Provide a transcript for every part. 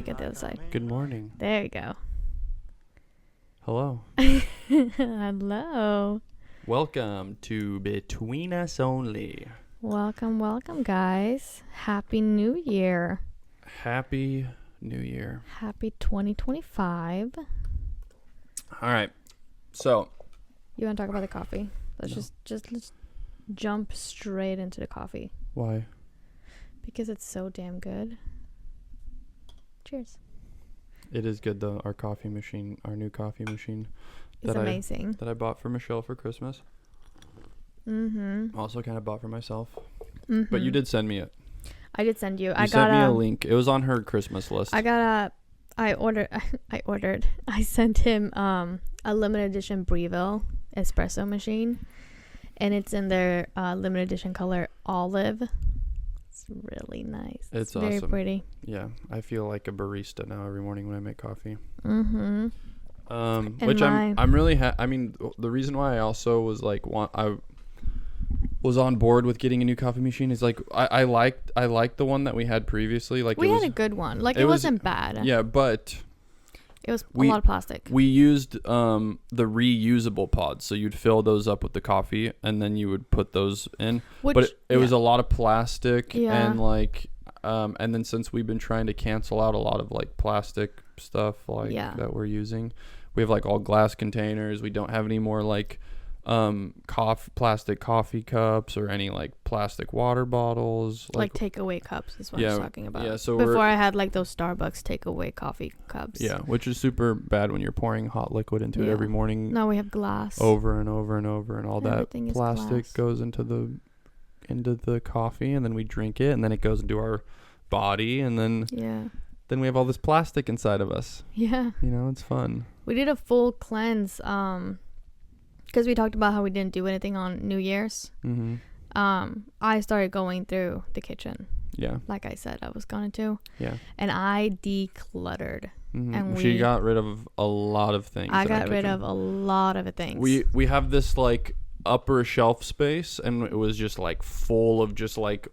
get the other side. Good morning. There you go. Hello. Hello. Welcome to Between Us Only. Welcome, guys. Happy New Year. Happy New Year. Happy 2025. All right. So. You want to talk about the coffee? Let's let's jump straight into the coffee. Why? Because it's so damn good. Cheers. It is good though. Our coffee machine, our new coffee machine. It's amazing. That I bought for Michelle for Christmas. Mm-hmm. Also kind of bought for myself. Mm-hmm. But you did send me it. I did send you. You sent me a link. It was on her Christmas list. I sent him a limited edition Breville espresso machine, and it's in their limited edition color olive. It's really nice. It's very awesome. Pretty. Yeah, I feel like a barista now every morning when I make coffee. Mm-hmm. Which I'm really I mean, the reason why I also was like I was on board with getting a new coffee machine is like I liked the one that we had previously. Like we had a good one. Like it wasn't bad. Yeah, but it was a lot of plastic. We used the reusable pods, so you'd fill those up with the coffee and then you would put those in. But it was a lot of plastic and like and then since we've been trying to cancel out a lot of like plastic stuff like that we're using, we have like all glass containers. We don't have any more like plastic coffee cups or any like plastic water bottles, like takeaway cups is what I was talking about. Yeah, so before I had like those Starbucks takeaway coffee cups. Yeah, which is super bad when you're pouring hot liquid into it every morning. Now we have glass over and over and over, and all Everything that plastic goes into the coffee, and then we drink it, and then it goes into our body, and then we have all this plastic inside of us. Yeah, you know, it's fun. We did a full cleanse because we talked about how we didn't do anything on New Year's. Mm-hmm. I started going through the kitchen. Yeah. Like I said, I was going to. Yeah. And I decluttered. Mm-hmm. And she got rid of a lot of things. I got rid of a lot of things. We have this like upper shelf space, and it was just like full of just like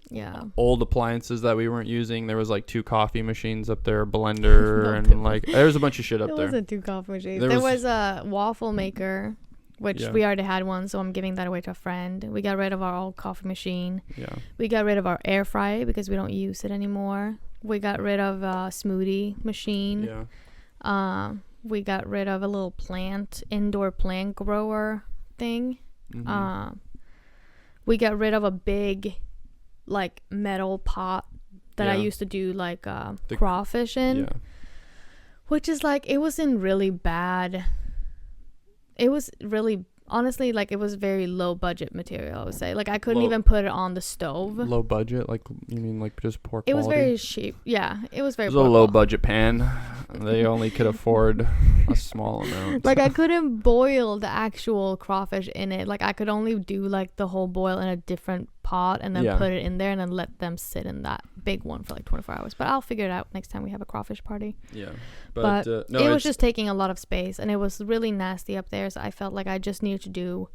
old appliances that we weren't using. There was like 2 coffee machines up there, a blender, and like there's a bunch of shit up there. There wasn't 2 coffee machines. There was a waffle maker. Which we already had one, so I'm giving that away to a friend. We got rid of our old coffee machine. Yeah. We got rid of our air fryer because we don't use it anymore. We got rid of a smoothie machine. Yeah. We got rid of a little indoor plant grower thing. Mm-hmm. We got rid of a big, like, metal pot that I used to do, like, crawfish in. Yeah. Which is, like, it wasn't really bad. It was really, honestly, like, it was very low budget material, I would say. Like, I couldn't even put it on the stove. Low budget? Like, you mean, like, just poor quality? It was very cheap. Yeah, it was very It was a low budget pan. They only could afford a small amount. Like, I couldn't boil the actual crawfish in it. Like, I could only do, like, the whole boil in a different pot and then put it in there and then let them sit in that big one for, like, 24 hours. But I'll figure it out next time we have a crawfish party. Yeah. But no, it was just taking a lot of space, and it was really nasty up there, so I felt like I just needed to do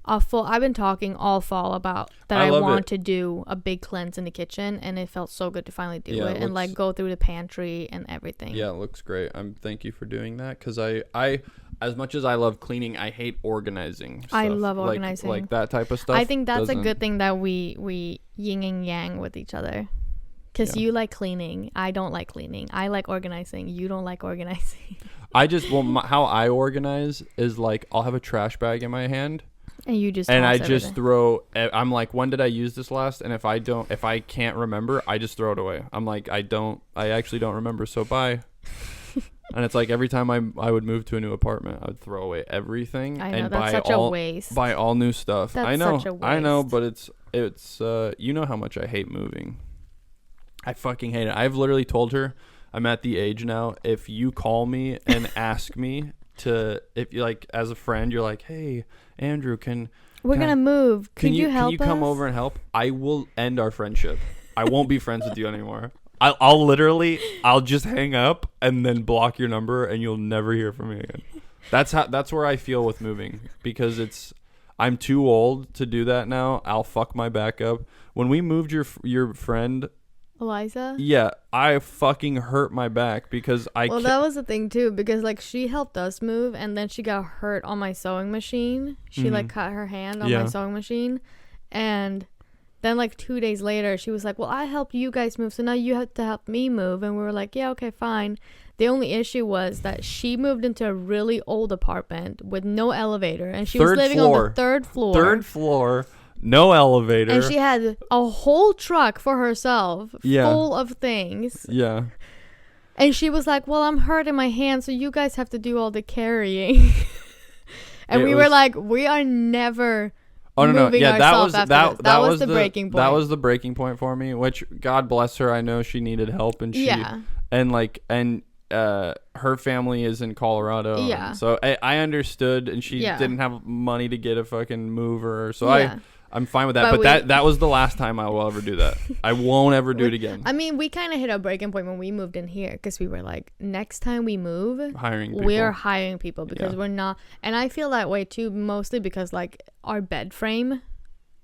I've been talking all fall about that I want to do a big cleanse in the kitchen, and it felt so good to finally do it and like go through the pantry and everything. Yeah, it looks great. Thank you for doing that, because I as much as I love cleaning, I hate organizing stuff. I love organizing. Like that type of stuff. I think that's a good thing that we yin and yang with each other. Because you like cleaning. I don't like cleaning. I like organizing. You don't like organizing. How I organize is like I'll have a trash bag in my hand. And you just throw. I'm like, when did I use this last? And if I can't remember, I just throw it away. I'm like, I actually don't remember. So bye. And it's like every time I would move to a new apartment, I would throw away everything. I know, and that's such a waste. Buy all new stuff. That's such a waste. I know, but it's you know how much I hate moving. I fucking hate it. I've literally told her I'm at the age now, if you call me and ask me if you like as a friend, you're like, hey, Andrew, we're gonna move. Can you help us? Can you come over and help? I will end our friendship. I won't be friends with you anymore. I'll just hang up and then block your number, and you'll never hear from me again. That's where I feel with moving, because I'm too old to do that now. I'll fuck my back up. When we moved your friend Eliza? Yeah, I fucking hurt my back because Well, that was the thing too, because like she helped us move, and then she got hurt on my sewing machine. She like cut her hand on my sewing machine, and then like 2 days later, she was like, "Well, I helped you guys move, so now you have to help me move." And we were like, "Yeah, okay, fine." The only issue was that she moved into a really old apartment with no elevator, and she was living on the third floor. Third floor. No elevator. And she had a whole truck for herself full of things. Yeah. And she was like, "Well, I'm hurting my hand, so you guys have to do all the carrying." And we were like, we are never moving ourselves after this. That was the breaking point. That was the breaking point for me, which God bless her. I know she needed help, and her family is in Colorado. Yeah. So I understood, and she didn't have money to get a fucking mover. So I'm fine with that, but that was the last time I will ever do that. I won't ever do it again. I mean, we kind of hit a breaking point when we moved in here, because we were like, next time we move, we're hiring people, because we're not. And I feel that way too, mostly because like our bed frame,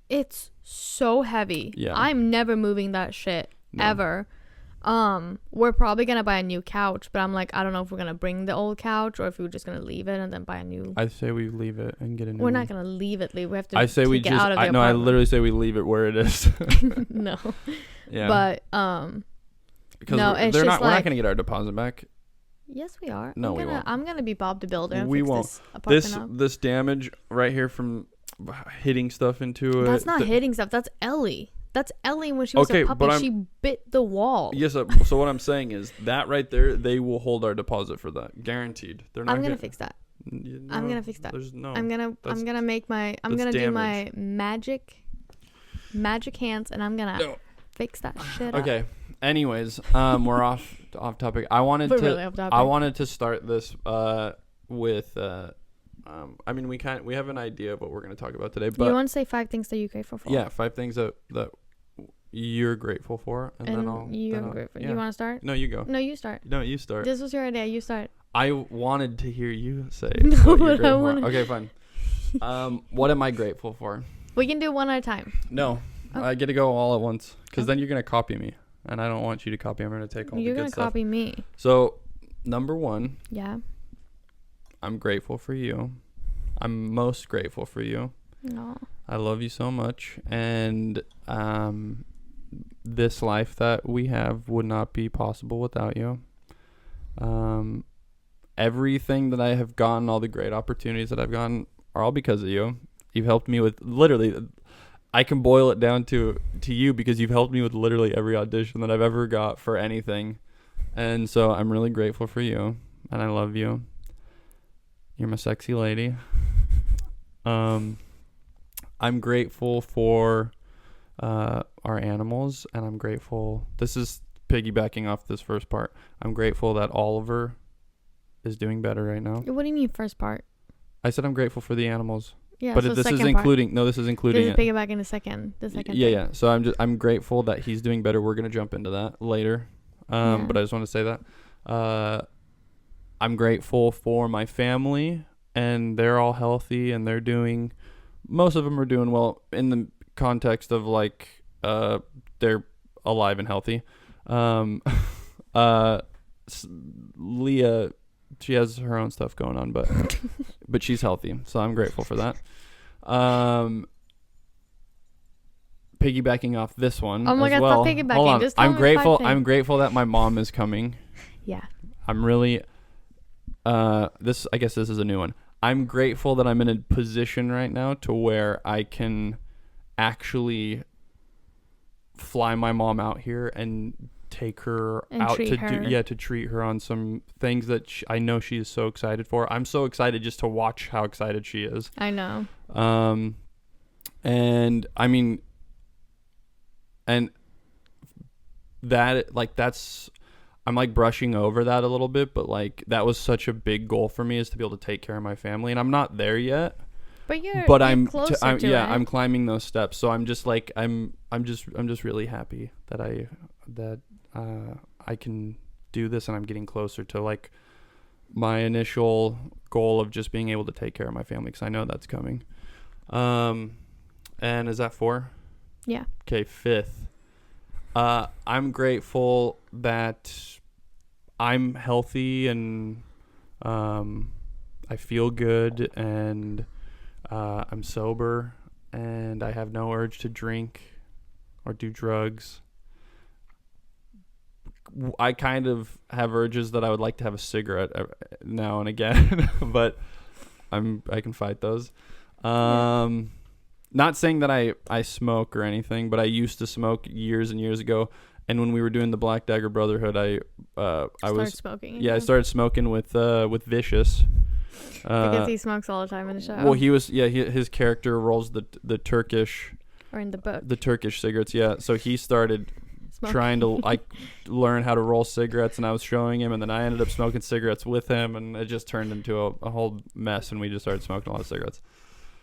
it's so heavy. Yeah. I'm never moving that shit ever. We're probably gonna buy a new couch, but I'm like, I don't know if we're gonna bring the old couch or if we're just gonna leave it and then buy a new. I say we leave it and get a new. We're not gonna leave it. We have to. I say we just. I literally say we leave it where it is. No. Yeah. But because we're not gonna get our deposit back. Yes, we are. No, we won't. I'm gonna be Bob the Builder. And we fix won't. This damage right here from hitting stuff into it. That's not hitting stuff. That's Ellie. That's Ellie when she was a puppy. She bit the wall. Yes. So what I'm saying is that right there, they will hold our deposit for that, guaranteed. They're not. I'm gonna fix that. No, I'm gonna fix that. There's no. I'm gonna make my. I'm gonna do my magic hands, and I'm gonna fix that shit up. Okay. Anyways, we're off topic. I wanted to start this with. I mean, we have an idea of what we're gonna talk about today. But you want to say 5 things that you're grateful for? Yeah, 5 things that you're grateful for, and then I'll. You want to start? No, you go. No, you start. No, you start. This was your idea. You start. I wanted to hear you say. No, what you're but I want. Okay, fine. What am I grateful for? We can do one at a time. No, I get to go all at once, because then you're gonna copy me, and I don't want you to copy. I'm gonna take all the good stuff. You're gonna copy me. So, number 1. Yeah. I'm grateful for you. I'm most grateful for you. No. I love you so much, and this life that we have would not be possible without you. Everything that I have gotten, all the great opportunities that I've gotten, are all because of you. You've helped me with literally. I can boil it down to you, because you've helped me with literally every audition that I've ever got for anything, and so I'm really grateful for you, and I love you. You're my sexy lady. I'm grateful for our animals, and I'm grateful. This is piggybacking off this first part. I'm grateful that Oliver is doing better right now. What do you mean first part? I said I'm grateful for the animals. Yeah, but so this is including. Part. No, this is including. This is piggybacking the second. Yeah. So I'm grateful that he's doing better. We're gonna jump into that later. But I just want to say that. I'm grateful for my family, and they're all healthy, and most of them are doing well in the context of like they're alive and healthy. Leah, she has her own stuff going on, but she's healthy, so I'm grateful for that. Piggybacking off this one. Oh my God, stop piggybacking. Hold on. Just tell me 5 things. I'm grateful that my mom is coming. Yeah. I'm really I guess this is a new one. I'm grateful that I'm in a position right now to where I can actually fly my mom out here and take her out to treat her on some things that I know she is so excited for. I'm so excited just to watch how excited she is. I know. And I mean, and that that's. I'm like brushing over that a little bit, but like that was such a big goal for me, is to be able to take care of my family, and I'm not there yet. But I'm closer to it. I'm climbing those steps. So I'm just like I'm just really happy that I can do this, and I'm getting closer to like my initial goal of just being able to take care of my family, because I know that's coming. And is that 4? Yeah. Okay, 5th. I'm grateful that I'm healthy and I feel good and I'm sober and I have no urge to drink or do drugs. I kind of have urges that I would like to have a cigarette now and again, but I can fight those. Not saying that I smoke or anything, but I used to smoke years and years ago. And when we were doing the Black Dagger Brotherhood, I was smoking. Yeah, I started smoking with Vicious. Because he smokes all the time in the show. Well, his character rolls the Turkish. Or in the book. The Turkish cigarettes, yeah. So he started trying to learn how to roll cigarettes, and I was showing him, and then I ended up smoking cigarettes with him, and it just turned into a whole mess, and we just started smoking a lot of cigarettes.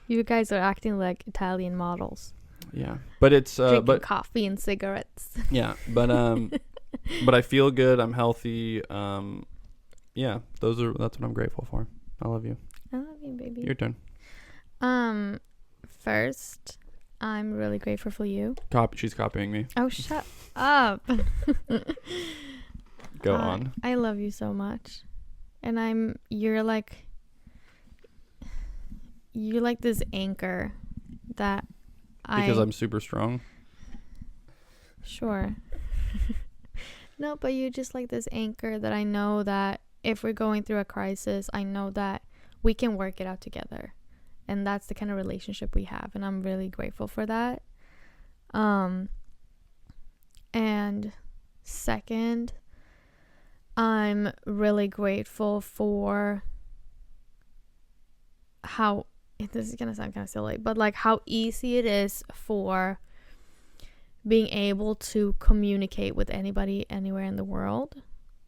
You guys are acting like Italian models. Yeah, but it's drinking coffee and cigarettes. Yeah, but but I feel good. I'm healthy. Yeah, that's what I'm grateful for. I love you. I love you, baby. Your turn. First, I'm really grateful for you. She's copying me. Oh, shut up. Go on. I love you so much. And you're like this anchor that Because I'm super strong? Sure. No, but you're just like this anchor that I know that if we're going through a crisis, I know that we can work it out together. And that's the kind of relationship we have. And I'm really grateful for that. And second, I'm really grateful for how, this is going to sound kind of silly, but like how easy it is for being able to communicate with anybody anywhere in the world,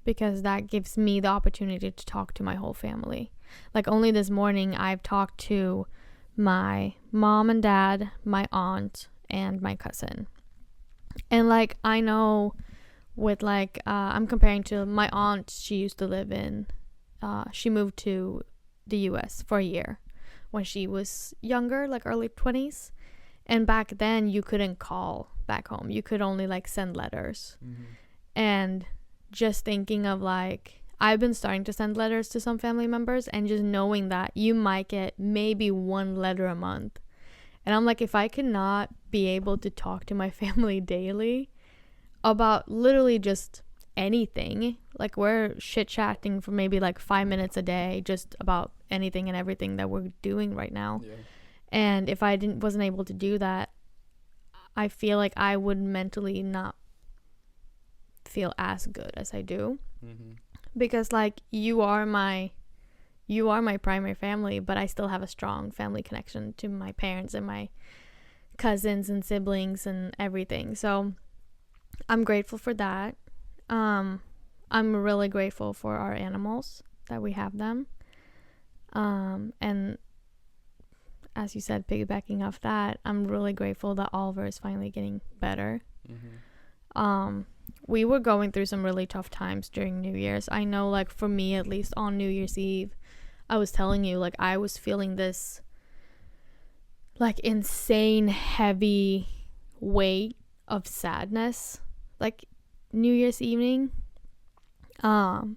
because that gives me the opportunity to talk to my whole family. Like only this morning I've talked to my mom and dad, my aunt, and my cousin. And like I know with like I'm comparing to my aunt. She used to live in she moved to the US for a year when she was younger, like early 20s. And back then you couldn't call back home. You could only like send letters. Mm-hmm. And just thinking of like, I've been starting to send letters to some family members, and just knowing that you might get maybe one letter a month. And I'm like, if I could not be able to talk to my family daily about literally just anything, like we're chit chatting for maybe like 5 minutes a day, just about anything and everything that we're doing right now. Yeah. And if I wasn't able to do that, I feel like I would mentally not feel as good as I do. Mm-hmm. Because like you are my primary family, but I still have a strong family connection to my parents and my cousins and siblings and everything. So I'm grateful for that. I'm really grateful for our animals, that we have them. And as you said, piggybacking off that, I'm really grateful that Oliver is finally getting better. Mm-hmm. We were going through some really tough times during New Year's. I know, like, for me, at least on New Year's Eve, I was telling you, like, I was feeling this, like, insane, heavy weight of sadness, like, New Year's evening. And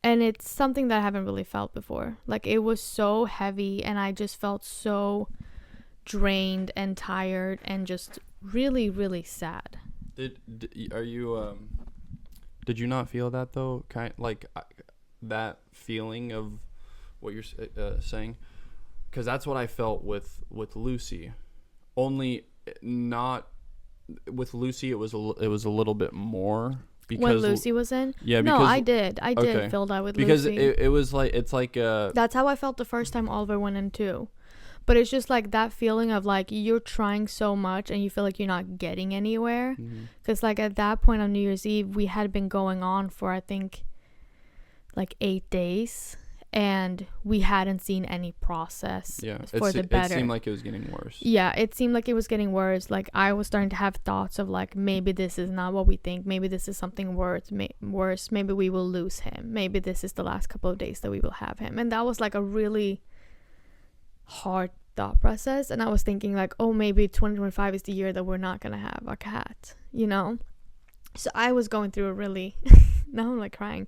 it's something that I haven't really felt before. Like, it was so heavy, and I just felt so drained and tired and just really, really sad. Did you not feel that though? That feeling of what you're saying, because that's what I felt with Lucy. Only not with Lucy. It was a little bit more. Because when Lucy was in? Yeah. No, I did feel that with because Lucy. Because it was like, it's like that's how I felt the first time Oliver went in too. But it's just like that feeling of like you're trying so much and you feel like you're not getting anywhere. Because like at that point on New Year's Eve, we had been going on for I think like 8 days. And we hadn't seen any process for the better. It seemed like it was getting worse. Yeah, it seemed like it was getting worse. Like I was starting to have thoughts of like, maybe this is not what we think. Maybe this is something worse. Maybe we will lose him. Maybe this is the last couple of days that we will have him. And that was like a really hard thought process. And I was thinking like, oh, maybe 2025 is the year that we're not going to have a cat. you know. So I was going through a really now I'm like crying.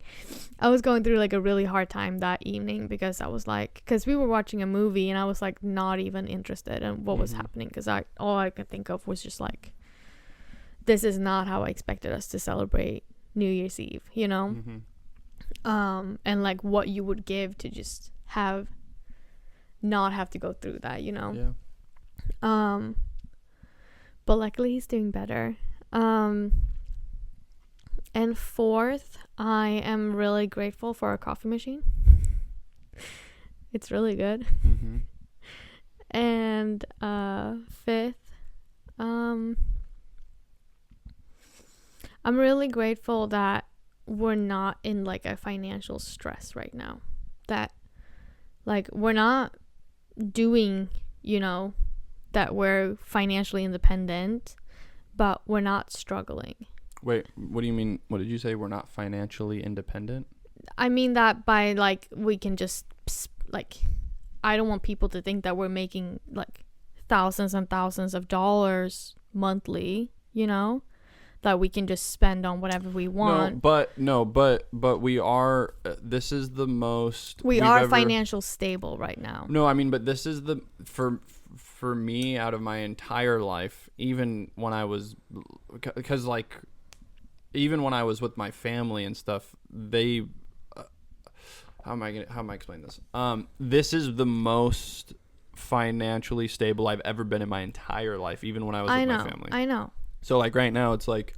I was going through like a really hard time that evening because I was like, because we were watching a movie and I was like not even interested in what was happening, because all I could think of was just like, this is not how I expected us to celebrate New Year's Eve, you know. And like what you would give to just not have to go through that, you know. But luckily he's doing better. And fourth, I am really grateful for our coffee machine. It's really good. And fifth, I'm really grateful that we're not in like a financial stress right now. That like we're not doing, you know, that we're financially independent, but we're not struggling. Wait, what do you mean? What did you say? We're not financially independent? I mean that by like we can just like, I don't want people to think that we're making like thousands and thousands of dollars monthly, you know, that we can just spend on whatever we want. But we are, this is the most we are financial stable right now. No, I mean, but this is the for me out of my entire life, even when I was, because like even when I was with my family and stuff, they how am I explaining this? This is the most financially stable I've ever been in my entire life, even when I was with my family. I know. So like right now it's like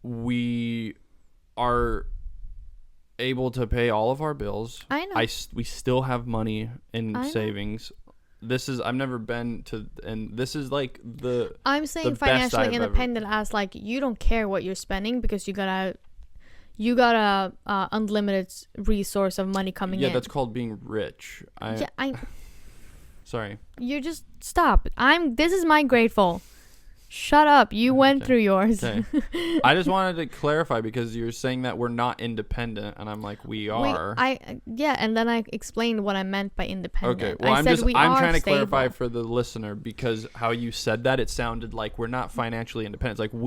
we are able to pay all of our bills. I know. We still have money in savings. This is, I've never been to, and this is like I'm saying financially independent as like you don't care what you're spending because you got a unlimited resource of money coming in. Yeah, that's called being rich. Sorry. You just stop. This is my grateful. Shut up. You went through yours. Okay. I just wanted to clarify because you're saying that we're not independent, and I'm like, we are. And then I explained what I meant by independent. Okay. Well, I'm trying to clarify for the listener, because how you said that, it sounded like we're not financially independent. It's like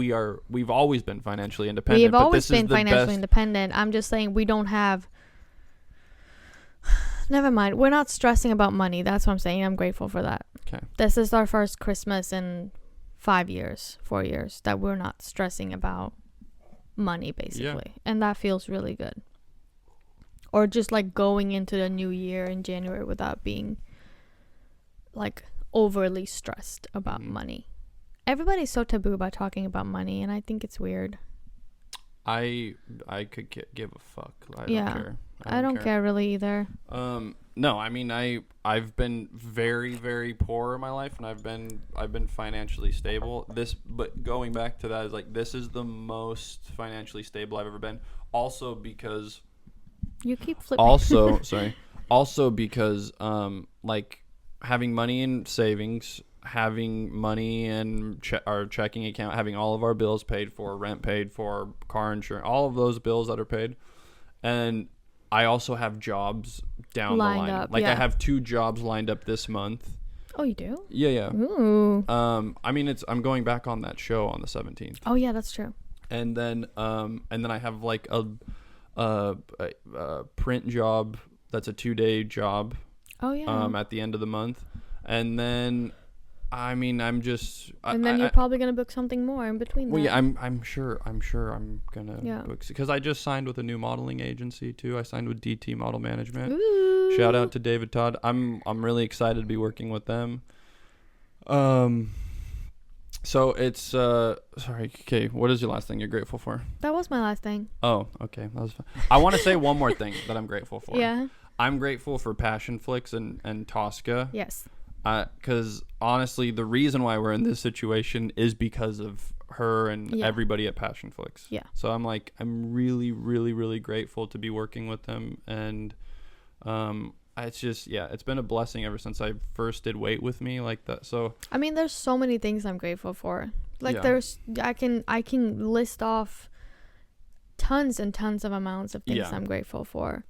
we've always been financially independent. We've always been financially independent. I'm just saying we don't have. Never mind. We're not stressing about money. That's what I'm saying. I'm grateful for that. Okay. This is our first Christmas in 4 years that we're not stressing about money, basically. And that feels really good. Or just like going into the new year in January without being like overly stressed about money. Everybody's so taboo about talking about money, and I think it's weird. I could give a fuck. I don't care. I don't care really either. No, I mean I've been very, very poor in my life, and I've been financially stable. But going back to that is like, this is the most financially stable I've ever been. Also because you keep flipping. Also because like having money in savings, having money in our checking account, having all of our bills paid for, rent paid for, car insurance, all of those bills that are paid, and I also have jobs down lined the line. Up, like I have 2 jobs lined up this month. Oh, you do? Yeah. Ooh. I mean, I'm going back on that show on the 17th. Oh yeah, that's true. And then I have like a print job that's a 2-day job. Oh yeah. At the end of the month, and then. I mean, I'm just. And then you're probably gonna book something more in between. Well, yeah, I'm sure I'm gonna book, because I just signed with a new modeling agency too. I signed with DT Model Management. Ooh. Shout out to David Todd. I'm really excited to be working with them. So it's sorry. Okay, what is your last thing you're grateful for? That was my last thing. Oh, okay, that was fun. I want to say one more thing that I'm grateful for. Yeah. I'm grateful for Passion Flicks and Tosca. Yes. Because honestly, the reason why we're in this situation is because of her and everybody at Passion Flicks. Yeah. So I'm really, really, really grateful to be working with them, and it's just it's been a blessing ever since I first did Wait With Me like that. So I mean, there's so many things I'm grateful for. Like I can list off tons and tons of amounts of things I'm grateful for.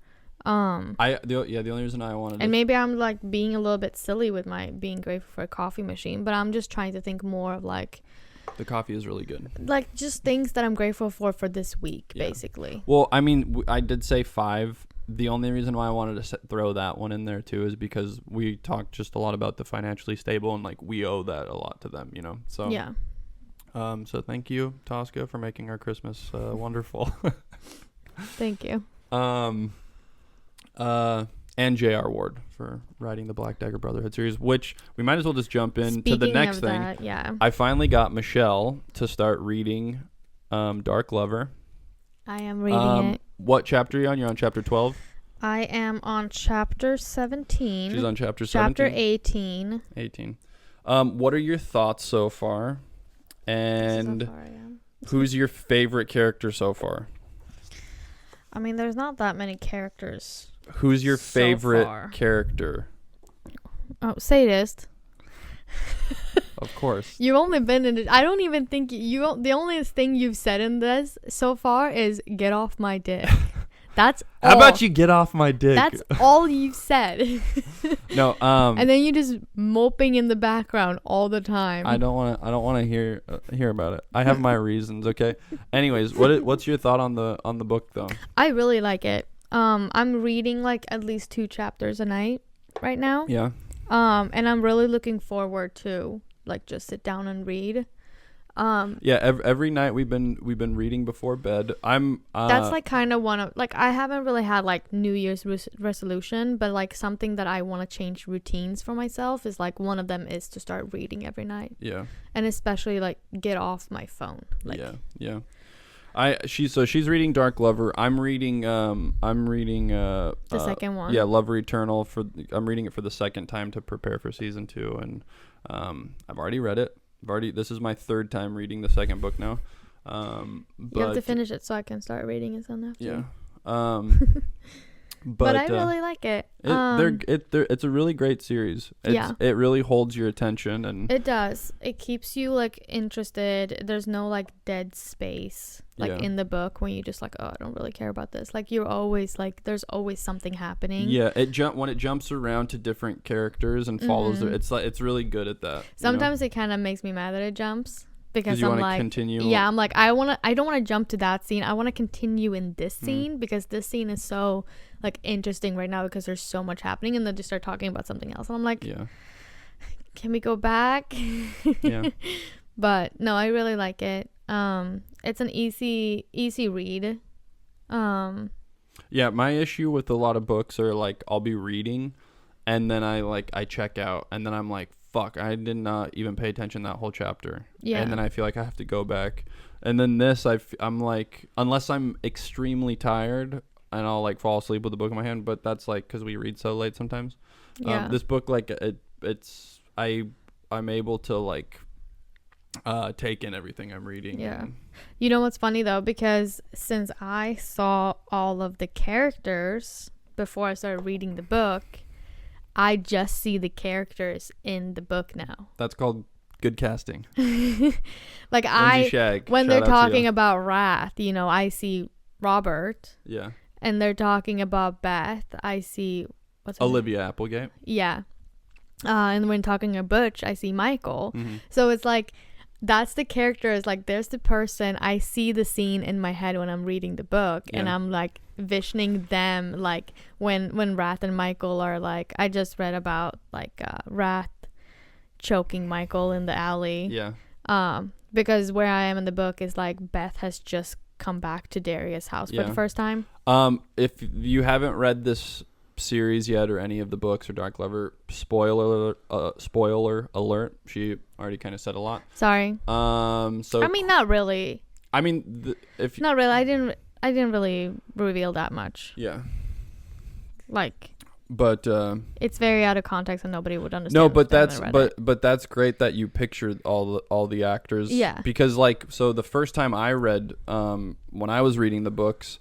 The only reason I wanted, and maybe I'm like being a little bit silly with my being grateful for a coffee machine, but I'm just trying to think more of like The coffee is really good. Like, just things that I'm grateful for this week, basically. Well, I mean, I did say 5. The only reason why I wanted to throw that one in there, too, is because we talked just a lot about the financially stable, and, like, we owe that a lot to them, you know? So, yeah. So thank you, Tosca, for making our Christmas wonderful. Thank you. And J.R. Ward for writing the Black Dagger Brotherhood series, which we might as well just jump into the next thing. That, yeah. I finally got Michelle to start reading Dark Lover. I am reading it. What chapter are you on? You're on chapter 12? I am on chapter 17. She's on chapter 17? Chapter 18. 18. What are your thoughts so far? And who's your favorite character so far? I mean, there's not that many characters. Who's your favorite character? Oh, sadist. Of course. You've only been in it. I don't even think the only thing you've said in this so far is "get off my dick." That's all. How about you get off my dick? That's all you've said. No. And then you just moping in the background all the time. I don't want to hear about it. I have my reasons. Okay. Anyways, what's your thought on the book though? I really like it. I'm reading like at least 2 chapters a night right now. Yeah. And I'm really looking forward to like just sit down and read. Yeah, every night we've been reading before bed. That's like kind of one of like I haven't really had like New Year's resolution, but like something that I want to change routines for myself is like one of them is to start reading every night. Yeah. And especially like get off my phone. Like, yeah. She's reading Dark Lover. I'm reading the second one. Yeah, Lover Eternal I'm reading it for the second time to prepare for season 2, and I've already read it. This is my 3rd time reading the second book now. You have to finish it so I can start reading it soon after. Yeah. But I really like it. It's a really great series. It really holds your attention, and it does. It keeps you like interested. There's no like dead space like in the book when you just like, oh, I don't really care about this. Like you're always like, there's always something happening. Yeah, when it jumps around to different characters and follows it's really good at that. Sometimes it kind of makes me mad that it jumps. Because you I'm like, continue. Yeah, I'm like, I don't want to jump to that scene. I want to continue in this scene because this scene is so like interesting right now because there's so much happening, and then just start talking about something else, and I'm like, can we go back? Yeah. But no, I really like it. It's an easy read. Yeah, my issue with a lot of books are like I'll be reading, and then I check out, and then I'm like, fuck, I did not even pay attention that whole chapter. Yeah. And then I feel like I have to go back. And then this, I'm like, unless I'm extremely tired, and I'll like fall asleep with the book in my hand, but that's like because we read so late sometimes. Yeah. This book, like, I'm able to like take in everything I'm reading. Yeah. You know what's funny though? Because since I saw all of the characters before I started reading the book, I just see the characters in the book now. That's called good casting. Like when they're talking about Wrath, you know, I see Robert. Yeah. And they're talking about Beth, I see Olivia Applegate. Yeah. And when talking about Butch, I see Michael. Mm-hmm. So it's like that's the characters, like there's the person. I see the scene in my head when I'm reading the book, and I'm like visioning them, like when Wrath and Michael are like, I just read about like Wrath choking Michael in the alley. Yeah. Because where I am in the book is like Beth has just come back to Darius' house for the first time. If you haven't read this series yet, or any of the books, or Dark Lover, spoiler alert, she already kind of said a lot. Sorry. So I mean, not really. I mean, not really. I didn't really reveal that much. Yeah. Like, but it's very out of context and nobody would understand. No, but that's great that you pictured all the actors. Yeah. Because like, so the first time I read when I was reading the books,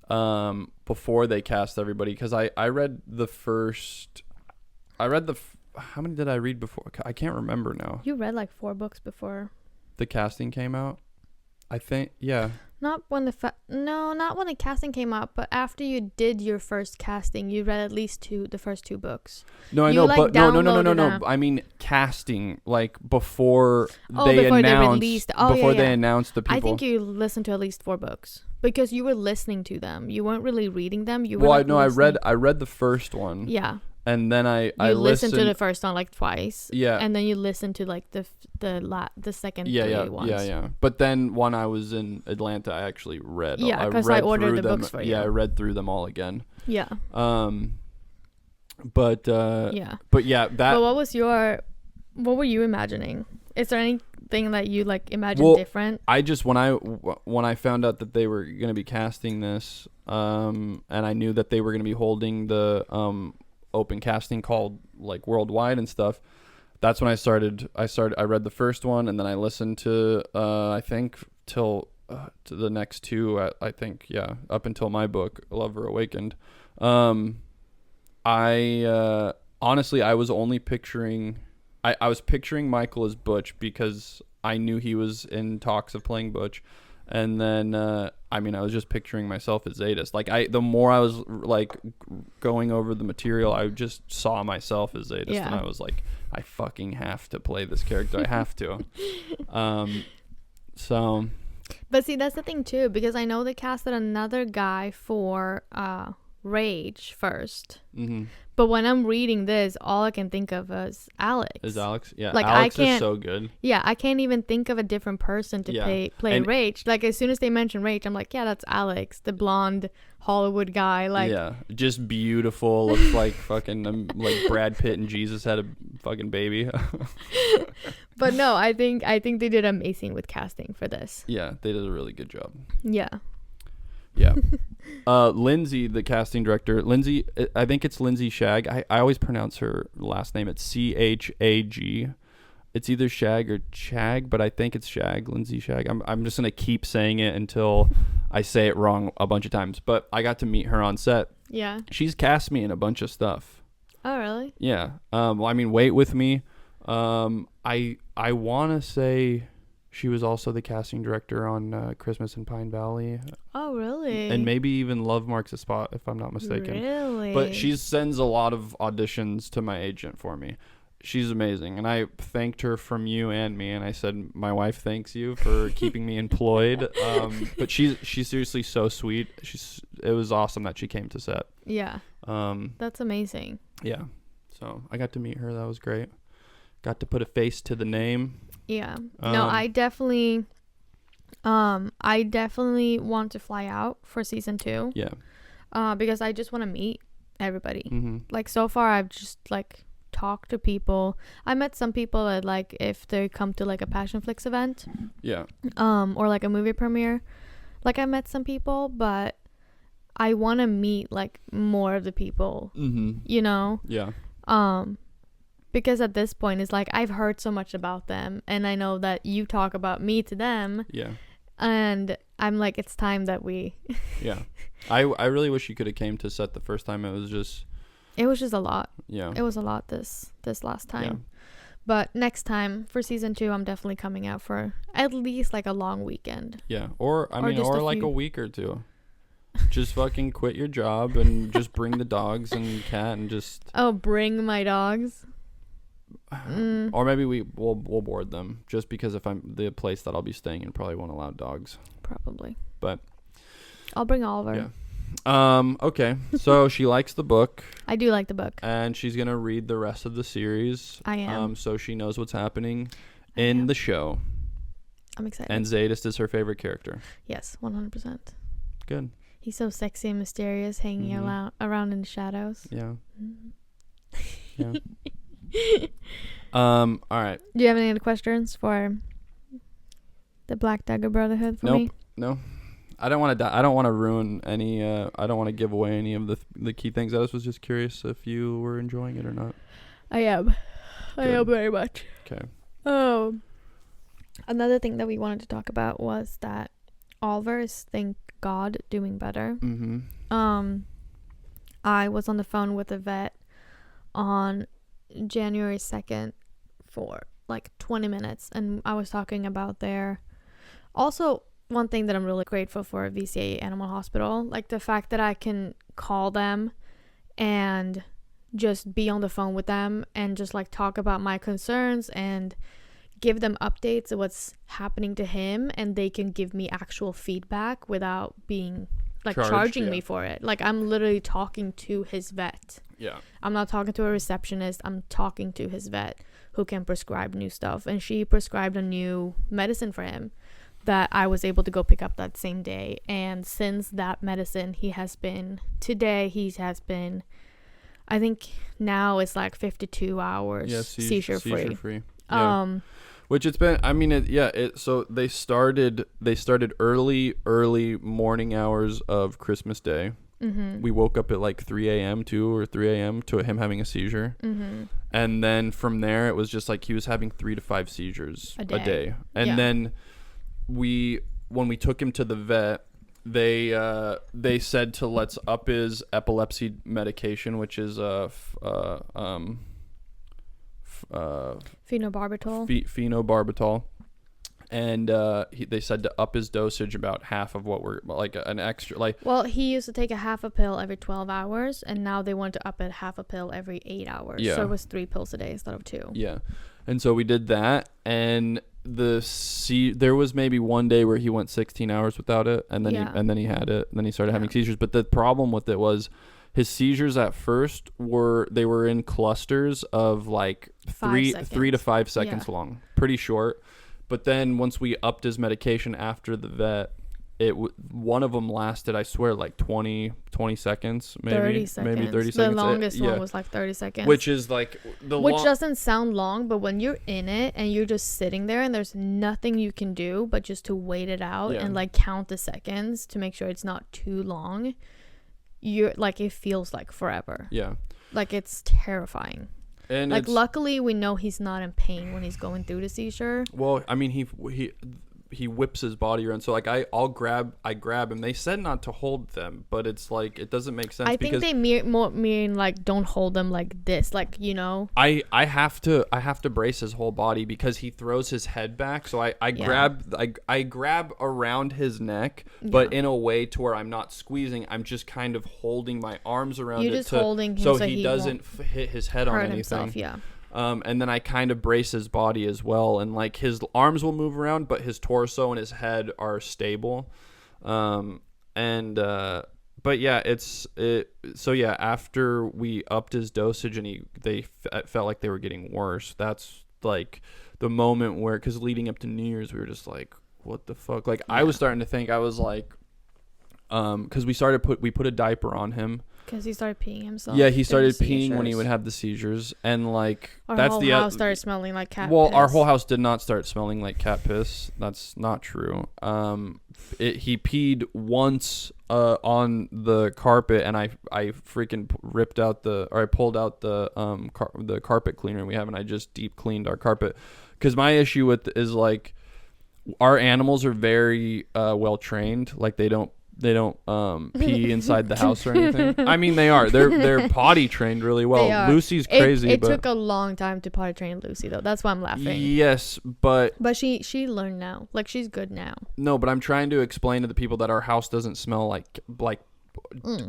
before they cast everybody, because I read how many did I read before? I can't remember now. You read like 4 books before the casting came out, I think. Yeah. Not when the casting came out, but after you did your first casting, you read at least the first 2 books. No, I know, like, but no. I mean casting, like before they announced the people. I think you listened to at least 4 books because you were listening to them. You weren't really reading them. You were. Well, I read the first one. Yeah. And then I listened to the first one like twice. Yeah. And then you listened to like the second 3 ones. Yeah. But then when I was in Atlanta, I actually read. Yeah, because I ordered the books for you. Yeah, I read through them all again. Yeah. But yeah. But yeah, that. But what were you imagining? Is there anything that you like imagined different? I just when I found out that they were going to be casting this, and I knew that they were going to be holding the open casting called like worldwide and stuff, that's when I read the first one, and then I listened to I think till to the next 2, I think, yeah, up until my book Lover Awakened. I honestly, I was only picturing I was picturing Michael as Butch because I knew he was in talks of playing Butch. And then, I mean, I was just picturing myself as Zadist. Like, the more I was, like, going over the material, I just saw myself as Zadist. Yeah. And I was like, I fucking have to play this character. I have to. So. But see, that's the thing, too, because I know they casted another guy for Rage first. Mm-hmm. But when I'm reading this, all I can think of is Alex. Yeah, like, Alex is so good. Yeah, I can't even think of a different person to play Rage. Like, as soon as they mention Rage, I'm like, yeah, that's Alex, the blonde Hollywood guy. Like, yeah, just beautiful. Looks like fucking like Brad Pitt and Jesus had a fucking baby. But no, I think they did amazing with casting for this. Yeah, they did a really good job. Yeah. Yeah. Lindsay, the casting director, I think it's Lindsay Shag. I always pronounce her last name. It's Chag. It's either Shag or Chag, but I think it's Shag, Lindsay Shag. I'm just going to keep saying it until I say it wrong a bunch of times. But I got to meet her on set. Yeah. She's cast me in a bunch of stuff. Oh, really? Yeah. Well, I mean, Wait With Me. I want to say she was also the casting director on Christmas in Pine Valley. Oh, really? And maybe even Love Marks a Spot, if I'm not mistaken. Really? But she sends a lot of auditions to my agent for me. She's amazing. And I thanked her from you and me. And I said, my wife thanks you for keeping me employed. But she's seriously so sweet. It was awesome that she came to set. Yeah. That's amazing. Yeah. So I got to meet her. That was great. Got to put a face to the name. Yeah. No, I definitely want to fly out for season 2. Yeah. Because I just want to meet everybody. Mm-hmm. Like, so far I've just like talked to people. I met some people that, like, if they come to like a Passion Flix event. Yeah. Or like a movie premiere. Like, I met some people, but I want to meet like more of the people. Mm-hmm. You know? Yeah. Because at this point, it's like, I've heard so much about them, and I know that you talk about me to them. Yeah. And I'm like, it's time that we... Yeah. I really wish you could have came to set the first time. It was just a lot. Yeah. It was a lot this last time. Yeah. But next time, for season 2, I'm definitely coming out for at least like a long weekend. Yeah. Or like a week or 2. Just fucking quit your job and just bring the dogs and cat and just... Oh, bring my dogs? Or maybe we'll board them, just because if I'm the place that I'll be staying in probably won't allow dogs. Probably. But I'll bring Oliver. Yeah. Okay. So she likes the book. I do like the book. And she's gonna read the rest of the series. I am. So she knows what's happening in the show. I'm excited. And Zadist is her favorite character. Yes, 100%. Good. He's so sexy and mysterious, hanging around in the shadows. Yeah. Yeah. All right. Do you have any other questions for the Black Dagger Brotherhood for me? No. I don't want to. I don't want to ruin any. I don't want to give away any of the key things. I was just curious if you were enjoying it or not. I am. Good. I am very much. Okay. Oh. Another thing that we wanted to talk about was that Oliver is, thank God, doing better. Mm-hmm. I was on the phone with a vet on January 2nd for like 20 minutes, and I was talking about also one thing that I'm really grateful for VCA Animal Hospital. Like the fact that I can call them and just be on the phone with them and just like talk about my concerns and give them updates of what's happening to him, and they can give me actual feedback without being like charging me for it. Like I'm literally talking to his vet. Yeah. I'm not talking to a receptionist. I'm talking to his vet who can prescribe new stuff. And she prescribed a new medicine for him that I was able to go pick up that same day. And since that medicine, he has been, I think now it's like 52 hours seizure free. Yeah. Which it's been, I mean, so they started early morning hours of Christmas Day. Mm-hmm. We woke up at like 3 a.m. 2 or 3 a.m. to him having a seizure. Mm-hmm. And then from there, it was just like he was having 3 to 5 seizures a day. And then when we took him to the vet, they said to let's up his epilepsy medication, which is phenobarbital, and they said to up his dosage about half of what we're like an extra like. Well, he used to take a half a pill every 12 hours, and now they want to up it half a pill every 8 hours. Yeah. So it was 3 pills a day instead of 2. Yeah, and so we did that, and there was maybe one day where he went 16 hours without it, and then he had it, and then he started having seizures. But the problem with it was his seizures at first were in clusters of like 3 to 5 seconds long, pretty short. But then once we upped his medication after the vet, one of them lasted, I swear, like 20 seconds, maybe 30 seconds. The longest one was like 30 seconds, which is like which doesn't sound long, but when you're in it and you're just sitting there and there's nothing you can do but just to wait it out and like count the seconds to make sure it's not too long, you're like, it feels like forever. Yeah, like it's terrifying. And like luckily we know he's not in pain when he's going through the seizure. Well, I mean, he whips his body around, so like I grab him. They said not to hold them, but it's like it doesn't make sense. I think they mean like don't hold them like this, like, you know. I have to brace his whole body because he throws his head back, so I grab around his neck, but in a way to where I'm not squeezing. I'm just kind of holding my arms around You're just holding him so he doesn't hit his head on anything. Himself, yeah. And then I kind of brace his body as well, and like his arms will move around, but his torso and his head are stable. But yeah, so yeah, after we upped his dosage and they felt like they were getting worse. That's like the moment where, because leading up to New Year's, we were just like, what the fuck? Like I was starting to think, I was like, because we put a diaper on him. Because he started peeing himself. Yeah, he started peeing when he would have the seizures, and like our whole house started smelling like cat piss. Well, our whole house did not start smelling like cat piss. That's not true. He peed once on the carpet, and I freaking pulled out the carpet cleaner we have, and I just deep cleaned our carpet. Because my issue with is like our animals are very well trained. Like they don't pee inside the house or anything. I mean, they are. They're potty trained really well. Lucy's crazy. It took a long time to potty train Lucy, though. That's why I'm laughing. Yes, but she learned now. Like, she's good now. No, but I'm trying to explain to the people that our house doesn't smell like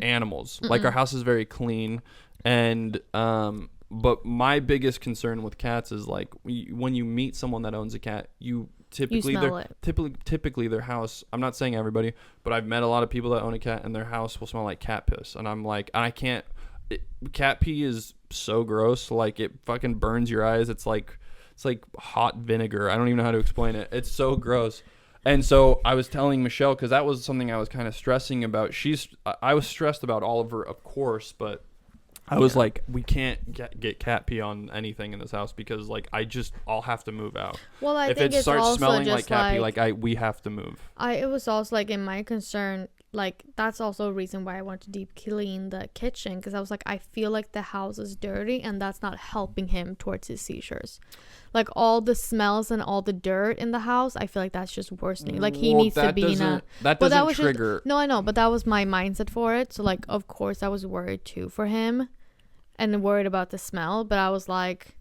animals. Mm-mm. Like, our house is very clean, and but my biggest concern with cats is like when you meet someone that owns a cat, typically their house, I'm not saying everybody, but I've met a lot of people that own a cat and their house will smell like cat piss, and I'm like, cat pee is so gross, like it fucking burns your eyes. It's like hot vinegar. I don't even know how to explain it. It's so gross. And so I was telling Michelle, because that was something I was kind of stressing about. I was stressed about Oliver, of course, but I was like, we can't get cat pee on anything in this house because like I'll have to move out. Well, I think it starts smelling like cat pee, we have to move. It was also like in my concern, like that's also a reason why I want to deep clean the kitchen, because I was like, I feel like the house is dirty and that's not helping him towards his seizures. Like all the smells and all the dirt in the house, I feel like that's just worsening. Like he needs to be in a. That doesn't trigger. No, I know, but that was my mindset for it. So like, of course, I was worried too for him. And worried about the smell, but I was like,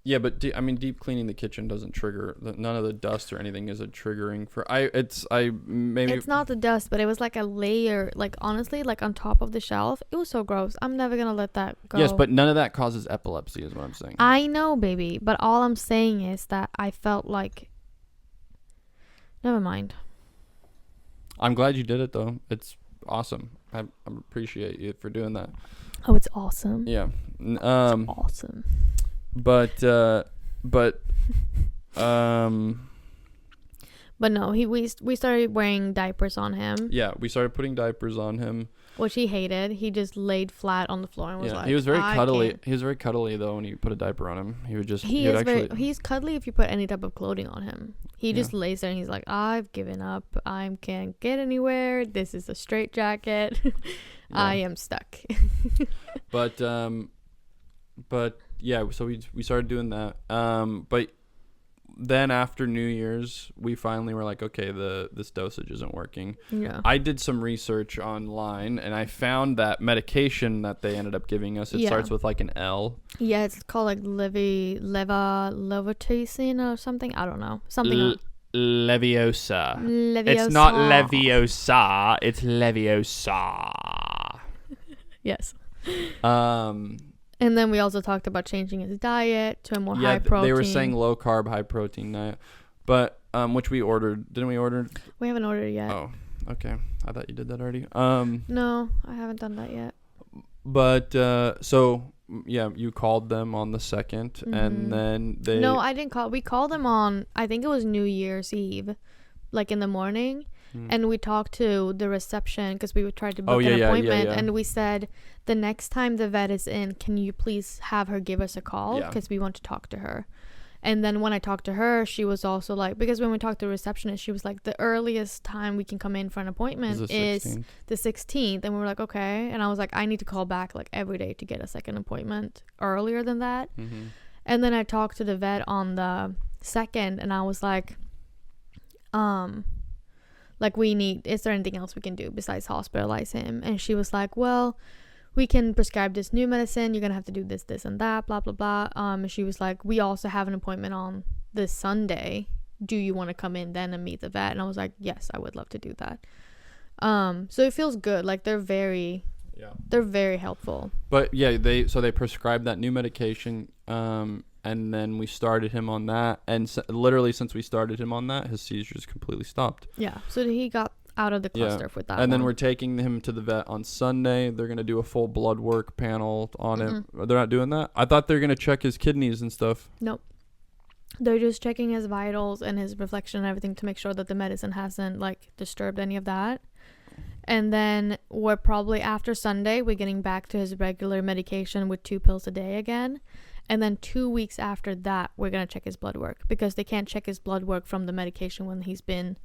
Yeah, but deep cleaning the kitchen doesn't trigger. None of the dust or anything is a triggering for. Maybe it's not the dust, but it was like a layer, like honestly, like on top of the shelf. It was so gross. I'm never gonna let that go. Yes, but none of that causes epilepsy, is what I'm saying. I know, baby, but all I'm saying is that I felt like. Never mind. I'm glad you did it though. It's awesome. I appreciate you for doing that. Oh, it's awesome. Yeah. It's awesome. But no, we started wearing diapers on him. Yeah, we started putting diapers on him, which he hated. He just laid flat on the floor and was like, he was very cuddly. He was very cuddly though when you put a diaper on him. He's cuddly if you put any type of clothing on him. He just lays there and he's like, I've given up. I can't get anywhere. This is a straitjacket. I am stuck. But yeah, so we started doing that. But then after New Year's, we finally were like, okay, this dosage isn't working. Yeah. I did some research online and I found that medication that they ended up giving us, it starts with like an L. Yeah, it's called like levotiazine or something. I don't know. Something Leviosa. It's not Leviosa, it's Leviosa. Yes. And then we also talked about changing his diet to a more high protein. They were saying low carb, high protein diet. But which we ordered. Didn't we order? We haven't ordered yet. Oh, okay. I thought you did that already. No, I haven't done that yet. But so yeah, you called them on the 2nd and then they. No, I didn't call. We called them on, I think it was New Year's Eve, like in the morning. And we talked to the reception because we tried to book an appointment. And we said, the next time the vet is in, can you please have her give us a call? Because we want to talk to her. And then when I talked to her, she was also like, because when we talked to the receptionist, she was like, the earliest time we can come in for an appointment is the 16th. And we were like, okay. And I was like, I need to call back like every day to get a second appointment earlier than that. And then I talked to the vet on the 2nd and I was like, is there anything else we can do besides hospitalize him? And she was like, well, we can prescribe this new medicine. You're going to have to do this, this, and that, blah, blah, blah. And she was like, we also have an appointment on this Sunday. Do you want to come in then and meet the vet? And I was like, yes, I would love to do that. So it feels good. Like they're very helpful. But yeah, they prescribed that new medication. And then we started him on that. And literally since we started him on that, his seizures completely stopped. Yeah. So he got out of the cluster with that. And then we're taking him to the vet on Sunday. They're going to do a full blood work panel on him. They're not doing that? I thought they were going to check his kidneys and stuff. Nope. They're just checking his vitals and his reflection and everything to make sure that the medicine hasn't like disturbed any of that. And then we're probably after Sunday, we're getting back to his regular medication with 2 pills a day again. And then 2 weeks after that, we're going to check his blood work because they can't check his blood work from the medication when he's been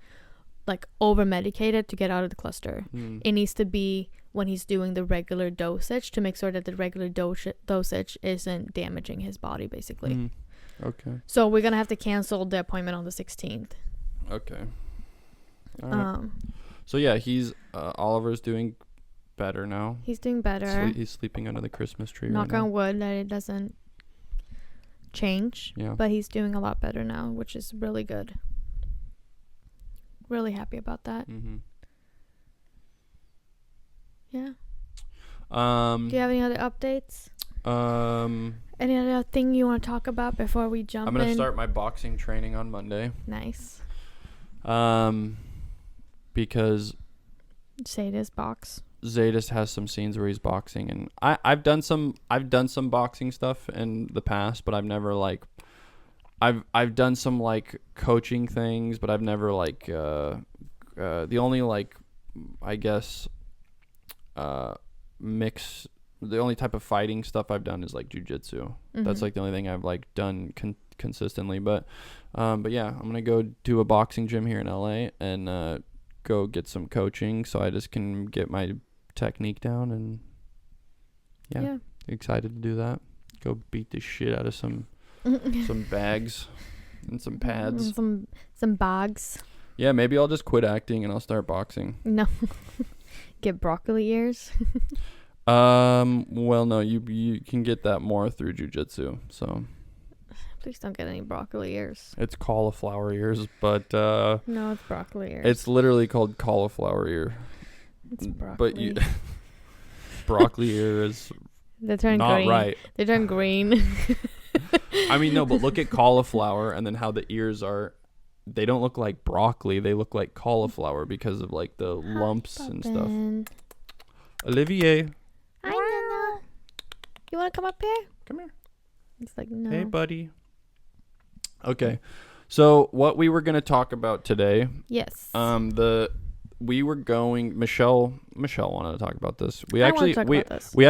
like over medicated to get out of the cluster. It needs to be when he's doing the regular dosage to make sure that the regular dosage isn't damaging his body basically. Okay. So we're going to have to cancel the appointment on the 16th. Okay. All right. So yeah, Oliver's doing better now. He's doing better. He's sleeping under the Christmas tree. Knock on wood that it doesn't change. Yeah. But he's doing a lot better now, which is really good. Really happy about that. Yeah. Do you have any other updates? Any other thing you want to talk about before we jump in? I'm gonna start my boxing training on Monday. Nice. Because Zadis has some scenes where he's boxing, and I've done some boxing stuff in the past, but I've never like I've done some like coaching things, but I've never like the only like I guess mix. The only type of fighting stuff I've done is like jujitsu. That's like the only thing I've like done consistently. But yeah, I'm gonna go do a boxing gym here in LA and go get some coaching so I just can get my technique down, and yeah. Excited to do that. Go beat the shit out of some bags and some pads. Some bags. Yeah, maybe I'll just quit acting and I'll start boxing. No. Get broccoli ears. Well, no, you can get that more through jujitsu. So Please don't get any broccoli ears. It's cauliflower ears, but no, it's broccoli ears. It's literally called cauliflower ear. It's broccoli. But you broccoli ear is they turn not green. Right. They turn green. I mean, no, but look at cauliflower and then how the ears are. They don't look like broccoli. They look like cauliflower because of like the lumps and stuff. Olivier. Hi, Nana. You want to come up here? Come here. It's like, no. Hey, buddy. Okay. So what we were going to talk about today. Yes. We were going. Michelle wanted to talk about this. We had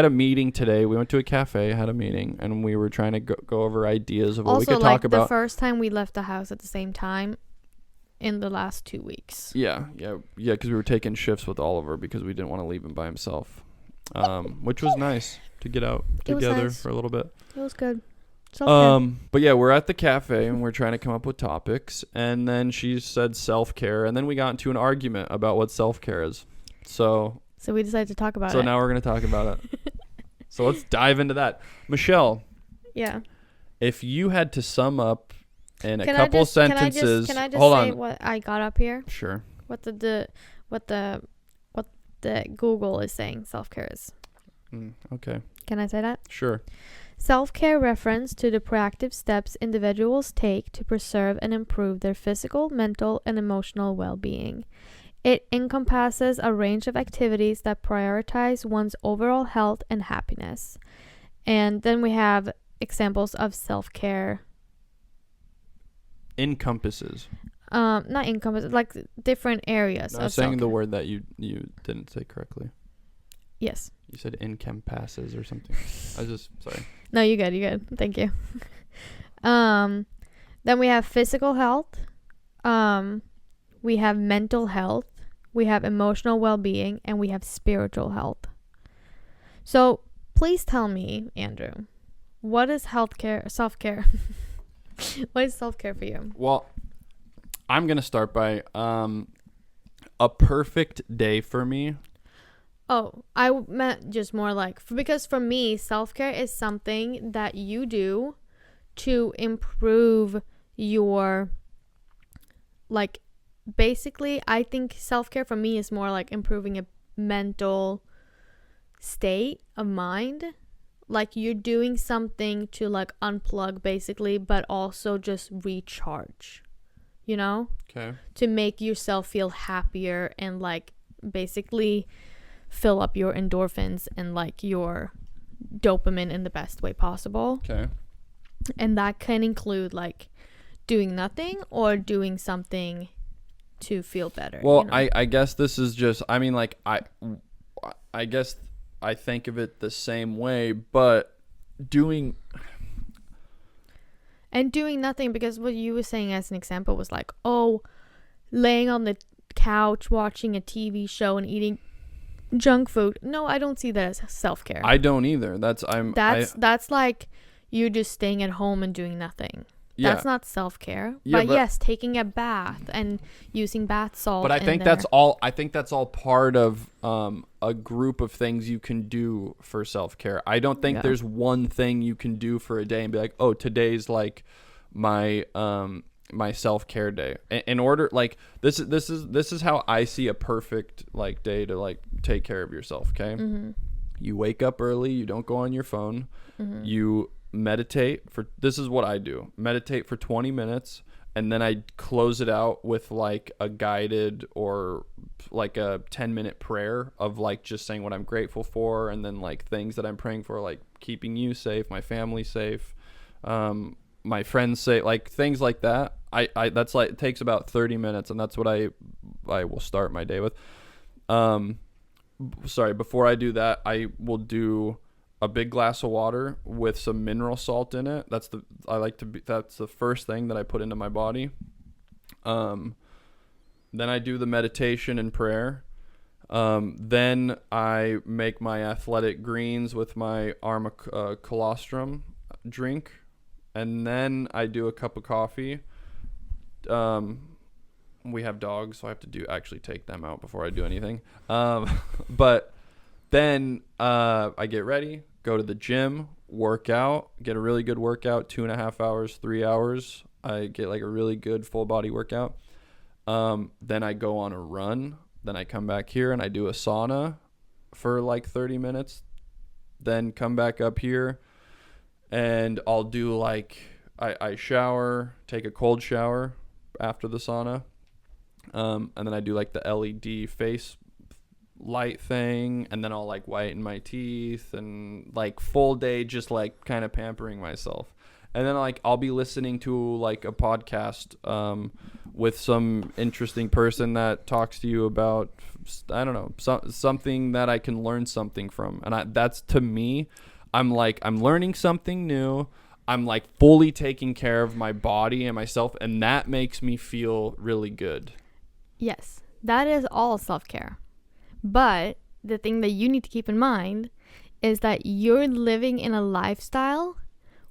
a meeting today. We went to a cafe, had a meeting, and we were trying to go over ideas of what we could talk about. Also, the first time we left the house at the same time in the last 2 weeks. Yeah, because we were taking shifts with Oliver because we didn't want to leave him by himself, which was nice to get out together for a little bit. It was good. But yeah, we're at the cafe and we're trying to come up with topics, and then she said self-care, and then we got into an argument about what self-care is. So we decided to talk about it. So now we're going to talk about it. So let's dive into that. Michelle. Yeah. If you had to sum up in a couple sentences, can I just hold say on. what I got up here? Sure. What the Google is saying self-care is. Okay. Can I say that? Sure. Self-care reference to the proactive steps individuals take to preserve and improve their physical, mental, and emotional well-being. It encompasses a range of activities that prioritize one's overall health and happiness. And then we have examples of self-care. Encompasses. Not encompasses, like different areas. I was saying the word that you didn't say correctly. Yes. You said encompasses or something. I was just sorry. No, you're good. Thank you. Then we have physical health. We have mental health. We have emotional well-being, and we have spiritual health. So please tell me, Andrew, what is self-care? What is self-care for you? Well, I'm going to start by a perfect day for me. Oh, I meant just more like, because for me, self-care is something that you do to improve your, like, basically, I think self-care for me is more like improving a mental state of mind. Like, you're doing something to, like, unplug, basically, but also just recharge, you know? Okay. To make yourself feel happier and, like, basically fill up your endorphins and like your dopamine in the best way possible. Okay. And that can include like doing nothing or doing something to feel better. Well, you know? I guess this is just, I mean, like, I guess I think of it the same way, but doing nothing, because what you were saying as an example was like, oh, laying on the couch watching a TV show and eating junk food. No, I don't see that as self-care. I don't either. That's like you just staying at home and doing nothing. Yeah. That's not self-care. Yeah, but yes, taking a bath and using bath salt. But I think that's all part of a group of things you can do for self-care. I don't think there's one thing you can do for a day and be like, "Oh, today's like my self-care day." In order, like, this is how I see a perfect like day to like take care of yourself. Okay. Mm-hmm. You wake up early. You don't go on your phone. Mm-hmm. You meditate this is what I do. Meditate for 20 minutes, and then I close it out with like a guided or like a 10-minute prayer of like just saying what I'm grateful for, and then like things that I'm praying for, like keeping you safe, my family safe, my friends safe, like things like that. I that's like, it takes about 30 minutes, and that's what I will start my day with. Before I do that, I will do a big glass of water with some mineral salt in it. That's the first thing that I put into my body. Then I do the meditation and prayer. Then I make my athletic greens with my arma colostrum drink. And then I do a cup of coffee. We have dogs, so I have to actually take them out before I do anything. But then I get ready. go to the gym, work out, get a really good workout, 2.5 hours, 3 hours. I get like a really good full body workout. Then I go on a run. Then I come back here and I do a sauna for like 30 minutes. Then come back up here and I'll do like, I shower, take a cold shower after the sauna. And then I do like the LED face light thing, and then I'll like whiten my teeth and like full day just like kind of pampering myself. And then like I'll be listening to like a podcast with some interesting person that talks to you about, I don't know, something that I can learn something from. And that's, to me, I'm learning something new. I'm like fully taking care of my body and myself, and that makes me feel really good. Yes, that is all self-care. But the thing that you need to keep in mind is that you're living in a lifestyle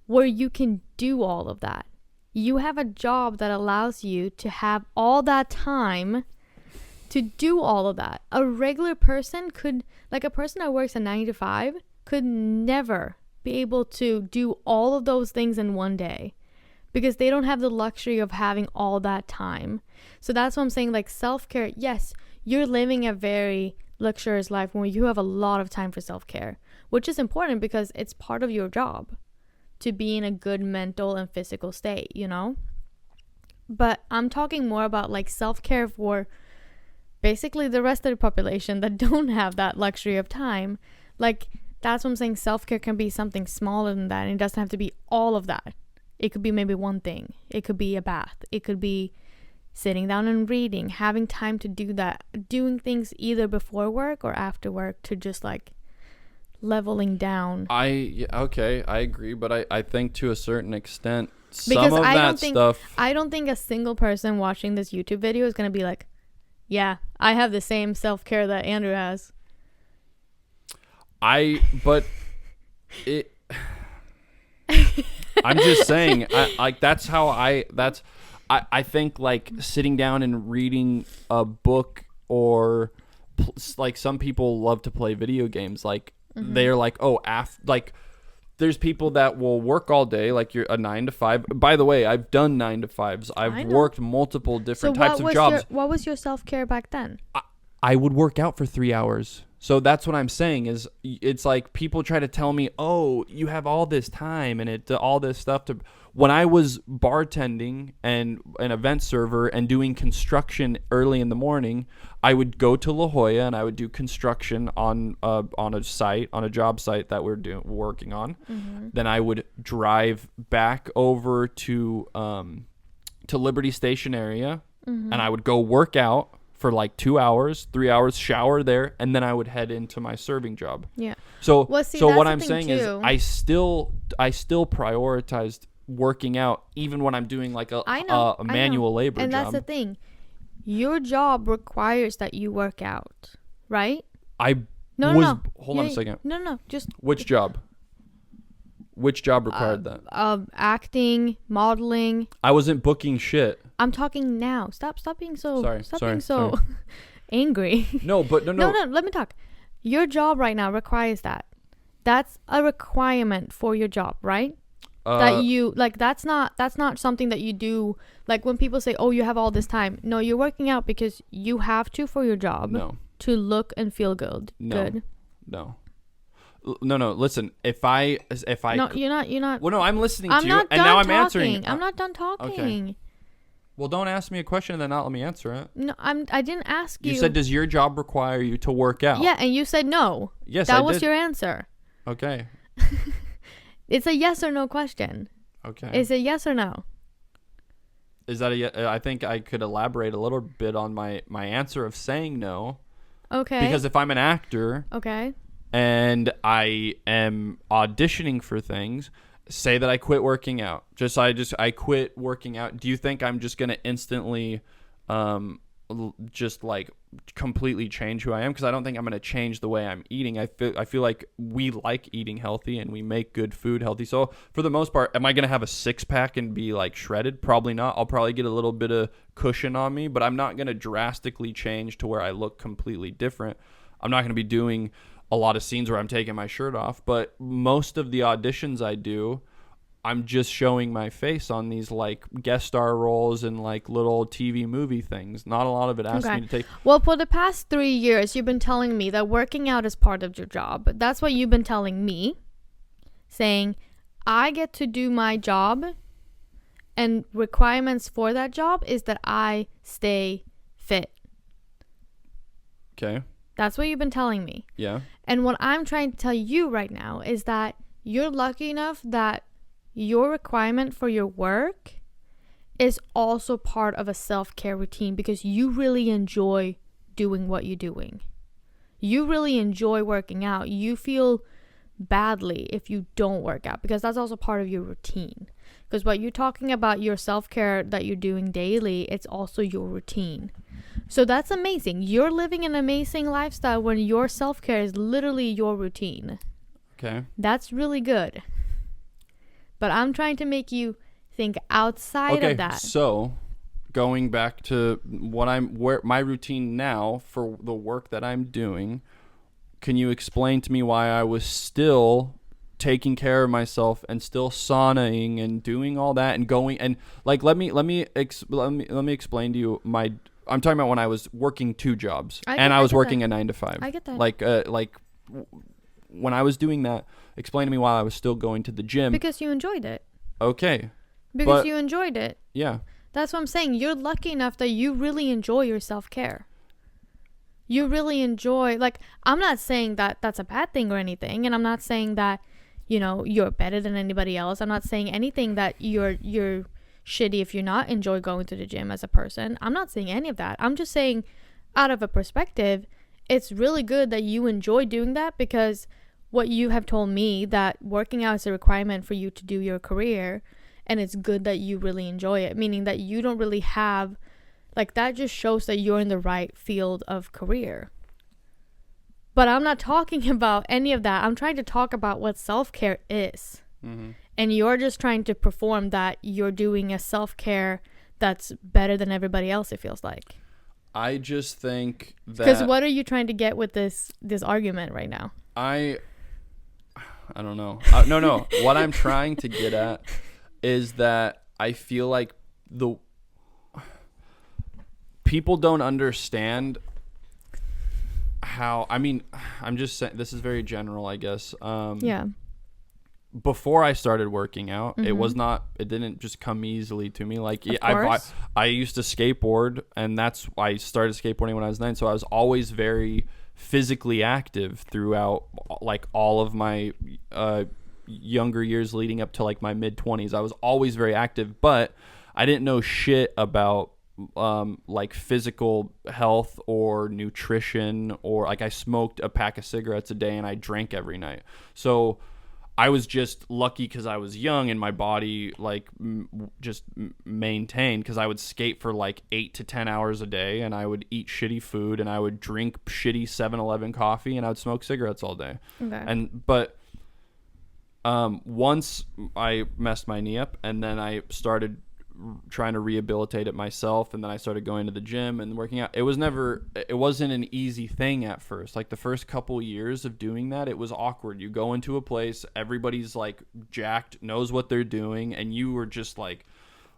where you can do all of that. You have a job that allows you to have all that time to do all of that. A regular person could, like a person that works a 9 to 5, could never be able to do all of those things in one day because they don't have the luxury of having all that time. So that's what I'm saying, like self-care, yes, you're living a very luxurious life where you have a lot of time for self-care, which is important because it's part of your job to be in a good mental and physical state, you know? But I'm talking more about like self-care for basically the rest of the population that don't have that luxury of time. Like, that's what I'm saying. Self-care can be something smaller than that, and it doesn't have to be all of that. It could be maybe one thing. It could be a bath. It could be sitting down and reading, having time to do that, doing things either before work or after work to just like leveling down. I agree, but I think to a certain extent because I don't think a single person watching this YouTube video is going to be like, yeah, I have the same self-care that Andrew has. I'm just saying, I think like sitting down and reading a book, or like some people love to play video games. Like they're like, there's people that will work all day, like you're a 9 to 5. By the way, I've done 9 to 5s. I've worked multiple different types of jobs. What was your self-care back then? I would work out for 3 hours. So that's what I'm saying is it's like people try to tell me, oh, you have all this time and all this stuff to. When I was bartending and an event server and doing construction early in the morning, I would go to La Jolla and I would do construction on a site, on a job site that we're working on. Mm-hmm. Then I would drive back over to Liberty Station area, and I would go work out for like 2 hours, 3 hours, shower there, and then I would head into my serving job. Yeah. So what I'm saying is I still prioritized working out even when I'm doing like a manual labor and job. And that's the thing. Your job requires that you work out, right? Hold on a second. No. Which job? Which job required that? Acting, modeling. I wasn't booking shit. I'm talking now. Stop being so. Sorry. Angry. No. No. Let me talk. Your job right now requires that. That's a requirement for your job, right? That you like. That's not something that you do. Like when people say, "Oh, you have all this time." No, you're working out because you have to for your job. No. To look and feel good. No. No. Listen, if I. No, you're not. Well, no, I'm listening to you, and now I'm answering. I'm not done talking. Okay. Well, don't ask me a question and then not let me answer it. No, I didn't ask you. You said, does your job require you to work out? Yeah, and you said no. Yes, that was your answer. Okay. It's a yes or no question. Okay. Is it yes or no? Is that I think I could elaborate a little bit on my answer of saying no. Okay. Because if I'm an actor. Okay. And I am auditioning for things, say that I quit working out. I quit working out. Do you think I'm just going to instantly just like completely change who I am? Because I don't think I'm going to change the way I'm eating. I feel like we like eating healthy and we make good food healthy. So for the most part, am I going to have a 6-pack and be like shredded? Probably not. I'll probably get a little bit of cushion on me, but I'm not going to drastically change to where I look completely different. I'm not going to be doing a lot of scenes where I'm taking my shirt off, but most of the auditions I do, I'm just showing my face on these like guest star roles and like little TV movie things. Not a lot of it asks me to take. Well, for the past 3 years, you've been telling me that working out is part of your job. That's what you've been telling me, saying I get to do my job, and requirements for that job is that I stay fit. Okay. That's what you've been telling me. Yeah. And what I'm trying to tell you right now is that you're lucky enough that your requirement for your work is also part of a self-care routine because you really enjoy doing what you're doing. You really enjoy working out. You feel badly if you don't work out because that's also part of your routine. Because what you're talking about, your self-care that you're doing daily, it's also your routine. So that's amazing. You're living an amazing lifestyle when your self-care is literally your routine. Okay. That's really good. But I'm trying to make you think outside of that. So going back to where my routine now for the work that I'm doing, can you explain to me why I was still taking care of myself and still saunaing and doing all that and going and like let me explain to you I'm talking about when I was working 2 jobs and I was working a 9 to 5. I get that. Like when I was doing that, explain to me why I was still going to the gym. Because you enjoyed it. Okay. Because you enjoyed it. Yeah. That's what I'm saying. You're lucky enough that you really enjoy your self-care. You really enjoy, like, I'm not saying that that's a bad thing or anything, and I'm not saying that, you know, you're better than anybody else. I'm not saying anything that you're shitty if you're not enjoy going to the gym as a person. I'm not saying any of that. I'm just saying out of a perspective, it's really good that you enjoy doing that because what you have told me that working out is a requirement for you to do your career, and it's good that you really enjoy it, meaning that you don't really have, like, that just shows that you're in the right field of career. But I'm not talking about any of that. I'm trying to talk about what self-care is. Mm-hmm. And you're just trying to perform that you're doing a self-care that's better than everybody else, it feels like. I just think that... Because what are you trying to get with this argument right now? I don't know. No. What I'm trying to get at is that I feel like the people don't understand how... I mean, I'm just saying... This is very general, I guess. Yeah. Before I started working out, mm-hmm. it didn't just come easily to me. Like I used to skateboard, and that's why I started skateboarding when I was 9. So I was always very physically active throughout like all of my younger years leading up to like my mid 20s. I was always very active, but I didn't know shit about like physical health or nutrition, or like I smoked a pack of cigarettes a day and I drank every night. So I was just lucky because I was young and my body like just maintained, because I would skate for like 8 to 10 hours a day, and I would eat shitty food, and I would drink shitty 7-Eleven coffee, and I would smoke cigarettes all day. Okay. But once I messed my knee up, and then I started trying to rehabilitate it myself, and then I started going to the gym and working out. It wasn't an easy thing at first. Like the first couple years of doing that, it was awkward. You go into a place, everybody's like jacked, knows what they're doing, and you were just like,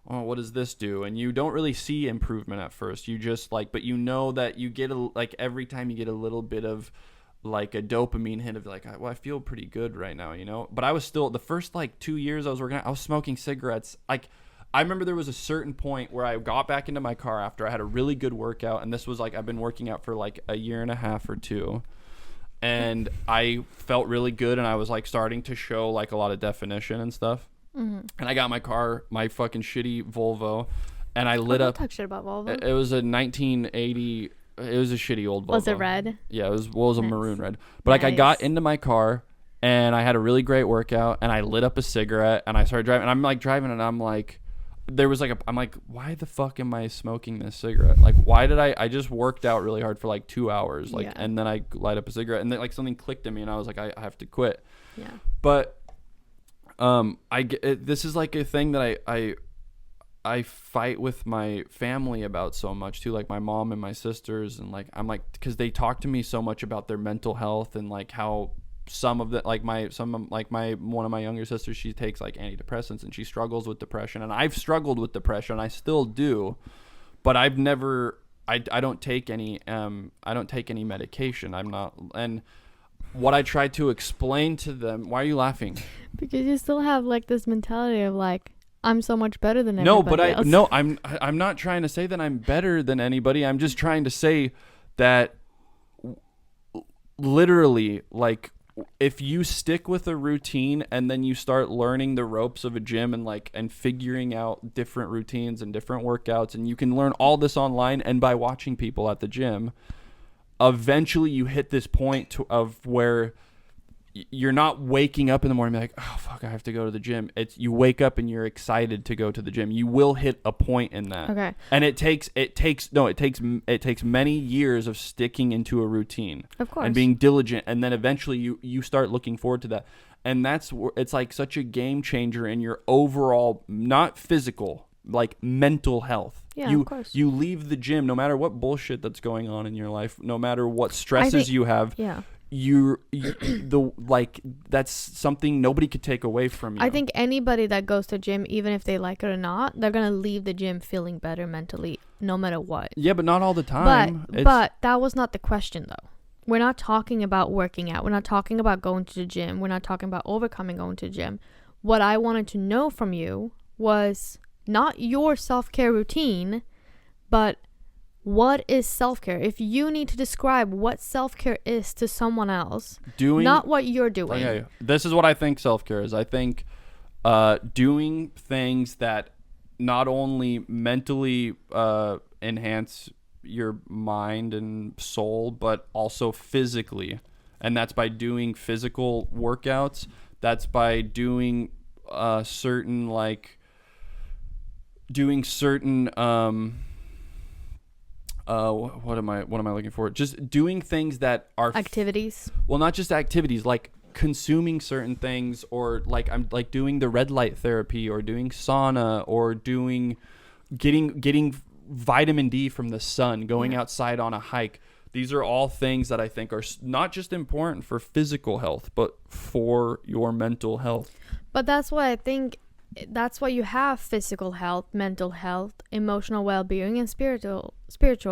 oh, what does this do? And you don't really see improvement at first. You just like, but you know that you get like every time you get a little bit of like a dopamine hit of like, well, I feel pretty good right now, you know? But I was still, the first like 2 years I was working out, I was smoking cigarettes. Like, I remember there was a certain point where I got back into my car after I had a really good workout, and this was like, I've been working out for like a year and a half or 2, and I felt really good, and I was like starting to show like a lot of definition and stuff. Mm-hmm. And I got my car, my fucking shitty Volvo, and I lit up. Don't talk shit about Volvo. It was a 1980. It was a shitty old Volvo. Was it red? Yeah, it was a maroon red. But like I got into my car, and I had a really great workout, and I lit up a cigarette, and I started driving, and I'm like driving, and I'm like, there was like I'm like, why the fuck am I smoking this cigarette? Like, why did I just worked out really hard for like 2 hours, like, yeah. And then I light up a cigarette, and then like something clicked in me, and I was like, I have to quit. Yeah. But this is like a thing that I fight with my family about so much too, like my mom and my sisters, and like I'm like, because they talk to me so much about their mental health and like how some of the one of my younger sisters, she takes like antidepressants and she struggles with depression, and I've struggled with depression, I still do, but I've never I don't take any medication. I'm not. And what I try to explain to them, why are you laughing? Because you still have like this mentality of like, I'm so much better than everybody else. I'm not trying to say that I'm better than anybody. I'm just trying to say that literally, like, if you stick with a routine and then you start learning the ropes of a gym and figuring out different routines and different workouts, and you can learn all this online and by watching people at the gym, eventually you hit this point of where you're not waking up in the morning and be like, oh fuck, I have to go to the gym. It's you wake up and you're excited to go to the gym. You will hit a point in that. Okay. And it takes many years of sticking into a routine. Of course. And being diligent, and then eventually you start looking forward to that. And it's like such a game changer in your overall, not physical, like mental health. Yeah, of course. You leave the gym, no matter what bullshit that's going on in your life, no matter what stresses you have. Yeah. That's something nobody could take away from you. I think anybody that goes to gym, even if they like it or not, they're gonna leave the gym feeling better mentally, no matter what. Yeah, but not all the time. But that was not the question, though. We're not talking about working out. We're not talking about going to the gym. We're not talking about overcoming going to the gym. What I wanted to know from you was not your self-care routine, but what is self-care? If you need to describe what self-care is to someone else, not what you're doing. Okay, this is what I think self-care is. I think doing things that not only mentally enhance your mind and soul, but also physically. And that's by doing physical workouts. That's by doing certain what am I looking for? Just doing things that are activities. Well, not just activities, like consuming certain things, or like I'm like doing the red light therapy, or doing sauna, or getting vitamin D from the sun, going outside on a hike. These are all things that I think are not just important for physical health, but for your mental health. But that's why I think that's why you have physical health, mental health, emotional well-being, and spiritual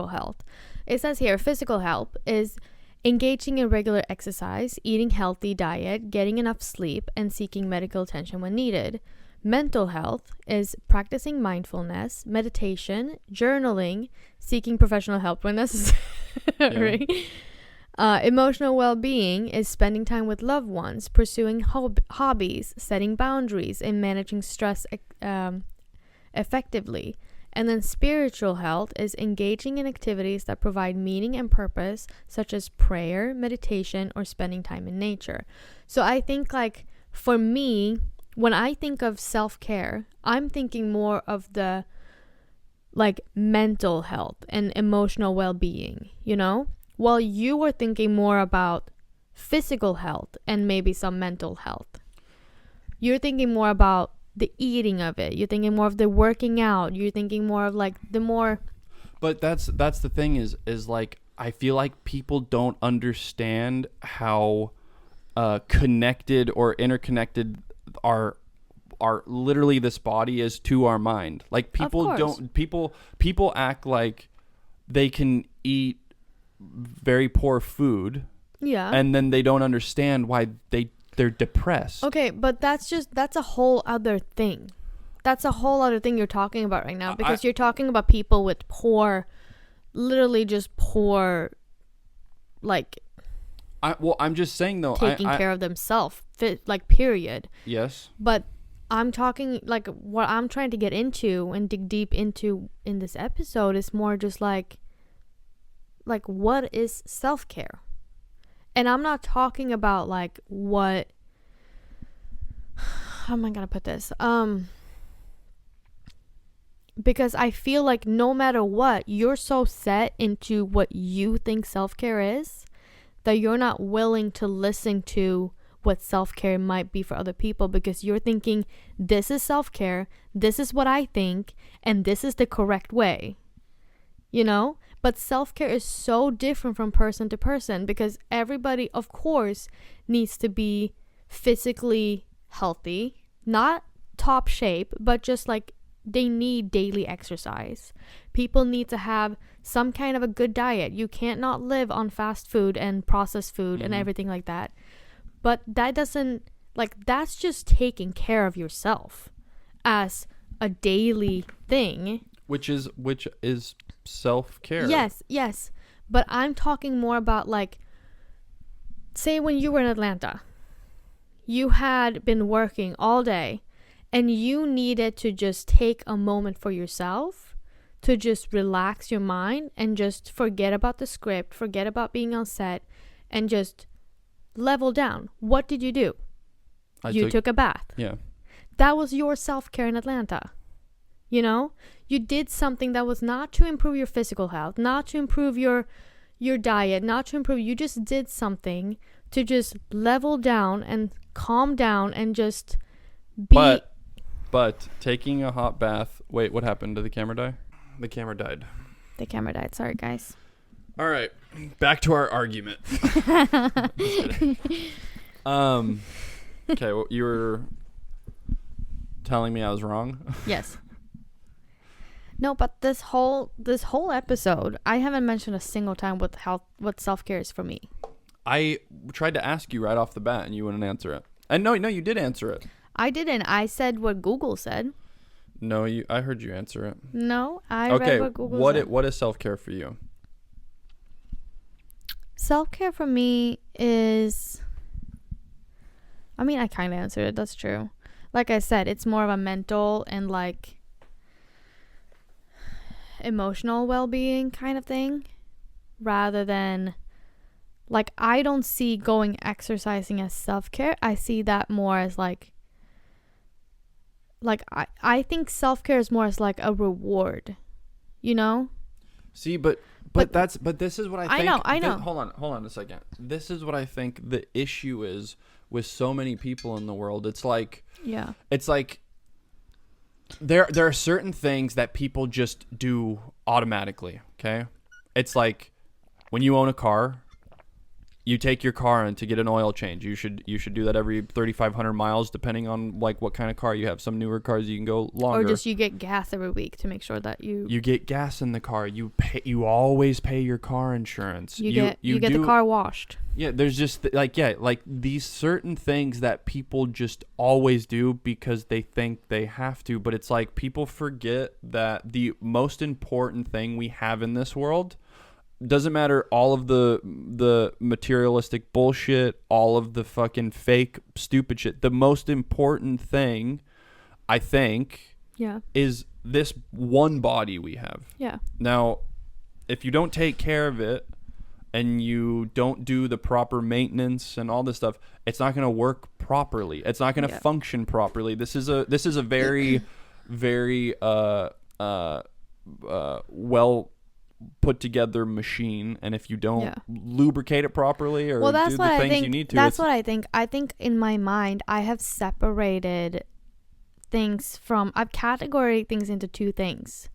health. It says here, physical health is engaging in regular exercise, eating healthy diet, getting enough sleep, and seeking medical attention when needed. Mental health is practicing mindfulness, meditation, journaling, seeking professional help when necessary. Emotional well-being is spending time with loved ones, pursuing hobbies, setting boundaries, and managing stress effectively. And then spiritual health is engaging in activities that provide meaning and purpose, such as prayer, meditation, or spending time in nature. So I think, like, for me, when I think of self-care, I'm thinking more of the, like, mental health and emotional well-being, you know? While you were thinking more about physical health and maybe some mental health. You're thinking more about the eating of it. You're thinking more of the working out. You're thinking more of like the more. But that's the thing is like, I feel like people don't understand how connected or interconnected our literally this body is to our mind. Like people act like they can eat very poor food, and then they don't understand why they're depressed. Okay, but that's a whole other thing. That's a whole other thing you're talking about right now, because you're talking about people with poor, literally just poor, like. I'm just saying though, taking care of themselves, like, period. Yes. But I'm talking, like, what I'm trying to get into and dig deep into in this episode is more just like what is self-care? And I'm not talking about like how am I gonna put this? Because I feel like no matter what, you're so set into what you think self-care is that you're not willing to listen to what self-care might be for other people, because you're thinking this is self-care, this is what I think, and this is the correct way, you know? But self-care is so different from person to person, because everybody, of course, needs to be physically healthy, not top shape, but just like they need daily exercise. People need to have some kind of a good diet. You can't not live on fast food and processed food and everything like that. But that doesn't, like, that's just taking care of yourself as a daily thing. Which is self-care. Yes. But I'm talking more about, like, say when you were in Atlanta, you had been working all day and you needed to just take a moment for yourself to just relax your mind and just forget about the script, forget about being on set, and just level down. What did you do? You took a bath. Yeah. That was your self-care in Atlanta. You know? You did something that was not to improve your physical health, not to improve your diet, not to improve. You just did something to just level down and calm down and just be. But taking a hot bath. Wait, what happened? Did the camera die? The camera died. The camera died. Sorry, guys. All right, back to our argument. Okay, well, you were telling me I was wrong. Yes. No, but this whole episode, I haven't mentioned a single time what self-care is for me. I tried to ask you right off the bat, and you wouldn't answer it. And no, you did answer it. I didn't. I said what Google said. No, I heard you answer it. No, I read what Google said. What is self-care for you? Self-care for me is, I mean, I kind of answered it. That's true. Like I said, it's more of a mental and like emotional well-being kind of thing, rather than, like, I don't see going exercising as self-care. I see that more as like I think self-care is more as like a reward, you know? See, but this is what I think. I know. Hold on a second. This is what I think the issue is with so many people in the world. It's like, yeah. It's like there are certain things that people just do automatically, okay? It's like when you own a car, you take your car in to get an oil change. You should do that every 3,500 miles, depending on like what kind of car you have. Some newer cars you can go longer. Or just you get gas every week to make sure that you get gas in the car. You always pay your car insurance. You get the car washed. Yeah, there's just like these certain things that people just always do because they think they have to. But it's like people forget that the most important thing we have in this world, doesn't matter all of the materialistic bullshit, all of the fucking fake stupid shit. The most important thing, I think, is this one body we have. Yeah. Now, if you don't take care of it and you don't do the proper maintenance and all this stuff, it's not going to work properly. It's not going to function properly. This is a very very well put together machine, and if you don't lubricate it properly or do the things you need to, that's what I think. I think in my mind I have separated things from, I've categorized things into two things,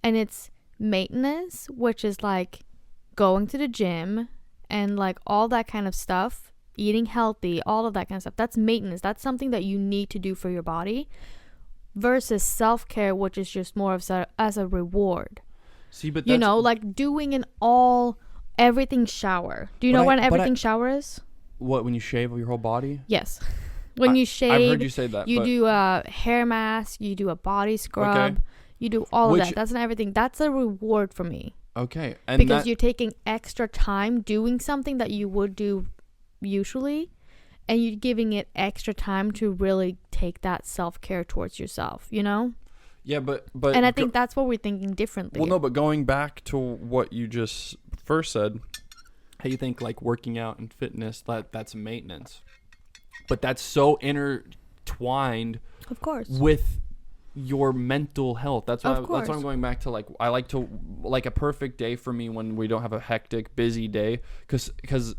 and it's maintenance, which is like going to the gym and like all that kind of stuff, eating healthy, all of that kind of stuff. That's maintenance. That's something that you need to do for your body, versus self-care, which is just more of as a reward. See, but you know, like doing everything shower. Do you know what an everything shower is? What, when you shave your whole body? Yes. When you shave, I've heard you say that. You do a hair mask, you do a body scrub, you do all of that. That's an everything. That's a reward for me. Okay. And because you're taking extra time doing something that you would do usually, and you're giving it extra time to really take that self-care towards yourself, you know? Yeah, but and I think that's what we're thinking differently. Well, no, but going back to what you just first said, how you think like working out and fitness, that's maintenance, but that's so intertwined, of course, with your mental health. That's why I'm going back to, like, I like to, like, a perfect day for me when we don't have a hectic busy day, because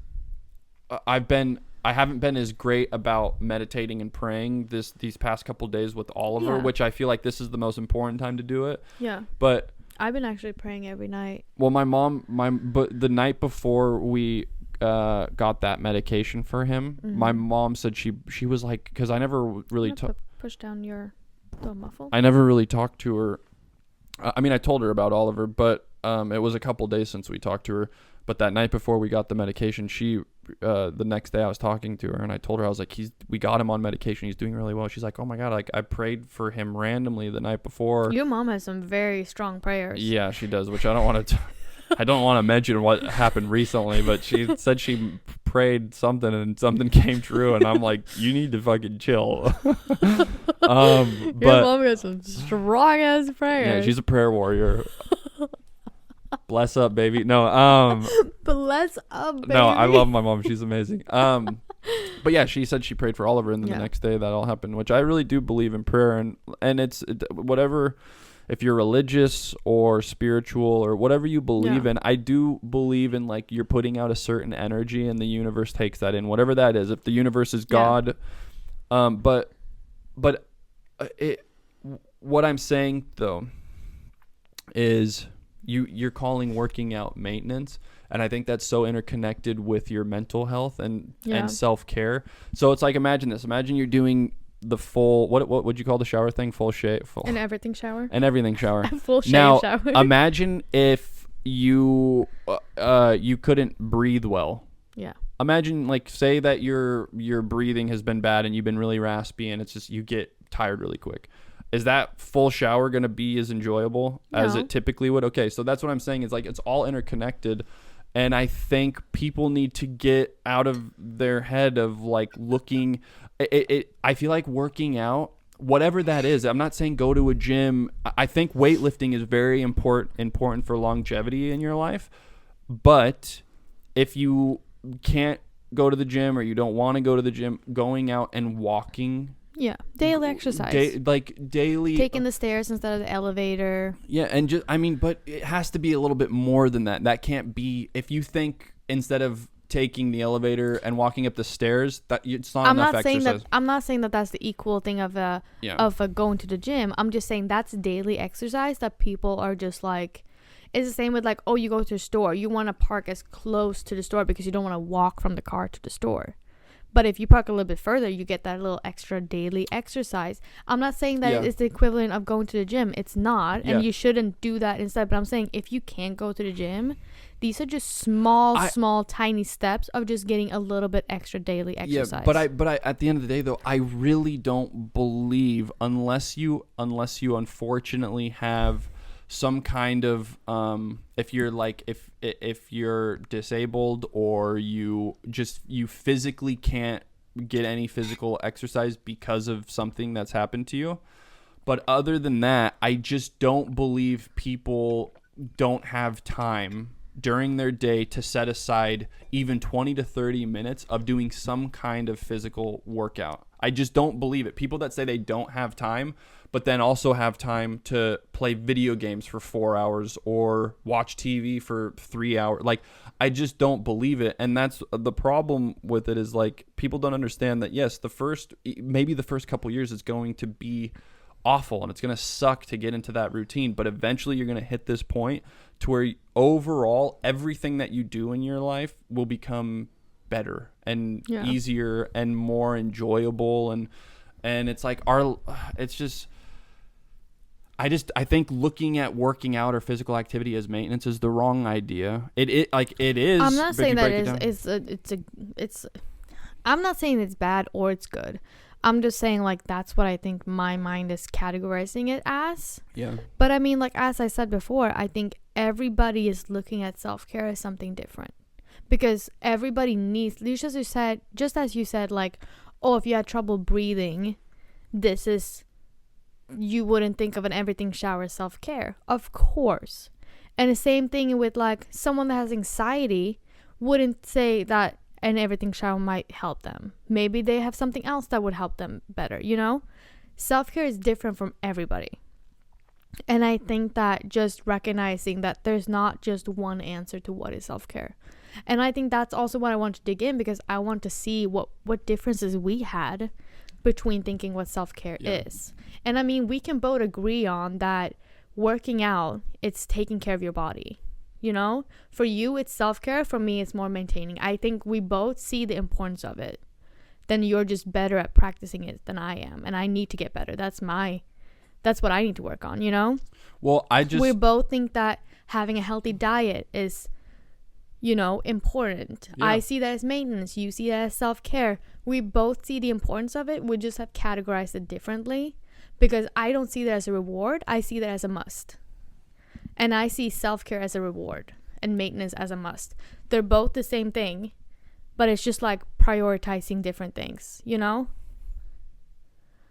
I've been I haven't been as great about meditating and praying these past couple days with Oliver, which I feel like this is the most important time to do it. Yeah. But I've been actually praying every night. Well, but the night before we got that medication for him, my mom said she was like, because I never really push down the muffle. I never really talked to her. I mean, I told her about Oliver, but it was a couple days since we talked to her. But that night before we got the medication, the next day I was talking to her and I told her, I was like, we got him on medication. He's doing really well. She's like, oh my God, like I prayed for him randomly the night before. Your mom has some very strong prayers. Yeah, she does, which I don't want to mention what happened recently, but she said she prayed something and something came true. And I'm like, you need to fucking chill. Your mom has some strong ass prayers. Yeah, she's a prayer warrior. Bless up, baby. No, bless up, baby. No, I love my mom. She's amazing. But yeah, she said she prayed for Oliver, and then the next day that all happened, which I really do believe in prayer, and it's whatever. If you're religious or spiritual or whatever you believe in, I do believe in like you're putting out a certain energy, and the universe takes that in, whatever that is. If the universe is God, but what I'm saying though is. You're calling working out maintenance, and I think that's so interconnected with your mental health and self-care. So it's like, imagine this. Imagine you're doing the full, what would you call the shower thing? Full shave? An everything shower? An everything shower. Full shave shower. Imagine if you couldn't breathe well. Yeah. Imagine, like, say that your breathing has been bad and you've been really raspy and it's just you get tired really quick. Is that full shower going to be as enjoyable as it typically would? Okay, so that's what I'm saying is like it's all interconnected. And I think people need to get out of their head of like looking. I feel like working out, whatever that is, I'm not saying go to a gym. I think weightlifting is very important for longevity in your life. But if you can't go to the gym or you don't want to go to the gym, going out and walking. Yeah, daily exercise. Daily. Taking the stairs instead of the elevator. Yeah, and but it has to be a little bit more than that. That can't be, if you think instead of taking the elevator and walking up the stairs, that it's not enough exercise. I'm not saying that that's the equal thing of going to the gym. I'm just saying that's daily exercise that people are just like, it's the same with like, oh, you go to the store. You want to park as close to the store because you don't want to walk from the car to the store. But if you park a little bit further, you get that little extra daily exercise. I'm not saying that it's the equivalent of going to the gym. It's not. And you shouldn't do that instead. But I'm saying if you can't go to the gym, these are just small, tiny steps of just getting a little bit extra daily exercise. Yeah, but I at the end of the day, though, I really don't believe unless you unfortunately have some kind of if you're disabled or you physically can't get any physical exercise because of something that's happened to you. But other than that, I just don't believe people don't have time during their day to set aside even 20 to 30 minutes of doing some kind of physical workout. I just don't believe it. People that say they don't have time, but then also have time to play video games for 4 hours or watch TV for 3 hours. Like, I just don't believe it. And that's the problem with it is like people don't understand that, yes, maybe the first couple years is going to be awful and it's going to suck to get into that routine. But eventually you're going to hit this point to where overall everything that you do in your life will become better and easier and more enjoyable. And it's like I think looking at working out or physical activity as maintenance is the wrong idea. It is. I'm not saying that I'm not saying it's bad or it's good. I'm just saying like that's what I think my mind is categorizing it as. Yeah. But I mean, like as I said before, I think everybody is looking at self-care as something different. Because everybody needs, just as you said, like, oh, if you had trouble breathing, you wouldn't think of an everything shower as self-care. Of course. And the same thing with like someone that has anxiety wouldn't say that an everything shower might help them. Maybe they have something else that would help them better, you know? Self-care is different from everybody. And I think that just recognizing that there's not just one answer to what is self-care. And I think that's also what I want to dig in, because I want to see what differences we had between thinking what self-care is. And I mean, we can both agree on that working out, it's taking care of your body. You know, for you, it's self-care. For me, it's more maintaining. I think we both see the importance of it. Then you're just better at practicing it than I am. And I need to get better. That's what I need to work on, you know? Well, we both think that having a healthy diet is, you know, important. Yeah. I see that as maintenance. You see that as self-care. We both see the importance of it. We just have categorized it differently, because I don't see that as a reward. I see that as a must. And I see self-care as a reward and maintenance as a must. They're both the same thing, but it's just like prioritizing different things, you know?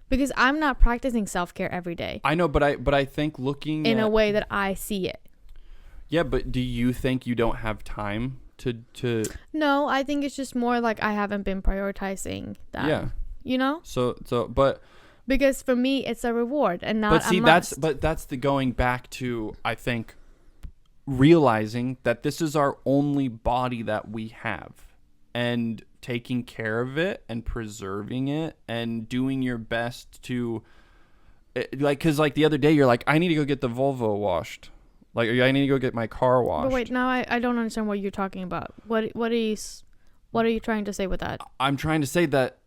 Because I'm not practicing self-care every day. I know, but I think looking in a way that I see it. Yeah, but do you think you don't have time to No, I think it's just more like I haven't been prioritizing that. Yeah. You know? But because for me, it's a reward and not a must. That's the going back to, I think, realizing that this is our only body that we have, and taking care of it and preserving it and doing your best to, like, because like the other day you're like, I need to go get the Volvo washed. Like, I need to go get my car washed. But wait, now I don't understand what you're talking about. What are you trying to say with that? I'm trying to say that.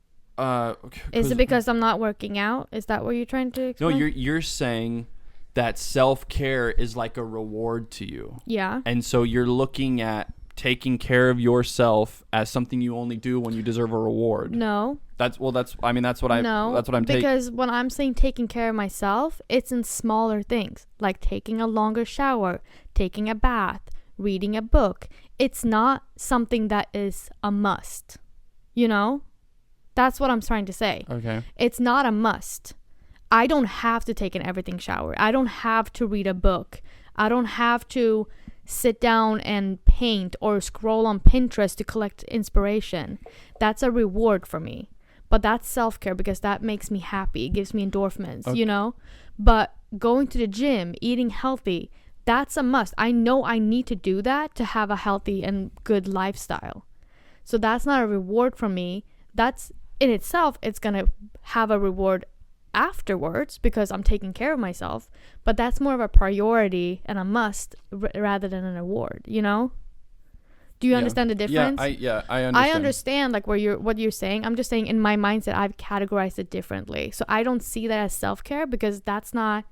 Is it because I'm not working out? Is that what you're trying to explain? No, you're saying that self-care is like a reward to you. Yeah. And so you're looking at taking care of yourself as something you only do when you deserve a reward. No. That's what I'm taking. Because when I'm saying taking care of myself, it's in smaller things, like taking a longer shower, taking a bath, reading a book. It's not something that is a must, you know? That's what I'm trying to say. Okay. It's not a must. I don't have to take an everything shower. I don't have to read a book. I don't have to sit down and paint or scroll on Pinterest to collect inspiration. That's a reward for me. But that's self-care, because that makes me happy. It gives me endorphins, you know? But going to the gym, eating healthy, that's a must. I know I need to do that to have a healthy and good lifestyle. So that's not a reward for me. That's in itself, it's going to have a reward afterwards because I'm taking care of myself. But that's more of a priority and a must rather than an reward, you know? Do you understand the difference? I understand. I understand like what you're saying. I'm just saying in my mindset, I've categorized it differently. So I don't see that as self-care, because that's not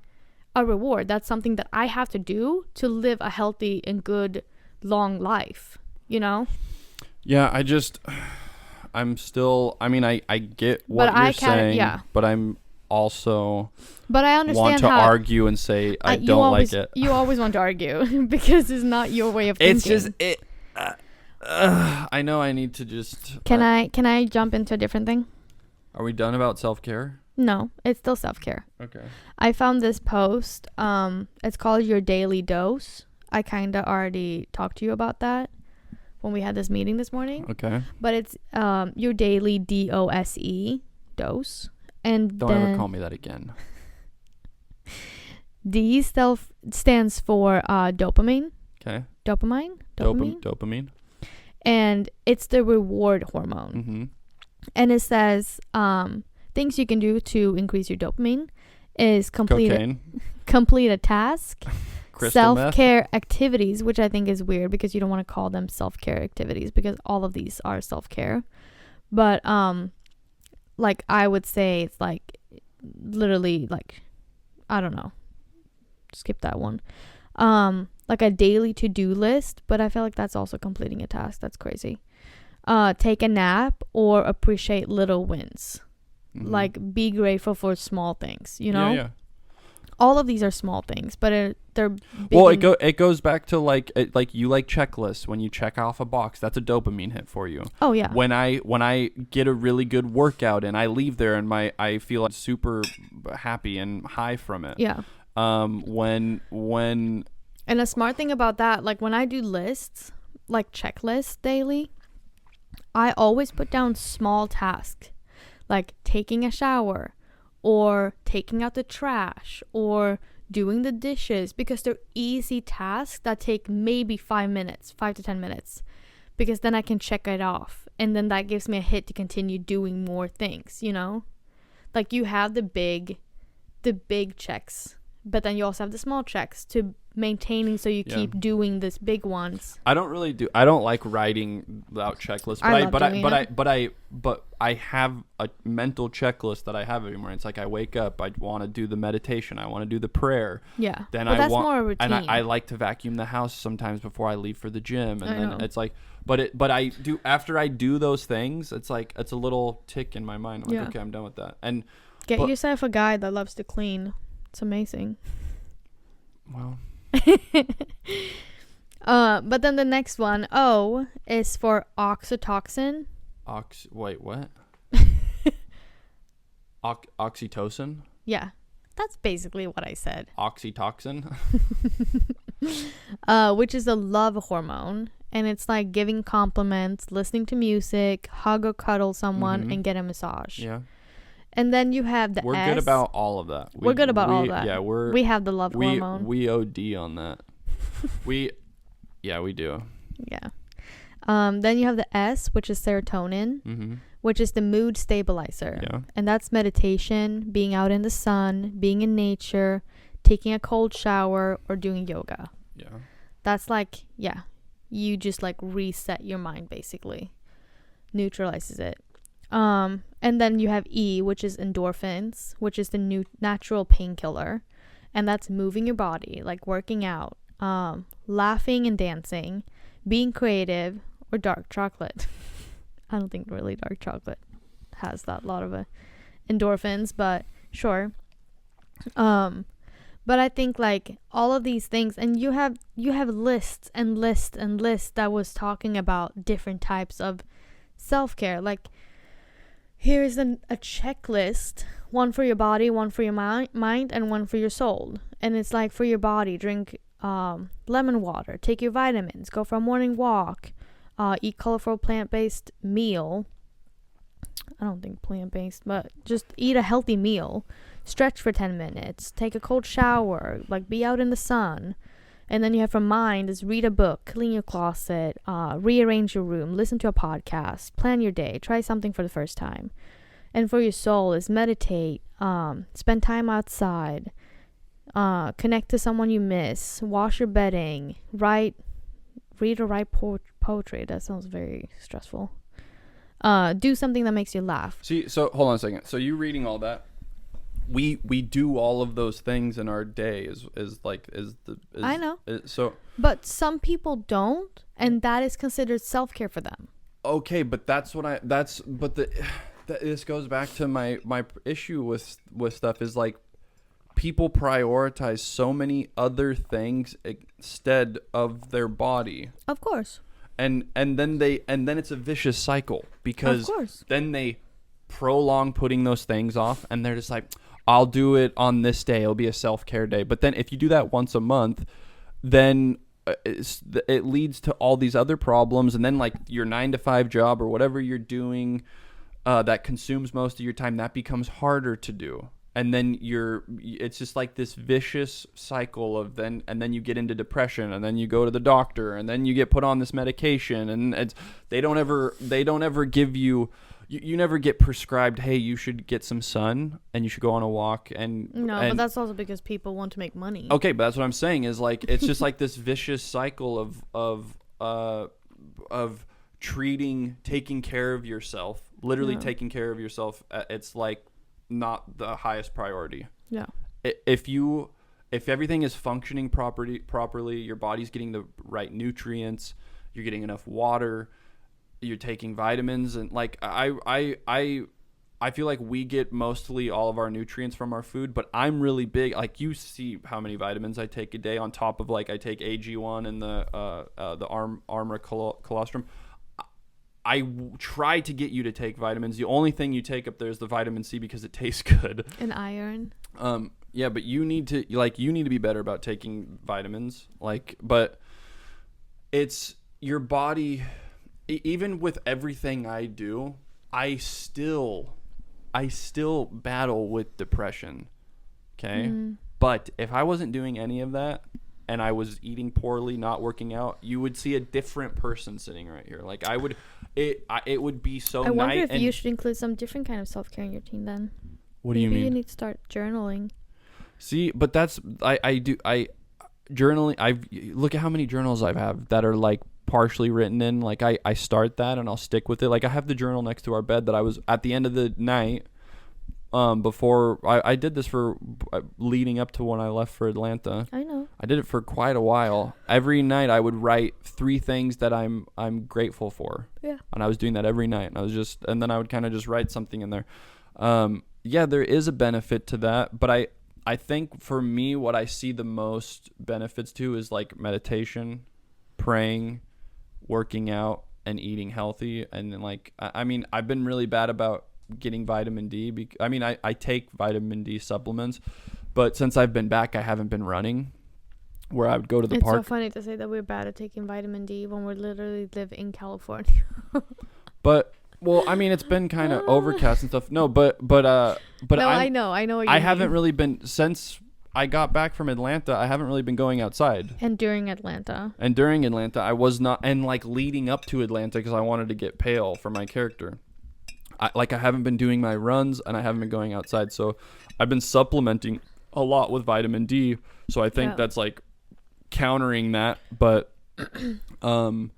a reward. That's something that I have to do to live a healthy and good long life, you know? Yeah, I'm still, I mean, I get what you're saying, but I'm also but I understand want to argue and say I don't like it. You always want to argue because it's not your way of thinking. It's just, I know I need to just... Can I jump into a different thing? Are we done about self-care? No, it's still self-care. Okay. I found this post. It's called Your Daily Dose. I kind of already talked to you about that when we had this meeting this morning. Okay. But it's your daily DOSE, dose. And don't ever call me that again. D stands for dopamine. Okay. Dopamine. And it's the reward hormone. Mm-hmm. And it says things you can do to increase your dopamine is complete a task. Self-care activities, which I think is weird because you don't want to call them self-care activities because all of these are self-care. But like I would say it's like literally like, I don't know, skip that one. Like a daily to-do list, but I feel like that's also completing a task. That's crazy. Take a nap or appreciate little wins. Mm-hmm. Like be grateful for small things, you know? Yeah. All of these are small things, but they're big. Well, it goes back to like you like checklists. When you check off a box, that's a dopamine hit for you. Oh yeah. When I get a really good workout and I leave there and I feel like super happy and high from it. Yeah. When and a smart thing about that, like when I do lists, like checklists daily, I always put down small tasks, like taking a shower, or taking out the trash, or doing the dishes, because they're easy tasks that take maybe 5 to 10 minutes. because then I can check it off, and then that gives me a hit to continue doing more things, you know? Like, you have the big checks, but then you also have the small checks to maintaining, so you keep doing this big ones. I don't like writing out checklists, but I have a mental checklist that I have every morning. It's like I wake up, I want to do the meditation, I want to do the prayer. Yeah. Then that's more a routine. And I like to vacuum the house sometimes before I leave for the gym, and then it's like, but I do, after I do those things, it's like it's a little tick in my mind. I'm like, okay, I'm done with that. And get yourself a guy that loves to clean. It's amazing. Well. But then the next one, O, is for oxytocin. Wait, what? Oxytocin? Yeah, that's basically what I said. Oxytocin? Which is a love hormone, and it's like giving compliments, listening to music, hug or cuddle someone, and get a massage. Yeah. And then you have the S. We're good about all of that. We're good about all of that. Yeah, we have the love hormone. We OD on that. we do. Yeah. Then you have the S, which is serotonin, which is the mood stabilizer. Yeah. And that's meditation, being out in the sun, being in nature, taking a cold shower, or doing yoga. Yeah. That's like, you just like reset your mind, basically. Neutralizes it. And then you have E, which is endorphins, which is the new natural painkiller. And that's moving your body, like working out, laughing and dancing, being creative, or dark chocolate. I don't think really dark chocolate has that lot of endorphins, but sure. But I think like all of these things, and you have lists and lists and lists that was talking about different types of self-care. Like, here's a checklist, one for your body, one for your mind, and one for your soul. And it's like, for your body, drink lemon water, take your vitamins, go for a morning walk, eat colorful plant-based meal. I don't think plant-based, but just eat a healthy meal, stretch for 10 minutes, take a cold shower, like be out in the sun. And then you have for mind is read a book, clean your closet, rearrange your room, listen to a podcast, plan your day, try something for the first time. And for your soul is meditate, spend time outside, connect to someone you miss, wash your bedding, read or write poetry. That sounds very stressful. Do something that makes you laugh. See, so hold on a second. So you reading all that? We do all of those things in our day I know. But some people don't, and that is considered self-care for them. Okay, but this goes back to my issue with stuff is like, people prioritize so many other things instead of their body. Of course. And then it's a vicious cycle, because then they prolong putting those things off, and they're just like, I'll do it on this day, it'll be a self-care day. But then if you do that once a month, then it leads to all these other problems, and then like your 9-to-5 job or whatever you're doing that consumes most of your time, that becomes harder to do. And then it's just like this vicious cycle of then you get into depression, and then you go to the doctor, and then you get put on this medication, and they don't ever give you never get prescribed, hey, you should get some sun and you should go on a walk. But that's also because people want to make money. Okay, but that's what I'm saying is like, it's just like this vicious cycle of taking care of yourself, literally taking care of yourself. It's like not the highest priority. Yeah. If everything is functioning properly, your body's getting the right nutrients, you're getting enough water, you're taking vitamins, and like I feel like we get mostly all of our nutrients from our food, but I'm really big, like you see how many vitamins I take a day on top of like I take AG1 and the Armor colostrum. I try to get you to take vitamins. The only thing you take up there is the vitamin C because it tastes good. And iron. Yeah, but you need to be better about taking vitamins. But it's your body. Even with everything I do, I still battle with depression. Okay? Mm. But if I wasn't doing any of that, and I was eating poorly, not working out, you would see a different person sitting right here. Like it would be so nice. I wonder if you should include some different kind of self-care in your routine then. What do you mean? You need to start journaling. See, but that's I journaling. Look at how many journals I have that are like partially written in. Like I start that and I'll stick with it. Like I have the journal next to our bed that I was at the end of the night. Before I did this for leading up to when I left for Atlanta. I know. I did it for quite a while. Every night I would write 3 things that I'm grateful for. Yeah. And I was doing that every night. And then I would kind of just write something in there. Yeah, there is a benefit to that, but I think for me what I see the most benefits to is like meditation, praying, working out, and eating healthy. And then like I mean, I've been really bad about getting vitamin D. I take vitamin D supplements, but since I've been back, I haven't been running. Where I would go to the park. It's so funny to say that we're bad at taking vitamin D when we literally live in California. But well, I mean, it's been kind of overcast and stuff. No, but no, I know what you mean. I haven't really been since I got back from Atlanta. I haven't really been going outside. And during Atlanta, I was not, and like leading up to Atlanta because I wanted to get pale for my character. I haven't been doing my runs and I haven't been going outside, so I've been supplementing a lot with vitamin D. So I think that's like countering that, but I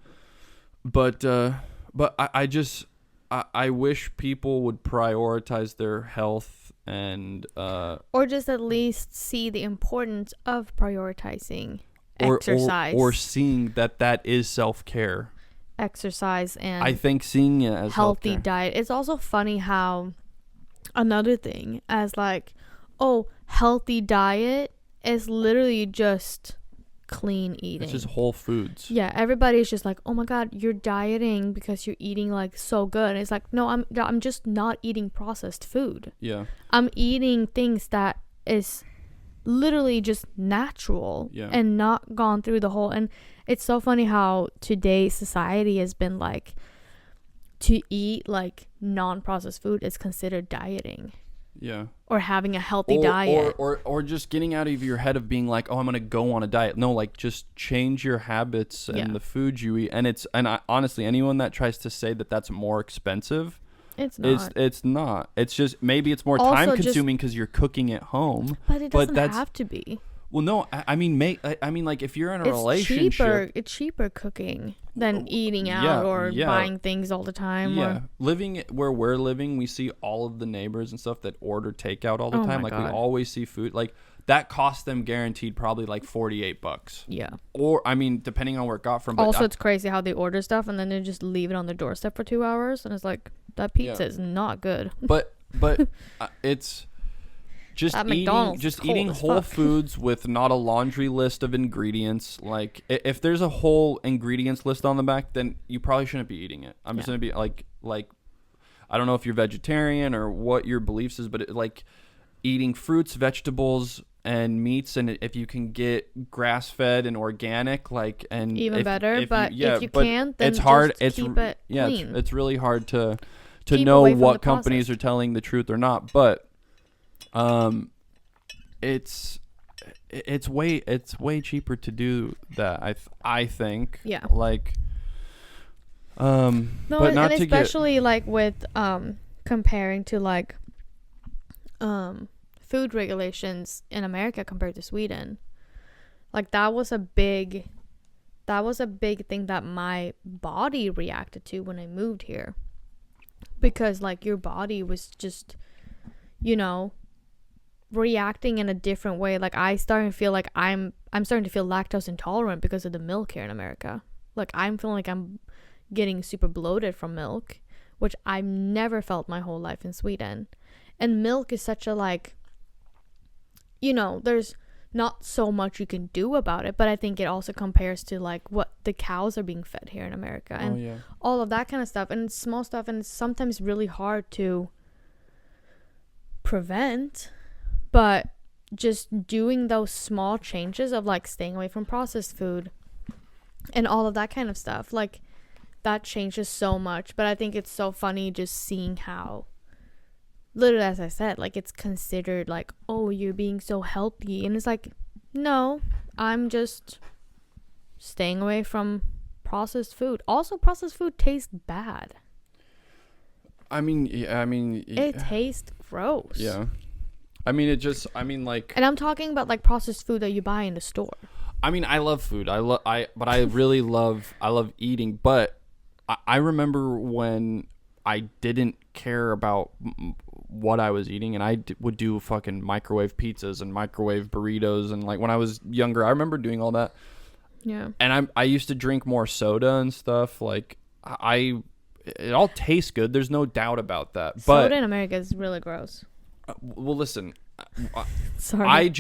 wish people would prioritize their health and or just at least see the importance of prioritizing exercise or seeing that is self-care. Exercise and I think seeing it as healthy healthcare. Diet. It's also funny how another thing as like, oh, healthy diet is literally just clean eating. It's just whole foods. Yeah, everybody's just like, oh my god, you're dieting because you're eating like so good. And it's like, no, I'm just not eating processed food. Yeah. I'm eating things that is literally just natural and not gone through the whole. And it's so funny how today's society has been like, to eat like non-processed food is considered dieting. Yeah. Or having a healthy diet. Or just getting out of your head of being like, oh, I'm going to go on a diet. No, like just change your habits and the food you eat. And honestly, anyone that tries to say that that's more expensive, it's not. It's just, maybe it's more time consuming because you're cooking at home. But it doesn't have to be. Well, no, I mean, like if you're in a relationship, it's cheaper cooking than eating out or buying things all the time. Yeah, living where we're living, we see all of the neighbors and stuff that order takeout all the time. Like we always see food like that costs them guaranteed probably like $48. Yeah. Or I mean, depending on where it got from. But also, it's crazy how they order stuff and then they just leave it on their doorstep for 2 hours, and it's like that pizza is not good. But it's. Just eating whole foods with not a laundry list of ingredients. Like if there's a whole ingredients list on the back, then you probably shouldn't be eating it. I'm just gonna be like I don't know if you're vegetarian or what your beliefs is, but like eating fruits, vegetables, and meats, and if you can get grass fed and organic, like and even better. If you can't, then it's hard. Just keep it clean. It's really hard to know what companies are telling the truth or not, but. It's way cheaper to do that. I think. Yeah. Like. No, but not and especially like with comparing to like food regulations in America compared to Sweden. Like that was a big thing that my body reacted to when I moved here, because like your body was just, reacting in a different way. Like I starting to feel like I'm starting to feel lactose intolerant because of the milk here in America. Like I'm feeling like I'm getting super bloated from milk, which I've never felt my whole life in Sweden. And milk is such a like, there's not so much you can do about it, but I think it also compares to like what the cows are being fed here in America and all of that kind of stuff, and it's small stuff, and it's sometimes really hard to prevent. But just doing those small changes of like staying away from processed food and all of that kind of stuff, like that changes so much. But I think it's so funny just seeing how, literally as I said, like it's considered like, oh, you're being so healthy, and it's like, no, I'm just staying away from processed food. Also, processed food tastes bad. It tastes gross. Yeah. Like, and I'm talking about like processed food that you buy in the store. I mean, I love food. But I really love eating. But I remember when I didn't care about what I was eating, and I would do fucking microwave pizzas and microwave burritos, and like when I was younger, I remember doing all that. Yeah. And I used to drink more soda and stuff. Like it all tastes good. There's no doubt about that. But soda in America is really gross. Well, listen. Sorry.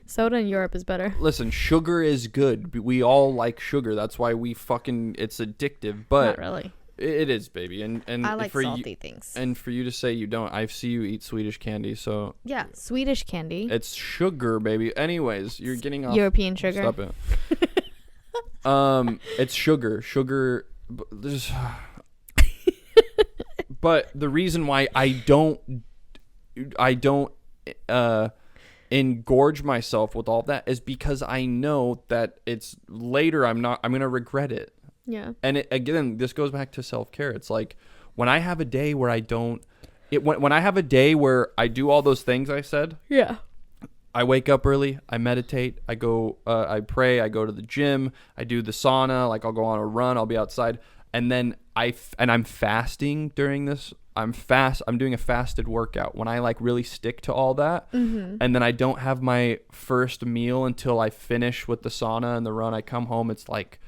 Soda in Europe is better. Listen, sugar is good. We all like sugar. That's why it's addictive. But not really. It is, baby. And I like salty things. And for you to say you don't, I see you eat Swedish candy. So yeah, Swedish candy. It's sugar, baby. Anyways, you're getting off European sugar. Stop it. It's sugar. But the reason why I don't engorge myself with all that is because I know that it's later I'm going to regret it. Yeah. And again, this goes back to self-care. It's like when I have a day where when I have a day where I do all those things I said. Yeah. I wake up early, I meditate, I go, I pray, I go to the gym, I do the sauna, like I'll go on a run, I'll be outside. And then I'm fasting during this. I'm doing a fasted workout when I like really stick to all that. Mm-hmm. And then I don't have my first meal until I finish with the sauna and the run. I come home, it's like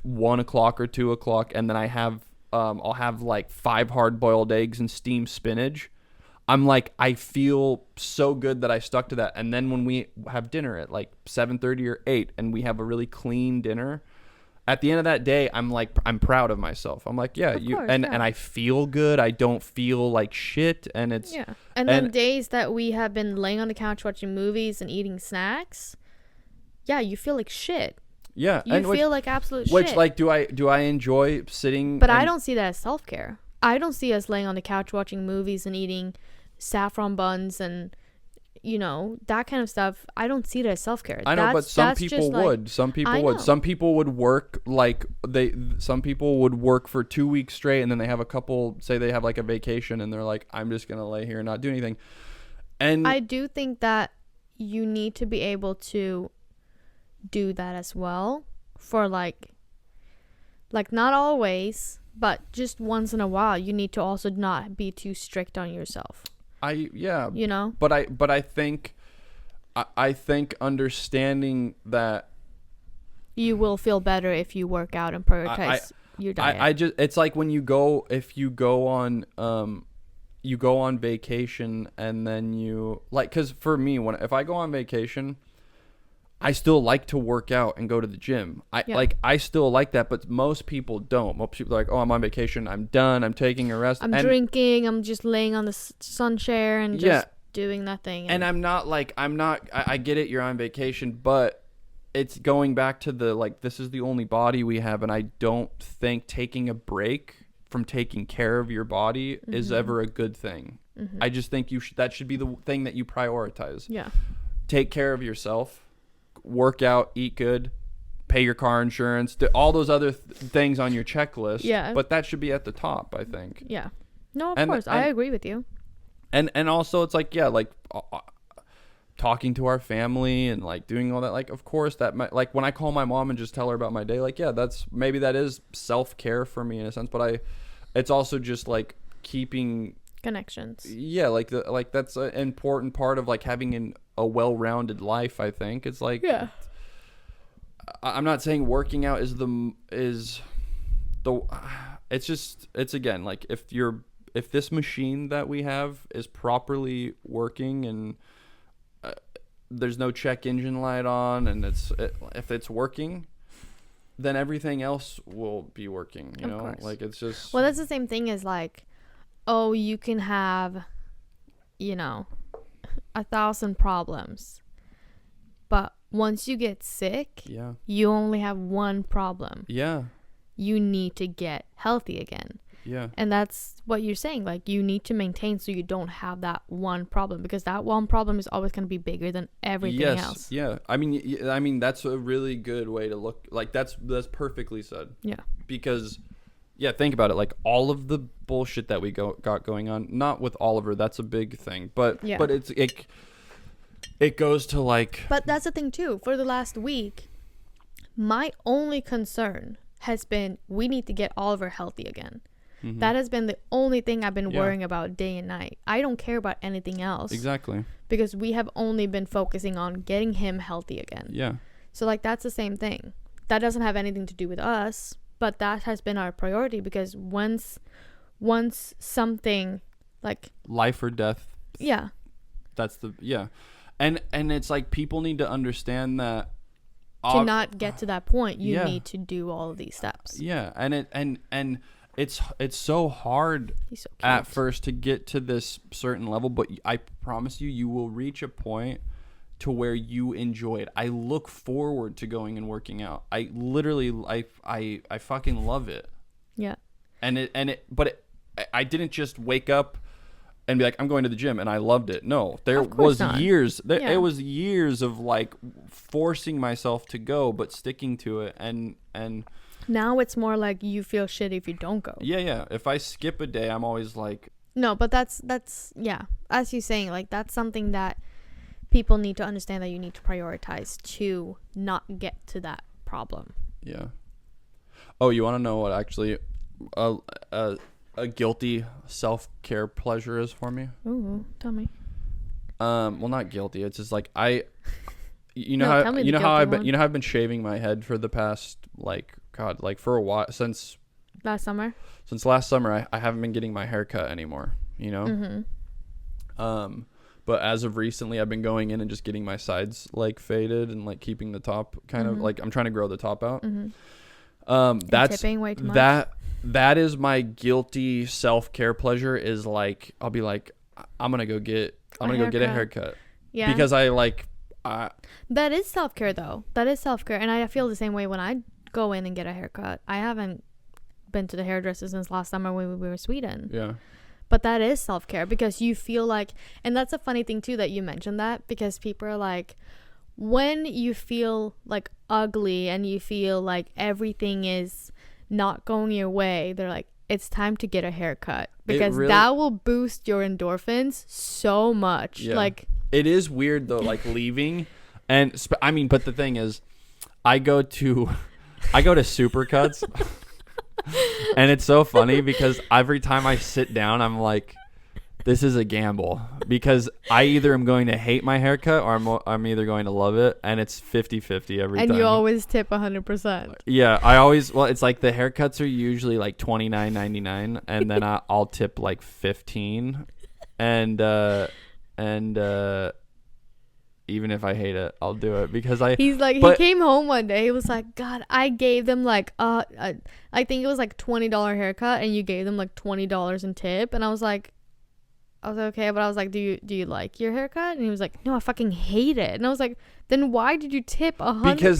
1 o'clock or 2 o'clock. And then I'll have like 5 hard-boiled eggs and steamed spinach. I'm like, I feel so good that I stuck to that. And then when we have dinner at like 7:30 or 8 and we have a really clean dinner, at the end of that day, I'm like, I'm proud of myself. I'm like, yeah, and I feel good. I don't feel like shit. And it's, yeah. And then days that we have been laying on the couch watching movies and eating snacks, yeah, you feel like shit. Yeah. You feel like absolute shit. Which, like, do I enjoy sitting? But I don't see that as self-care. I don't see us laying on the couch watching movies and eating saffron buns and, that kind of stuff. I don't see it as self-care. I know, but some people would. Some people would. Some people would work some people would work for 2 weeks straight, and then they have say they have like a vacation, and they're like, I'm just gonna lay here and not do anything. And I do think that you need to be able to do that as well for like not always, but just once in a while. You need to also not be too strict on yourself. But I think understanding that you will feel better if you work out and prioritize your diet. It's like when you go on vacation and then you like, because for me, if I go on vacation, I still like to work out and go to the gym. I still like that, but most people don't. Most people are like, oh, I'm on vacation, I'm done, I'm taking a rest. I'm drinking, I'm just laying on the sun chair and just doing nothing. And I get it, you're on vacation, but it's going back to this is the only body we have, and I don't think taking a break from taking care of your body is ever a good thing. Mm-hmm. I just think that should be the thing that you prioritize. Yeah. Take care of yourself. Work out, eat good, pay your car insurance, all those other things on your checklist. Yeah. But that should be at the top, I think. Yeah. No, of course. I agree with you. And also it's like, talking to our family and like doing all that. Like, of course that might, like when I call my mom and just tell her about my day, like, yeah, that is self-care for me in a sense, but it's also just like keeping connections. Yeah. That's an important part of like having a well-rounded life. I think it's like, yeah, I'm not saying working out is it's again, like if this machine that we have is properly working and there's no check engine light on and if it's working, then everything else will be working, you know? Course. Like it's just, well, that's the same thing as like, oh, you can have 1,000 problems, but once you get sick, you only have one problem. Yeah, you need to get healthy again. Yeah. And that's what you're saying. Like, you need to maintain so you don't have that one problem, because that one problem is always going to be bigger than everything else. Yeah. I mean, that's a really good way to look. Like, that's perfectly said. Yeah. Because, yeah, think about it. Like, all of the bullshit that we got going on, not with Oliver, that's a big thing. But it goes to, like... But that's the thing, too. For the last week, my only concern has been we need to get Oliver healthy again. Mm-hmm. That has been the only thing I've been worrying about day and night. I don't care about anything else. Exactly. Because we have only been focusing on getting him healthy again. Yeah. So, like, that's the same thing. That doesn't have anything to do with us, but that has been our priority, because once something, like... life or death. Yeah. That's the... Yeah. And it's like, people need to understand that... to not get to that point, you need to do all of these steps. Yeah. And it's so hard at first to get to this certain level, but I promise you will reach a point to where you enjoy it. I look forward to going and working out. I literally I fucking love it. Yeah. But I didn't just wake up and be like, I'm going to the gym, and I loved it. No, there was years. It was years of, like, forcing myself to go, but sticking to it, and now it's more like you feel shitty if you don't go. Yeah. If I skip a day, I'm always like... No, but that's yeah. As you're saying, like, that's something that people need to understand, that you need to prioritize to not get to that problem. Yeah. Oh, you want to know what actually a guilty self-care pleasure is for me? Ooh, tell me. Well, not guilty. It's just like how I've been shaving my head for the past, like, God, like, for a while, since last summer. Since last summer, I haven't been getting my hair cut anymore, you know? Mm-hmm. But as of recently, I've been going in and just getting my sides, like, faded, and, like, keeping the top kind of, like, I'm trying to grow the top out. Mm-hmm. That's tipping way too much. That is my guilty self-care pleasure, is, like, I'll be like, I'm going to go get a haircut. Yeah. Because that is self-care, though. That is self-care. And I feel the same way when I go in and get a haircut. I haven't been to the hairdresser since last summer when we were in Sweden. Yeah. But that is self-care, because you feel like, and that's a funny thing too that you mentioned that, because people are like, when you feel like ugly and you feel like everything is not going your way, they're like, it's time to get a haircut, because that will boost your endorphins so much. Yeah. Like, it is weird though, like, leaving, and but the thing is, I go to Supercuts. And it's so funny, because every time I sit down, I'm like, this is a gamble, because I either am going to hate my haircut or I'm either going to love it, and it's 50-50 every time. And you always tip 100%. Yeah, it's like the haircuts are usually like $29.99, and then I'll tip like $15, and even if I hate it, I'll do it, because he came home one day, he was like, God, I gave them like I think it was like $20 haircut, and you gave them like $20 in tip, and I was like, okay, but I was like, do you like your haircut? And he was like, no, I fucking hate it. And I was like, then why did you tip 100%? Because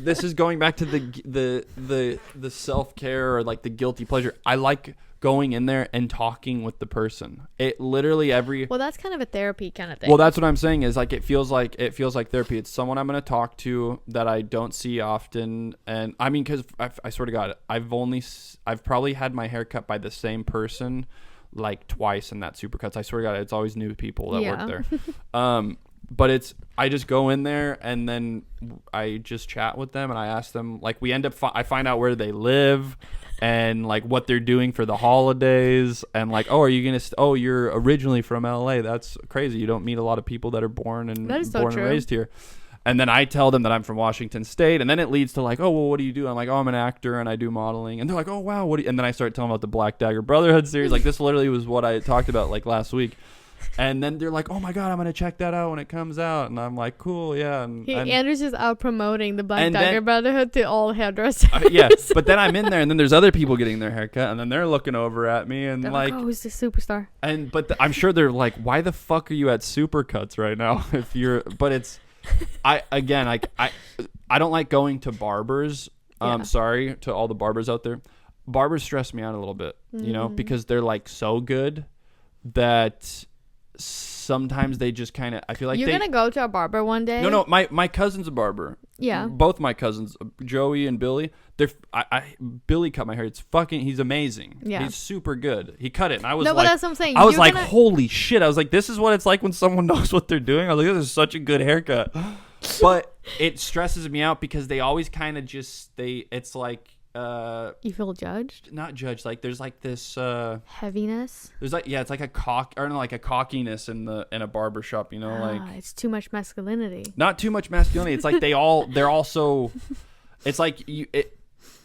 this is going back to the self-care, or like the guilty pleasure. I like going in there and talking with the person. It literally well, that's kind of a therapy kind of thing. Well, that's what I'm saying, is like, it feels like therapy. It's someone I'm going to talk to that I don't see often. And I mean, because I swear to God, I've probably had my hair cut by the same person like twice in that Supercuts. I swear to God, it's always new people that work there. But I just go in there, and then I just chat with them, and I ask them, like, I find out where they live, and like what they're doing for the holidays, and like, oh, are you gonna you're originally from LA? That's crazy. You don't meet a lot of people that are born and raised here. And then I tell them that I'm from Washington State, and then it leads to like, oh, well, what do you do? I'm like, oh, I'm an actor and I do modeling. And they're like, oh, wow, and then I start telling them about the Black Dagger Brotherhood series. Like, this literally was what I talked about like last week. And then they're like, oh my God, I'm gonna check that out when it comes out. And I'm like, cool, yeah. Andrew's just out promoting the Black Dagger Brotherhood to all hairdressers. Yeah, but then I'm in there, and then there's other people getting their haircut, and then they're looking over at me, and they're like, oh, who's the superstar? But I'm sure they're like, why the fuck are you at Supercuts right now? But it's, I don't like going to barbers. Sorry to all the barbers out there. barbers stress me out a little bit, you know, because they're like so good that sometimes they just kind of, I feel like you're gonna go to a barber one day. No, my cousin's a barber. Yeah, both my cousins, Joey and Billy. Billy cut my hair. He's amazing. Yeah, he's super good. He cut it, and I was but that's what I'm saying. I was like, holy shit! I was like, this is what it's like when someone knows what they're doing. I was like, this is such a good haircut. But it stresses me out because they always kind of it's like. You feel judged? Not judged. Like there's like this heaviness. There's like it's like a cockiness in a barber shop, you know, like it's too much masculinity. Not too much masculinity. It's like they're all so. It's like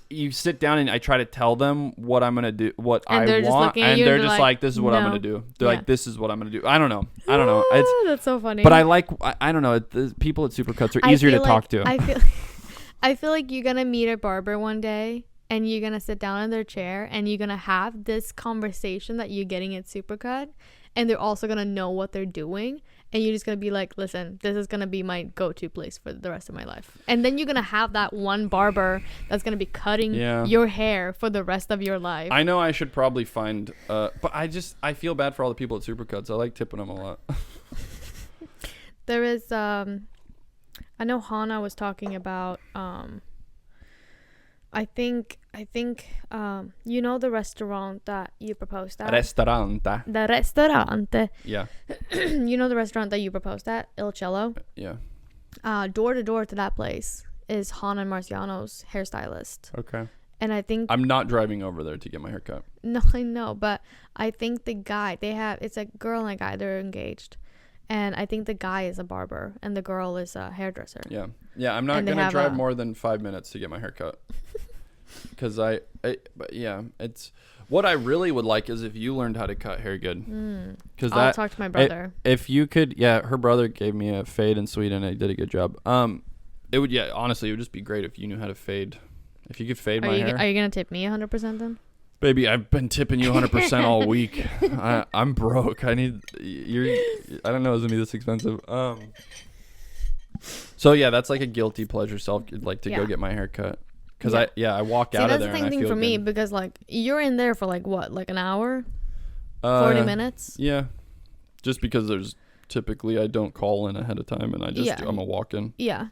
you sit down and I try to tell them what I'm gonna do, what I want, and they're just like, this is what I'm gonna do. They're like, this is what I'm gonna do. I don't know. It's that's so funny. But I don't know. The people at Supercuts are easier to talk to. I feel like you're going to meet a barber one day and you're going to sit down in their chair and you're going to have this conversation that you're getting at Supercut, and they're also going to know what they're doing, and you're just going to be like, listen, this is going to be my go-to place for the rest of my life. And then you're going to have that one barber that's going to be cutting your hair for the rest of your life. I know I should probably find but I feel bad for all the people at Supercuts. I like tipping them a lot. There is I know Hannah was talking about I think you know the restaurant that you proposed at? The restaurante. Yeah. You know the restaurant that you proposed at? Il Cello? Yeah. Door to door to that place is Hannah and Marciano's hairstylist. Okay. And I think I'm not driving over there to get my hair cut. No, I know, but I think the guy it's a girl and a guy, they're engaged. And I think the guy is a barber and the girl is a hairdresser. Yeah. Yeah, I'm not going to drive more than 5 minutes to get my hair cut. Because but yeah, it's what I really would like is if you learned how to cut hair good. Because I'll talk to my brother. If you could, her brother gave me a fade in Sweden and he did a good job. It would, honestly, it would just be great if you knew how to fade. If you could fade my hair. Are you going to tip me 100% then? Baby, I've been tipping you 100% all week. I'm broke. I don't know, it's gonna be this expensive. So yeah, that's like a guilty pleasure go get my hair cut. Because I walk out of there and I feel good. That's the thing for me, because like you're in there for like what, like an hour? 40 minutes? Yeah. Just because there's typically I don't call in ahead of time and I'm a walk-in. Yeah.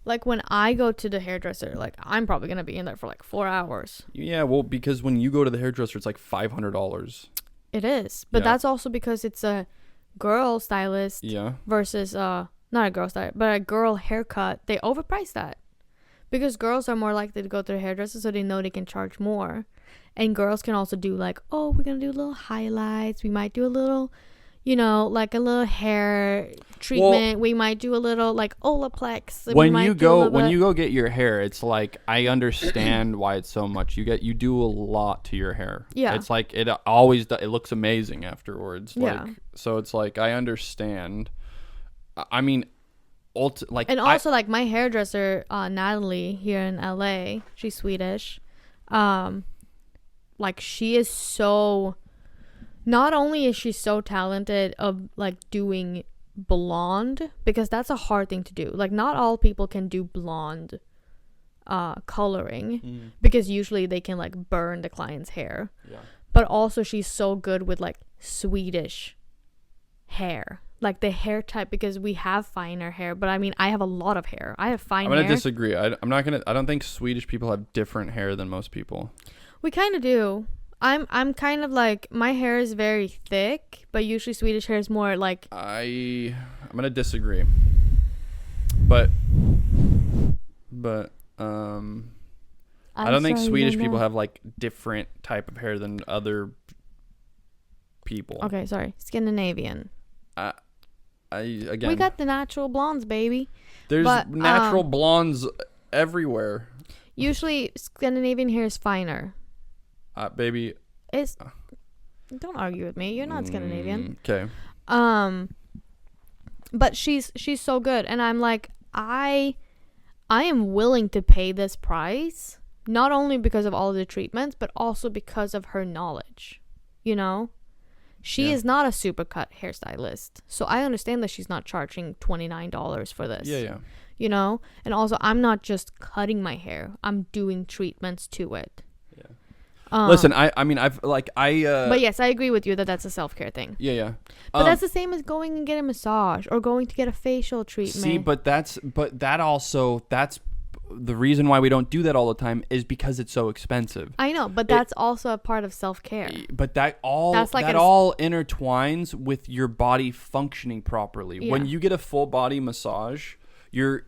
Like when I go to the hairdresser, like I'm probably going to be in there for like 4 hours. Yeah, well, because when you go to the hairdresser, it's like $500. It is. But that's also because it's a girl stylist versus, not a girl stylist, but a girl haircut. They overprice that. Because girls are more likely to go to the hairdresser so they know they can charge more. And girls can also do like, oh, we're going to do little highlights. We might do a little, like a little hair treatment. We might do a little like Olaplex. When you go get your hair, it's like I understand why it's so much. You do a lot to your hair. Yeah, it's like it always it looks amazing afterwards. So it's like I understand. I mean, like my hairdresser Natalie here in LA, she's Swedish. Like she is so. Not only is she so talented of like doing blonde, because that's a hard thing to do. Like not all people can do blonde coloring because usually they can like burn the client's hair. Yeah. But also she's so good with like Swedish hair. Like the hair type, because we have finer hair, but I mean I have a lot of hair. I have fine hair. I'm gonna disagree. I don't think Swedish people have different hair than most people. We kind of do. I'm kind of like, my hair is very thick, but usually Swedish hair is more like... I'm gonna disagree. But I don't think Swedish people have like different type of hair than other people. Okay, sorry. Scandinavian. Again, we got the natural blondes, baby. There's natural blondes everywhere. Usually Scandinavian hair is finer. Baby. Don't argue with me. You're not Scandinavian. Okay. But she's so good, and I'm like, I am willing to pay this price, not only because of all of the treatments, but also because of her knowledge. She is not a Supercut hairstylist, so I understand that she's not charging $29 for this. Yeah. And also I'm not just cutting my hair, I'm doing treatments to it. Listen, I mean, but yes, I agree with you that that's a self-care thing. Yeah. But that's the same as going and get a massage or going to get a facial treatment. See, that's the reason why we don't do that all the time is because it's so expensive. I know, but that's also a part of self-care. But that all intertwines with your body functioning properly. Yeah. When you get a full body massage, you're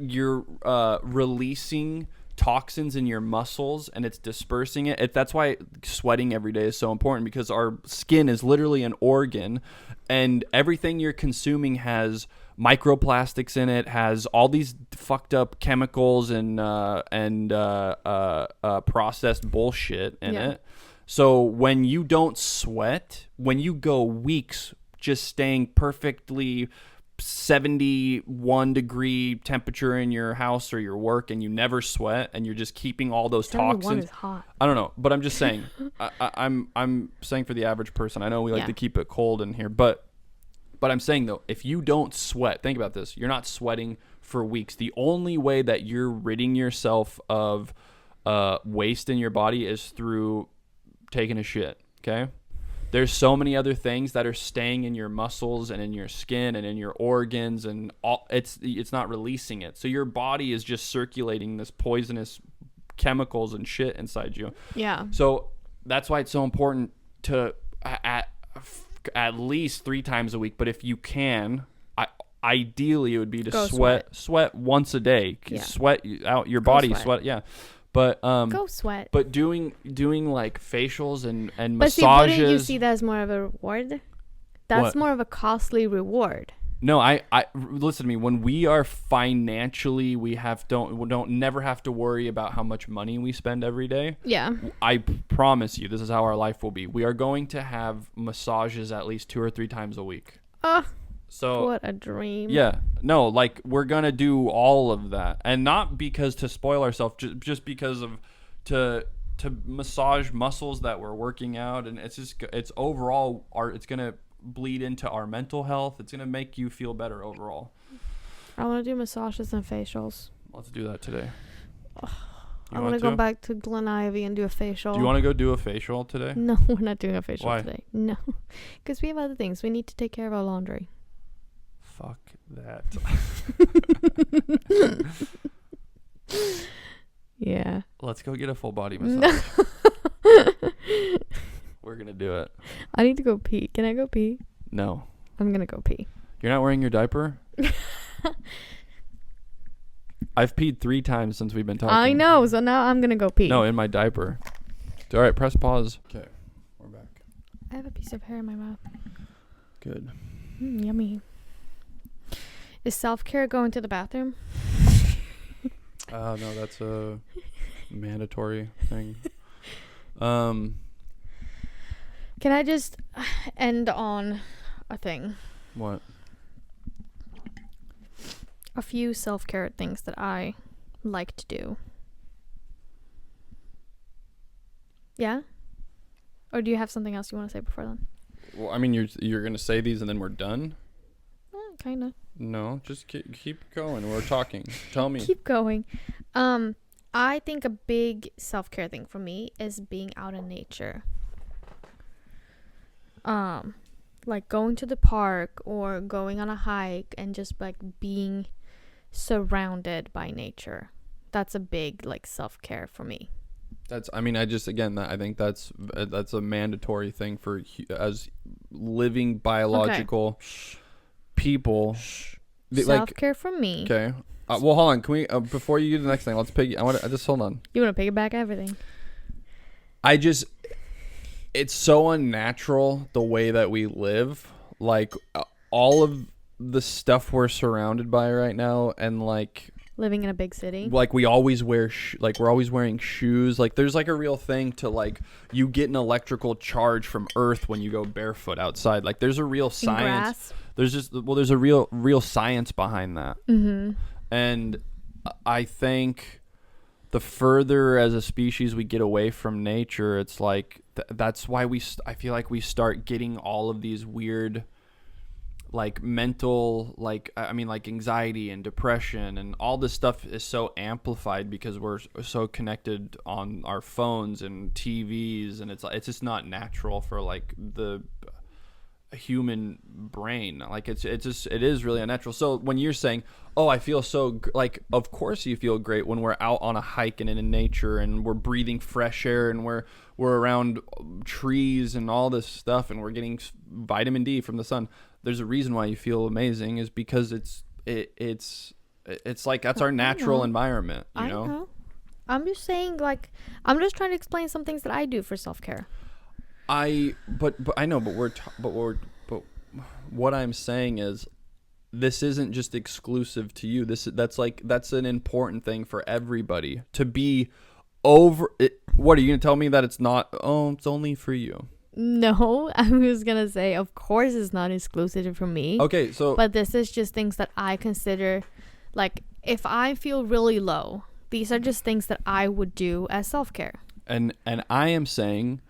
releasing toxins in your muscles and it's dispersing it. That's why sweating every day is so important, because our skin is literally an organ, and everything you're consuming has microplastics in it, has all these fucked up chemicals and processed bullshit in it. So when you don't sweat, when you go weeks just staying perfectly 71 degree temperature in your house or your work, and you never sweat, and you're just keeping all those toxins. Is hot. I don't know, but I'm just saying. I'm saying for the average person. I know we like to keep it cold in here, but I'm saying though, if you don't sweat, think about this. You're not sweating for weeks. The only way that you're ridding yourself of waste in your body is through taking a shit. Okay. There's so many other things that are staying in your muscles and in your skin and in your organs, and all it's not releasing it. So your body is just circulating this poisonous chemicals and shit inside you. Yeah. So that's why it's so important to at least 3 times a week. But if you can, ideally it would be to sweat once a day. Yeah. Sweat out your body. Sweat. Yeah. But go sweat. But doing like facials and but massages. Wouldn't you see that as more of a reward? That's more of a costly reward. No, I listen to me. When we are financially, we don't never have to worry about how much money we spend every day. Yeah. I promise you, this is how our life will be. We are going to have massages at least 2 or 3 times a week. So what a dream. Yeah. No, like we're going to do all of that. And not because to spoil ourselves, just because of to massage muscles that we're working out, and it's overall it's going to bleed into our mental health. It's going to make you feel better overall. I want to do massages and facials. Let's do that today. I want to go back to Glen Ivy and do a facial. Do you want to go do a facial today? No, we're not doing a facial today. No. Because we have other things. We need to take care of our laundry. Fuck that. Yeah. Let's go get a full body massage. We're going to do it. I need to go pee. Can I go pee? No. I'm going to go pee. You're not wearing your diaper? I've peed 3 times since we've been talking. I know, so now I'm going to go pee. No, in my diaper. All right, press pause. Okay, we're back. I have a piece of hair in my mouth. Good. Yummy. Is self-care going to the bathroom? No, that's a mandatory thing. Can I just end on a thing? What? A few self-care things that I like to do. Yeah? Or do you have something else you want to say before then? Well, I mean, you're going to say these and then we're done? Kind of. No, just keep going. We're talking. Tell me. Keep going. I think a big self-care thing for me is being out in nature. Like going to the park or going on a hike and just like being surrounded by nature. That's a big like self-care for me. I think that's a mandatory thing for as living biological people. Self-care for me. Okay. Well, hold on. Can we before you do the next thing? Let's pick. I just hold on. You want to piggyback everything? It's so unnatural the way that we live. Like all of the stuff we're surrounded by right now, and like living in a big city. Like we always wear we're always wearing shoes. Like there's like a real thing to like you get an electrical charge from Earth when you go barefoot outside. Like there's a real science. There's a real science behind that. Mm-hmm. And I think the further as a species we get away from nature, it's like that's why I feel like we start getting all of these weird like mental, like I mean, like anxiety and depression and all this stuff is so amplified because we're so connected on our phones and TVs, and it's just not natural for like the human brain. Like it is really unnatural. So when you're saying, oh, I feel so like, of course you feel great when we're out on a hike and in nature and we're breathing fresh air and we're around trees and all this stuff and we're getting vitamin D from the sun. There's a reason why you feel amazing, is because it's like that's our natural environment, you know? I know. I'm just saying, like, I'm just trying to explain some things that I do for self-care. But I know, but what I'm saying is, this isn't just exclusive to you. That's an important thing for everybody to be over it. What are you gonna tell me that it's not? Oh, it's only for you. No, I was gonna say, of course, it's not exclusive for me. Okay, so but this is just things that I consider, like, if I feel really low, these are just things that I would do as self-care. And I am saying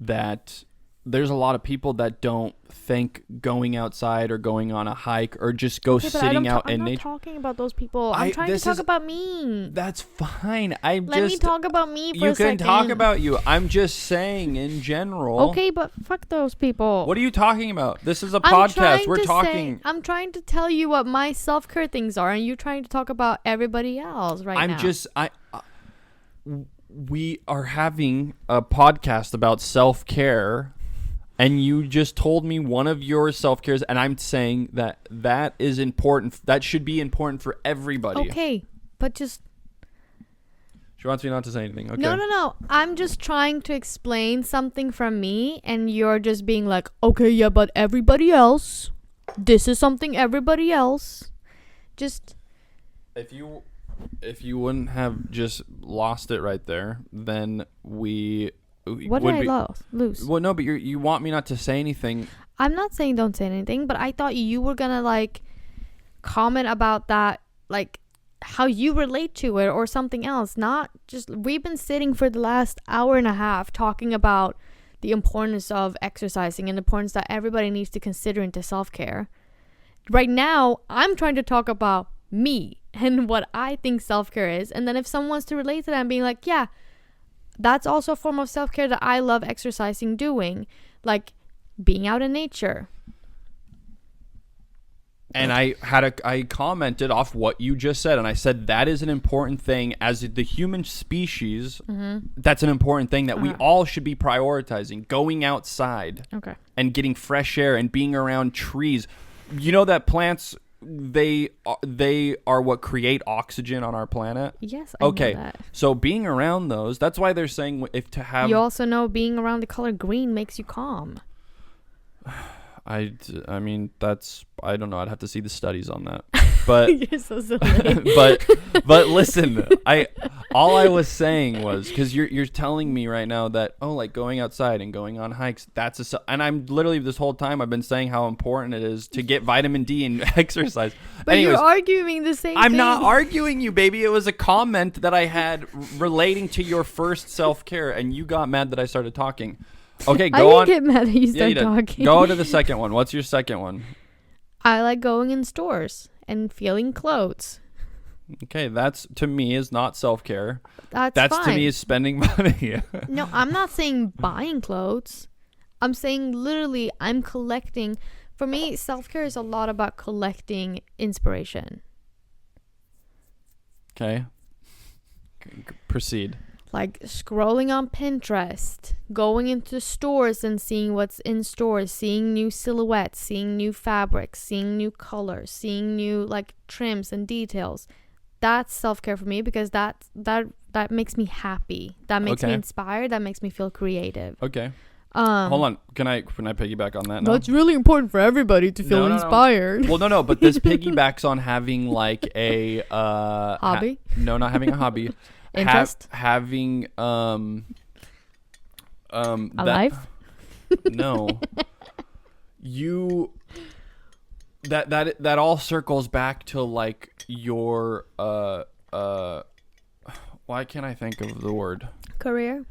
that there's a lot of people that don't think going outside or going on a hike or just go sitting out in nature. I'm not talking about those people. I'm trying to talk about me. That's fine. Let me talk about me for a second. You can talk about you. I'm just saying in general. Okay, but fuck those people. What are you talking about? This is a podcast. We're talking. I'm trying to tell you what my self-care things are, and you're trying to talk about everybody else now. We are having a podcast about self-care, and you just told me one of your self-cares, and I'm saying that is important. That should be important for everybody. Okay, but just... She wants me not to say anything. Okay. No. I'm just trying to explain something from me, and you're just being like, okay, yeah, but everybody else. This is something everybody else. Just... If you wouldn't have just lost it right there, then we... What did I lose? Well, no, but you want me not to say anything. I'm not saying don't say anything, but I thought you were gonna like comment about that, like how you relate to it or something else. Not just, we've been sitting for the last hour and a half talking about the importance of exercising and the importance that everybody needs to consider into self-care. Right now, I'm trying to talk about me and what I think self-care is, and then if someone wants to relate to that, I'm being like, yeah, that's also a form of self-care that I love exercising, doing, like being out in nature. And I commented off what you just said, and I said that is an important thing as the human species. Mm-hmm. That's an important thing that we all should be prioritizing, going outside and getting fresh air and being around trees. You know that plants, they are what create oxygen on our planet. Yes, I know that. So being around those, that's why they're saying you also know being around the color green makes you calm. I mean, I don't know. I'd have to see the studies on that. But you're so silly. but listen, all I was saying was, because you're telling me right now that, oh, like going outside and going on hikes, and I'm literally, this whole time I've been saying how important it is to get vitamin D and exercise. But anyways, you're arguing the same thing. I'm not arguing you, baby. It was a comment that I had relating to your first self-care, and you got mad that I started talking. Okay, go on. I didn't get mad that you started talking. Go to the second one. What's your second one? I like going in stores and feeling clothes. Okay, that's, to me, is not self-care. That's fine. To me is spending money. No, I'm not saying buying clothes. I'm saying literally I'm collecting. For me, self-care is a lot about collecting inspiration. Okay. Proceed. Like scrolling on Pinterest, going into stores and seeing what's in stores, seeing new silhouettes, seeing new fabrics, seeing new colors, seeing new like trims and details. That's self-care for me, because that makes me happy. That makes me inspired. That makes me feel creative. Okay. Hold on. Can I piggyback on that now? That's really important for everybody to feel inspired. Well, no, but this piggybacks on having like a hobby. No, not having a hobby. Interest? Having a life? No. That all circles back to like your why can't I think of the word? Career,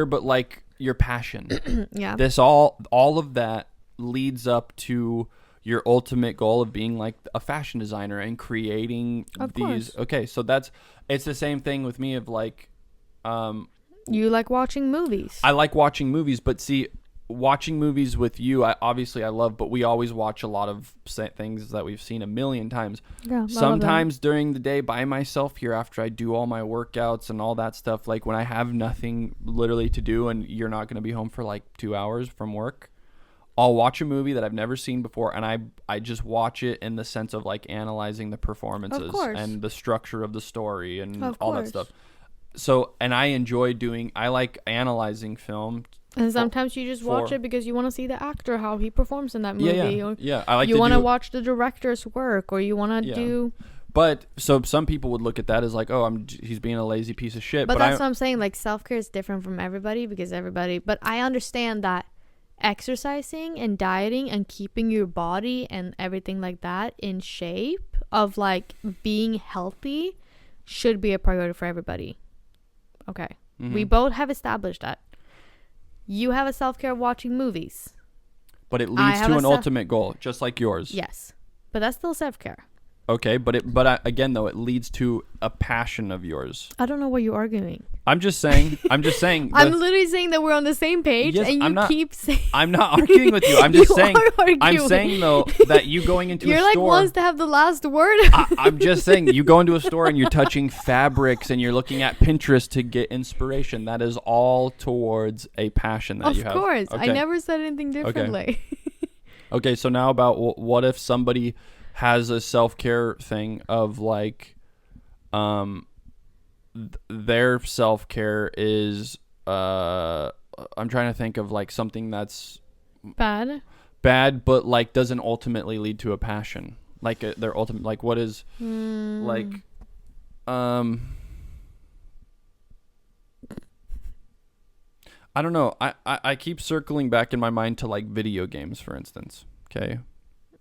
but like your passion. Yeah. This all of that leads up to your ultimate goal of being like a fashion designer and creating these. Okay, so it's the same thing with me of like, you like watching movies. I like watching movies, but see, watching movies with you, I love, but we always watch a lot of things that we've seen a million times. Yeah, sometimes during the day by myself here after I do all my workouts and all that stuff, like when I have nothing literally to do and you're not going to be home for like 2 hours from work, I'll watch a movie that I've never seen before, and I just watch it in the sense of like analyzing the performances and the structure of the story and all that stuff. So, and I like analyzing film. And sometimes you just watch it because you want to see the actor, how he performs in that movie. Yeah. I like you want to watch the director's work, or you want to do. But so some people would look at that as like, oh, he's being a lazy piece of shit. But that's what I'm saying. Like, self-care is different from everybody but I understand that exercising and dieting and keeping your body and everything like that in shape of like being healthy should be a priority for everybody. Okay. Mm-hmm. We both have established that. You have a self-care of watching movies. But it leads to an ultimate goal, just like yours. Yes. But that's still self-care. Okay, but again, though, it leads to a passion of yours. I don't know what you're arguing. I'm just saying. I'm literally saying that we're on the same page, yes, and you keep saying. I'm not arguing with you. I'm just saying. I'm saying though that you going into a store. You're like wants to have the last word. I'm just saying you go into a store and you're touching fabrics and you're looking at Pinterest to get inspiration. That is all towards a passion that you have. Of course, okay. I never said anything differently. Okay, so now about what if somebody has a self-care thing of like their self-care is I'm trying to think of like something that's bad but like doesn't ultimately lead to a passion, like their ultimate, like what is like I don't know, I keep circling back in my mind to like video games, for instance. Okay.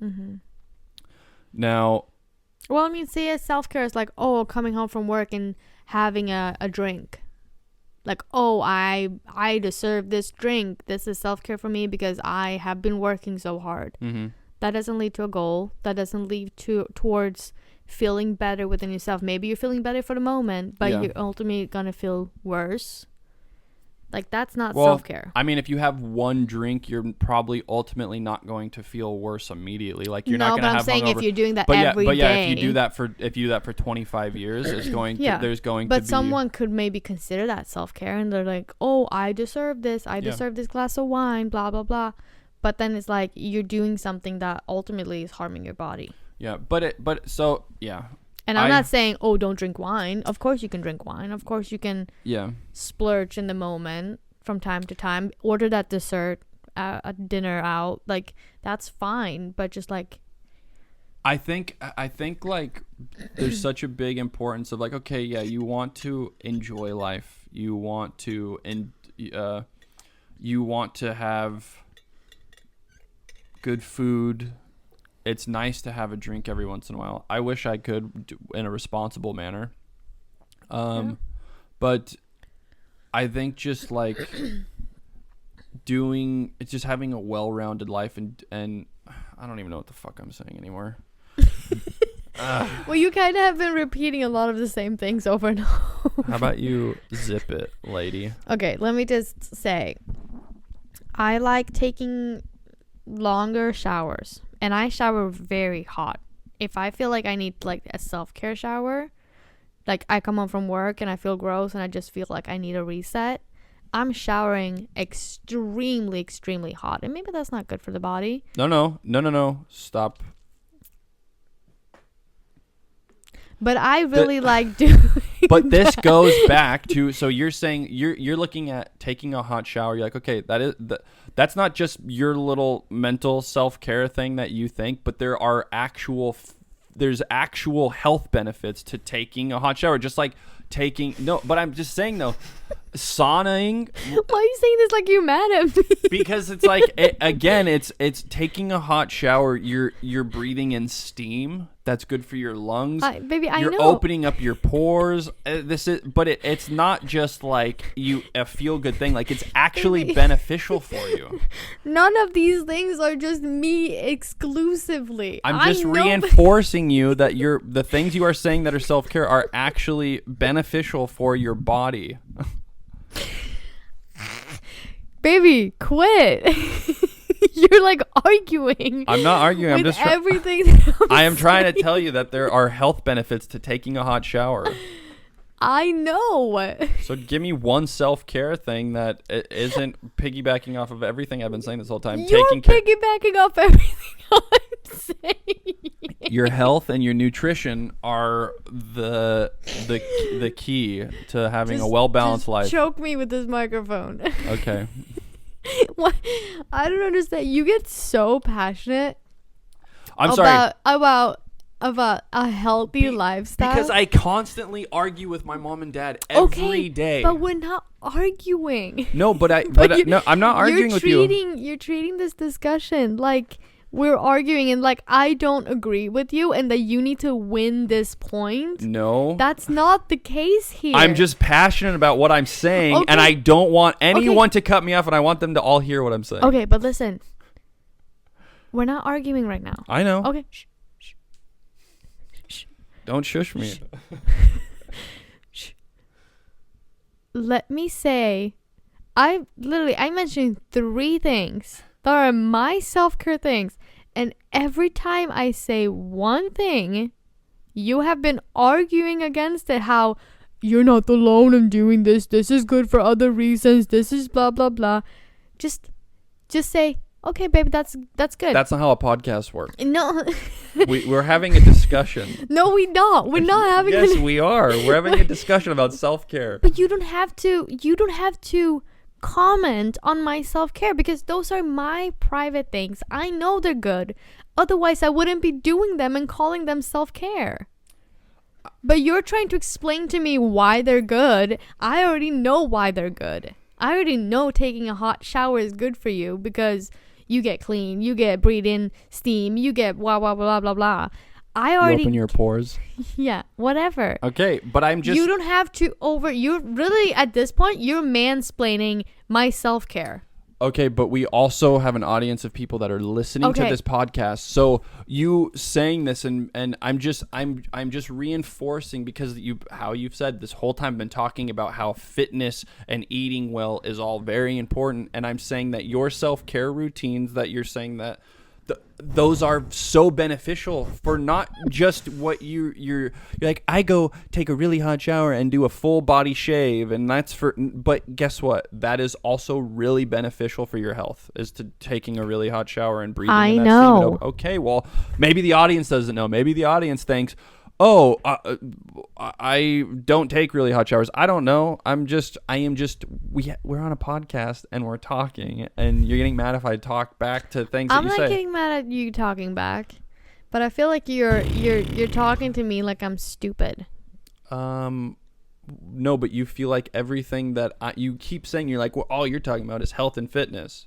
Mm-hmm. Now, well, I mean, say self-care is like, oh, coming home from work and having a drink. Like, oh, I deserve this drink. This is self-care for me because I have been working so hard. Mm-hmm. That doesn't lead to a goal. That doesn't lead towards feeling better within yourself. Maybe you're feeling better for the moment, but you're ultimately going to feel worse. Like, that's not self-care. I mean, if you have one drink, you're probably ultimately not going to feel worse immediately. Like, you're not going to have hungover. No, but I'm saying if you're doing that every day. If you do that for 25 years, it's going to, there's going to be. But someone could maybe consider that self-care, and they're like, oh, I deserve this. I deserve this glass of wine, blah, blah, blah. But then it's like you're doing something that ultimately is harming your body. Yeah, And I'm not saying, oh, don't drink wine. Of course you can drink wine. Of course you can splurge in the moment from time to time. Order that dessert at dinner out. Like, that's fine. But just like... I think like there's such a big importance of like, okay, yeah, you want to enjoy life. You want to have good food. It's nice to have a drink every once in a while. I wish I could in a responsible manner. But I think just like just having a well-rounded life and I don't even know what the fuck I'm saying anymore. Well, you kind of have been repeating a lot of the same things over and over. How about you zip it, lady? Okay, let me just say, I like taking longer showers. And I shower very hot. If I feel like I need like a self-care shower, like I come home from work and I feel gross and I just feel like I need a reset, I'm showering extremely, extremely hot. And maybe that's not good for the body. No. Stop. But I really like doing But this goes back to, so you're saying you're looking at taking a hot shower. You're like, okay, that's not just your little mental self-care thing that you think, but there's actual health benefits to taking a hot shower. Just like but I'm just saying though, sauning. Why are you saying this like you're mad at me? Because it's like it's taking a hot shower. You're breathing in steam. That's good for your lungs. Baby, I know. You're opening up your pores. It's not just like a feel good thing. Like it's actually beneficial for you. None of these things are just me exclusively. I'm just reinforcing you that the things you are saying that are self-care are actually beneficial for your body. Baby, quit. You're like arguing. I'm not arguing. I'm just everything. I am trying to tell you that there are health benefits to taking a hot shower. I know. So give me one self-care thing that isn't piggybacking off of everything I've been saying this whole time. You're piggybacking off everything I'm saying. Your health and your nutrition are the key to having a well-balanced life. Choke me with this microphone. Okay. What? I don't understand. You get so passionate. I'm sorry. About a healthy lifestyle. Because I constantly argue with my mom and dad every day. But we're not arguing. No, no, I'm not arguing with you. You're treating this discussion like we're arguing and like I don't agree with you and that you need to win this point. No. That's not the case here. I'm just passionate about what I'm saying and I don't want anyone to cut me off and I want them to all hear what I'm saying. Okay, but listen. We're not arguing right now. I know. Okay. Shh. Don't shush me. Shh. Let me say, I mentioned 3 things that are my self-care things. And every time I say one thing, you have been arguing against it. How you're not alone in doing this. This is good for other reasons. This is blah, blah, blah. Just say, okay, baby, that's good. That's not how a podcast works. No. We're having a discussion. No, we're not. We're not having Yes, we are. We're having a discussion about self-care. But you don't have to comment on my self-care because those are my private things. I know they're good. Otherwise, I wouldn't be doing them and calling them self-care. But you're trying to explain to me why they're good. I already know why they're good. I already know taking a hot shower is good for you because you get clean, you get breathe in steam, you get blah, blah, blah, blah, blah. You open your pores. Yeah, whatever. Okay, but I'm just... You don't have to you're really, at this point, you're mansplaining my self-care. Okay, but we also have an audience of people that are listening to this podcast. So you saying this and I'm just reinforcing because how you've said this whole time been talking about how fitness and eating well is all very important, and I'm saying that your self-care routines that you're saying that those are so beneficial for not just what you're like. I go take a really hot shower and do a full body shave, and but guess what? That is also really beneficial for your health, is to taking a really hot shower and breathing. I know. Okay, well, maybe the audience doesn't know. Maybe the audience thinks, I don't take really hot showers. I don't know. We're on a podcast and we're talking, and you're getting mad if I talk back to things that you say. I'm not getting mad at you talking back, but I feel like you're talking to me like I'm stupid. No, but you feel like everything that you keep saying, you're like, well, all you're talking about is health and fitness.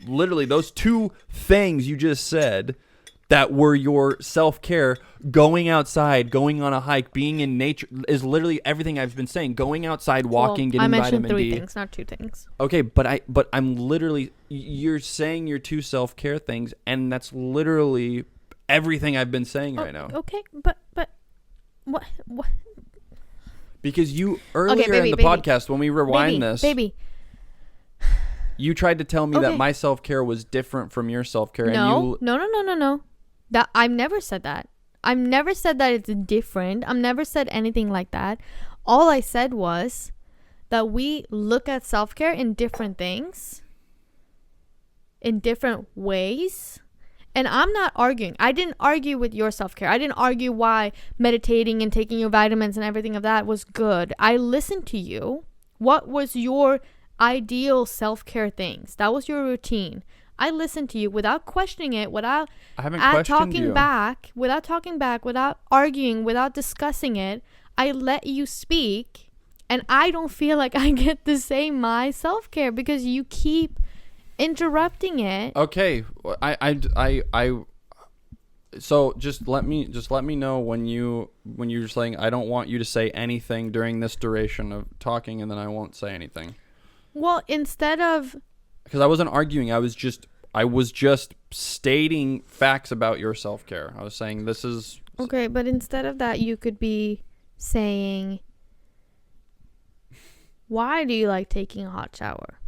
Literally, those 2 things you just said that were your self-care, going outside, going on a hike, being in nature, is literally everything I've been saying. Going outside, walking, getting vitamin D. I mentioned 3 things, not 2 things. Okay, but I'm literally, you're saying your 2 self-care things, and that's literally everything I've been saying right now. Okay, but what? Because you earlier in the podcast, when we rewind this, you tried to tell me that my self-care was different from your self-care. No. That I've never said that. I've never said that it's different. I've never said anything like that. All I said was that we look at self-care in different things, in different ways. And I'm not arguing. I didn't argue with your self-care. I didn't argue why meditating and taking your vitamins and everything of that was good. I listened to you. What was your ideal self-care things? That was your routine. I listened to you without questioning it, without talking back, without arguing, without discussing it. I let you speak, And I don't feel like I get to say my self-care because you keep interrupting it. Okay. So just let me know when you're saying I don't want you to say anything during this duration of talking, and then I won't say anything. Well, instead of, because I wasn't arguing, I was just stating facts about your self-care. I was saying this is okay, but instead of that, you could be saying, why do you like taking a hot shower?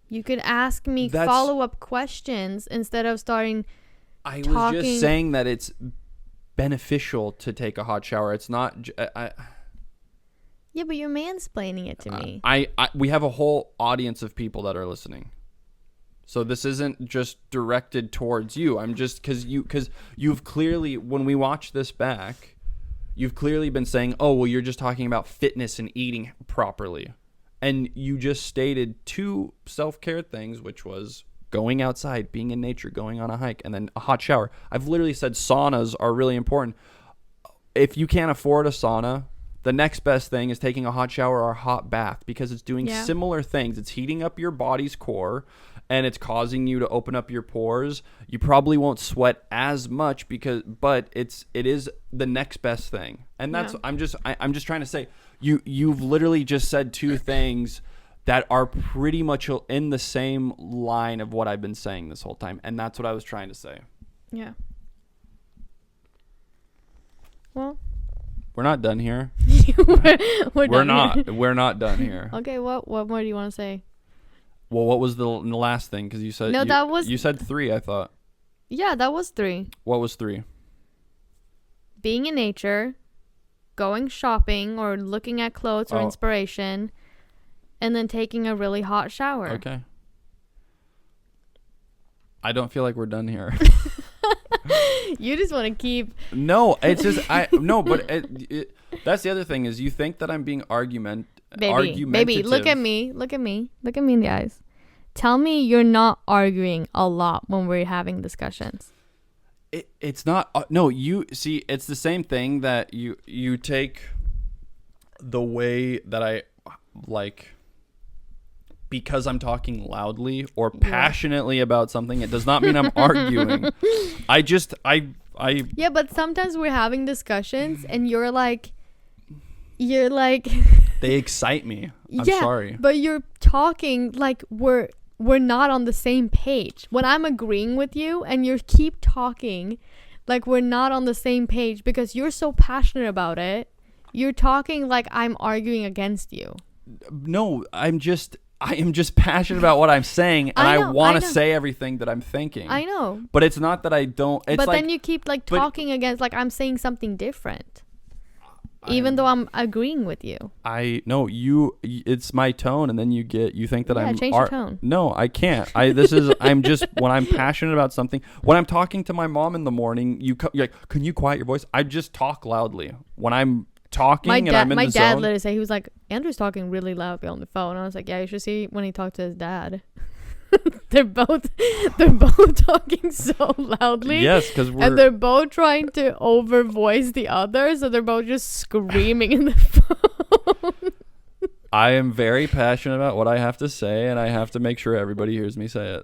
You could ask me follow-up questions instead of starting. I was just saying that it's beneficial to take a hot shower. It's not. Yeah, but you're mansplaining it to me. We have a whole audience of people that are listening, so this isn't just directed towards you. I'm just because you've clearly, when we watch this back, you've clearly been saying, oh well, you're just talking about fitness and eating properly, and you just stated 2 self-care things, which was going outside, being in nature, going on a hike, and then a hot shower. I've literally said saunas are really important. If you can't afford a sauna, the next best thing is taking a hot shower or a hot bath, because it's doing similar things. It's heating up your body's core, and it's causing you to open up your pores. You probably won't sweat as much but it is the next best thing. And that's I'm just trying to say you've literally just said 2 things that are pretty much in the same line of what I've been saying this whole time. And that's what I was trying to say. Yeah. Well, we're not done here. we're not. We're not done here. Okay, what more do you want to say? Well, what was the last thing? Because you said you said 3, I thought. Yeah, that was 3. What was 3? Being in nature, going shopping or looking at clothes or inspiration, and then taking a really hot shower. Okay. I don't feel like we're done here. You just want to keep. No, it's just but that's the other thing is you think that I'm being argumentative. Baby, look at me in the eyes. Tell me you're not arguing a lot when we're having discussions. It's not. No, you see, it's the same thing that you take the way that I like. Because I'm talking loudly or passionately about something, it does not mean I'm arguing. Yeah, but sometimes we're having discussions and you're like they excite me. I'm sorry. But you're talking like we're not on the same page. When I'm agreeing with you and you keep talking like we're not on the same page because you're so passionate about it, you're talking like I'm arguing against you. No, I am just passionate about what I'm saying, and I want to say everything that I'm thinking. I know. But it's not that I don't. It's then you keep talking against, like I'm saying something different. Even though I'm agreeing with you. It's my tone, and then you think that I'm. Change your tone. No, I can't. I'm just, when I'm passionate about something, when I'm talking to my mom in the morning, you're like, can you quiet your voice? I just talk loudly. When I'm talking I'm in the zone. My dad literally said, he was like, Andrew's talking really loudly on the phone. I was like, yeah, you should see when he talked to his dad. they're both talking so loudly. Yes, and they're both trying to over voice the other, so they're both just screaming in the phone. I am very passionate about what I have to say, and I have to make sure everybody hears me say it.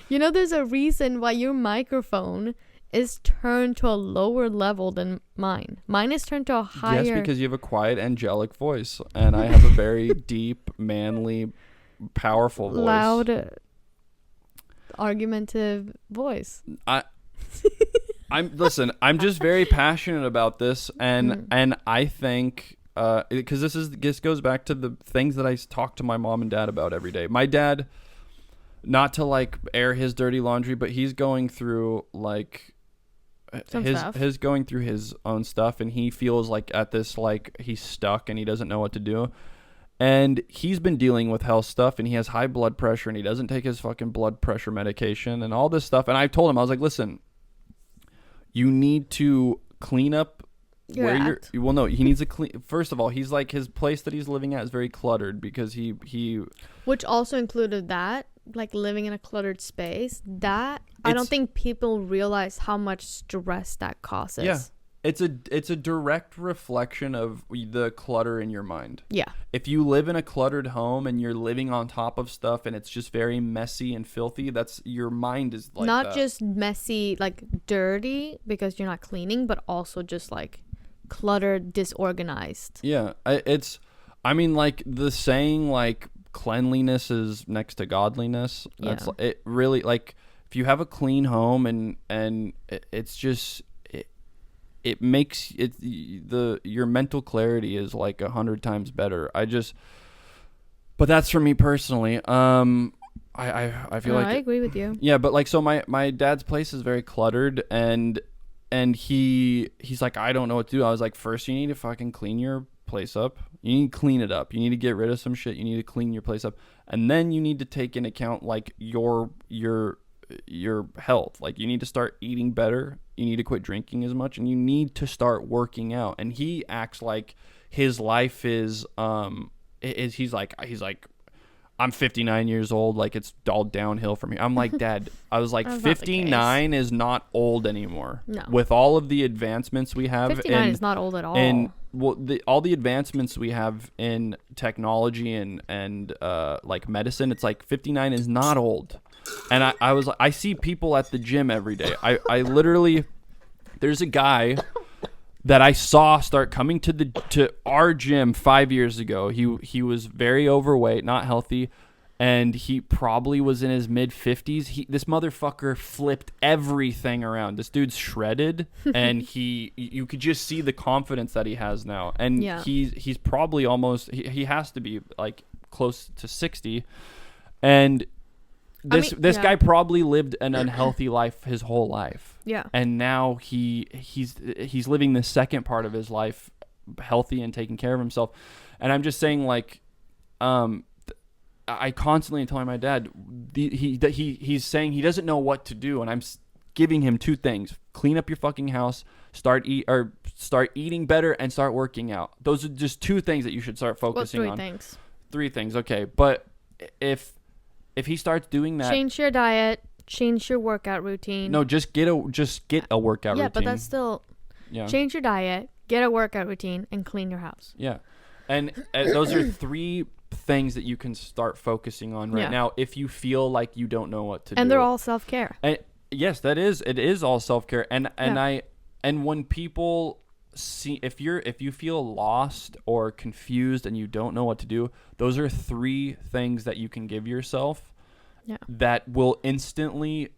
There's a reason why your microphone is turned to a lower level than mine. Mine is turned to a higher. Yes, because you have a quiet, angelic voice, and I have a very deep, manly, powerful voice. Loud, argumentative voice. I'm just very passionate about this, and I think because this goes back to the things that I talk to my mom and dad about every day. My dad, not to air his dirty laundry, but he's going through his going through his own stuff, and he feels like at this he's stuck and he doesn't know what to do. And he's been dealing with health stuff, and he has high blood pressure, and he doesn't take his fucking blood pressure medication and all this stuff. And I told him, I was like, listen, you need to clean up he needs to clean. First of all, he's his place that he's living at is very cluttered because he which also included that, living in a cluttered space. I don't think people realize how much stress that causes. Yeah. it's a direct reflection of the clutter in your mind. Yeah. If you live in a cluttered home and you're living on top of stuff and it's just very messy and filthy, that's your mind is like not that. Just messy, like dirty because you're not cleaning, but also just like cluttered, disorganized. Yeah, I mean, like the saying, like cleanliness is next to godliness. That's it. Really, like if you have a clean home and it's just. It makes it your mental clarity is like 100 times better. But that's for me personally. I feel like I agree with you. Yeah, but like so my dad's place is very cluttered and he's like, I don't know what to do. I was like, first you need to fucking clean your place up. You need to clean it up. You need to get rid of some shit. You need to clean your place up, and then you need to take into account like your health. Like you need to start eating better, you need to quit drinking as much, and you need to start working out. And he acts like his life is he's like I'm 59 years old, like it's all downhill from here. I'm like, Dad, I was like 59 is not old anymore. No. With all of the advancements we have 59 is not old at all. And all the advancements we have in technology and like medicine, it's like 59 is not old. And I see people at the gym every day. I literally, there's a guy that I saw start coming to our gym 5 years ago. He was very overweight, not healthy, and he probably was in his mid 50s. This motherfucker flipped everything around. This dude's shredded, and you could just see the confidence that he has now. And he's probably almost he has to be like close to 60, and this guy probably lived an unhealthy life his whole life. Yeah. And now he's living the second part of his life healthy and taking care of himself. And I'm just saying, like, I constantly am telling my dad he's saying he doesn't know what to do, and I'm giving him two things: clean up your fucking house, start eating better, and start working out. Those are just two things that you should start focusing on. What 3 things? 3 things, okay. But if he starts doing that, change your diet, change your workout routine. No, just get a workout routine. Yeah, but that's still change your diet, get a workout routine, and clean your house. Yeah, and those are 3 things that you can start focusing on right now if you feel like you don't know what to do. And they're all self-care. Yes, it is all self-care. And when people see, if you feel lost or confused and you don't know what to do, those are 3 things that you can give yourself that will instantly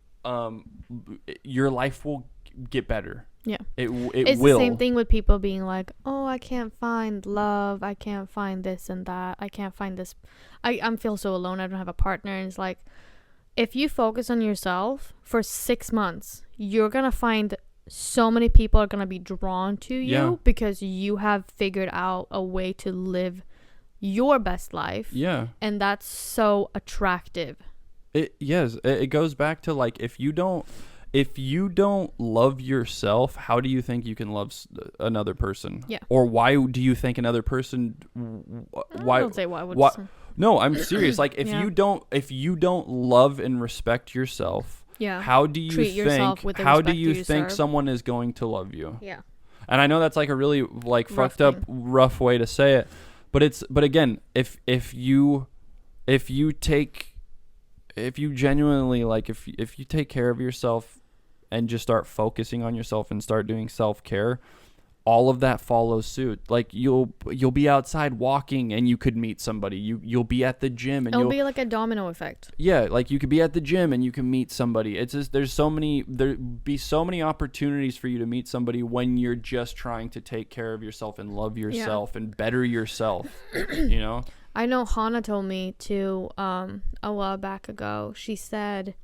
your life will get better. Yeah. It's will. The same thing with people being like, oh, I can't find love, I can't find this and that, I can't find this, I feel so alone, I don't have a partner. And it's like, if you focus on yourself for 6 months, you're gonna find so many people are going to be drawn to you because you have figured out a way to live your best life. Yeah. And that's so attractive. It goes back to like, if you don't love yourself, how do you think you can love another person? Yeah. Or why do you think another person I don't say why. No, I'm serious. Like if you don't love and respect yourself, how do you think someone is going to love you? Yeah. And I know that's like a really like fucked up, rough way to say it, but again, if you genuinely like if you take care of yourself and just start focusing on yourself and start doing self-care, all of that follows suit. Like you'll be outside walking and you could meet somebody. You'll be at the gym and it'll be like a domino effect. Yeah, like you could be at the gym and you can meet somebody. It's just there'd be so many opportunities for you to meet somebody when you're just trying to take care of yourself and love yourself and better yourself. You know? I know Hannah told me to a while back ago. She said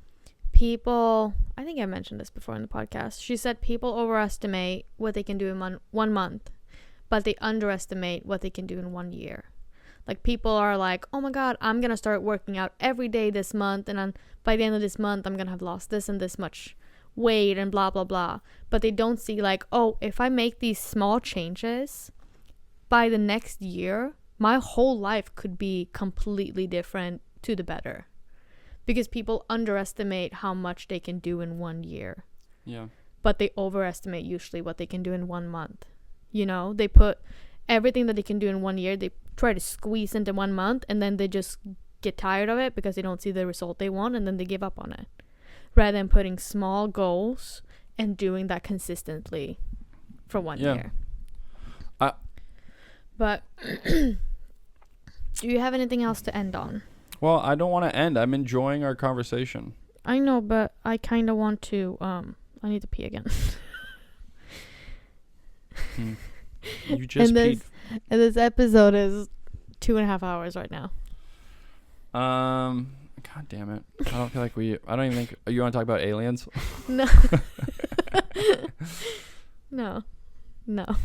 people, I think I mentioned this before in the podcast. She said people overestimate what they can do in 1 month, but they underestimate what they can do in 1 year. Like people are like, oh my God, I'm going to start working out every day this month. And by the end of this month, I'm going to have lost this and this much weight and blah, blah, blah. But they don't see like, oh, if I make these small changes by the next year, my whole life could be completely different to the better. Because people underestimate how much they can do in 1 year. Yeah. but they overestimate usually what they can do in 1 month. You know, they put everything that they can do in 1 year, they try to squeeze into 1 month, and then they just get tired of it because they don't see the result they want, and then they give up on it, rather than putting small goals and doing that consistently for 1 year. But do you have anything else to end on? Well, I don't want to end. I'm enjoying our conversation. I know, but I kind of want to I need to pee again. You just peed. And this episode is 2.5 hours right now. God damn it. I don't feel like I don't even think you want to talk about aliens. No. No.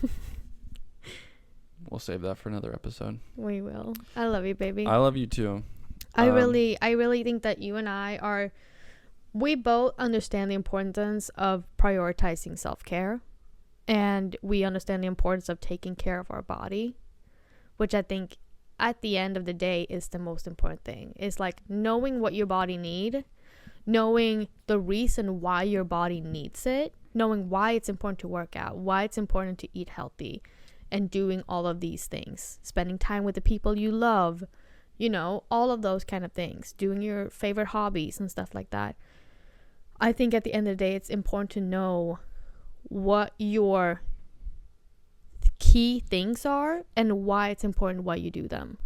We'll save that for another episode. We will. I love you, baby. I love you too. I really think that you and I we both understand the importance of prioritizing self-care, and we understand the importance of taking care of our body, which I think at the end of the day is the most important thing. It's like knowing what your body needs, knowing the reason why your body needs it, knowing why it's important to work out, why it's important to eat healthy, and doing all of these things, spending time with the people you love, you know, all of those kind of things, doing your favorite hobbies and stuff like that. I think at the end of the day, it's important to know what your key things are and why it's important why you do them,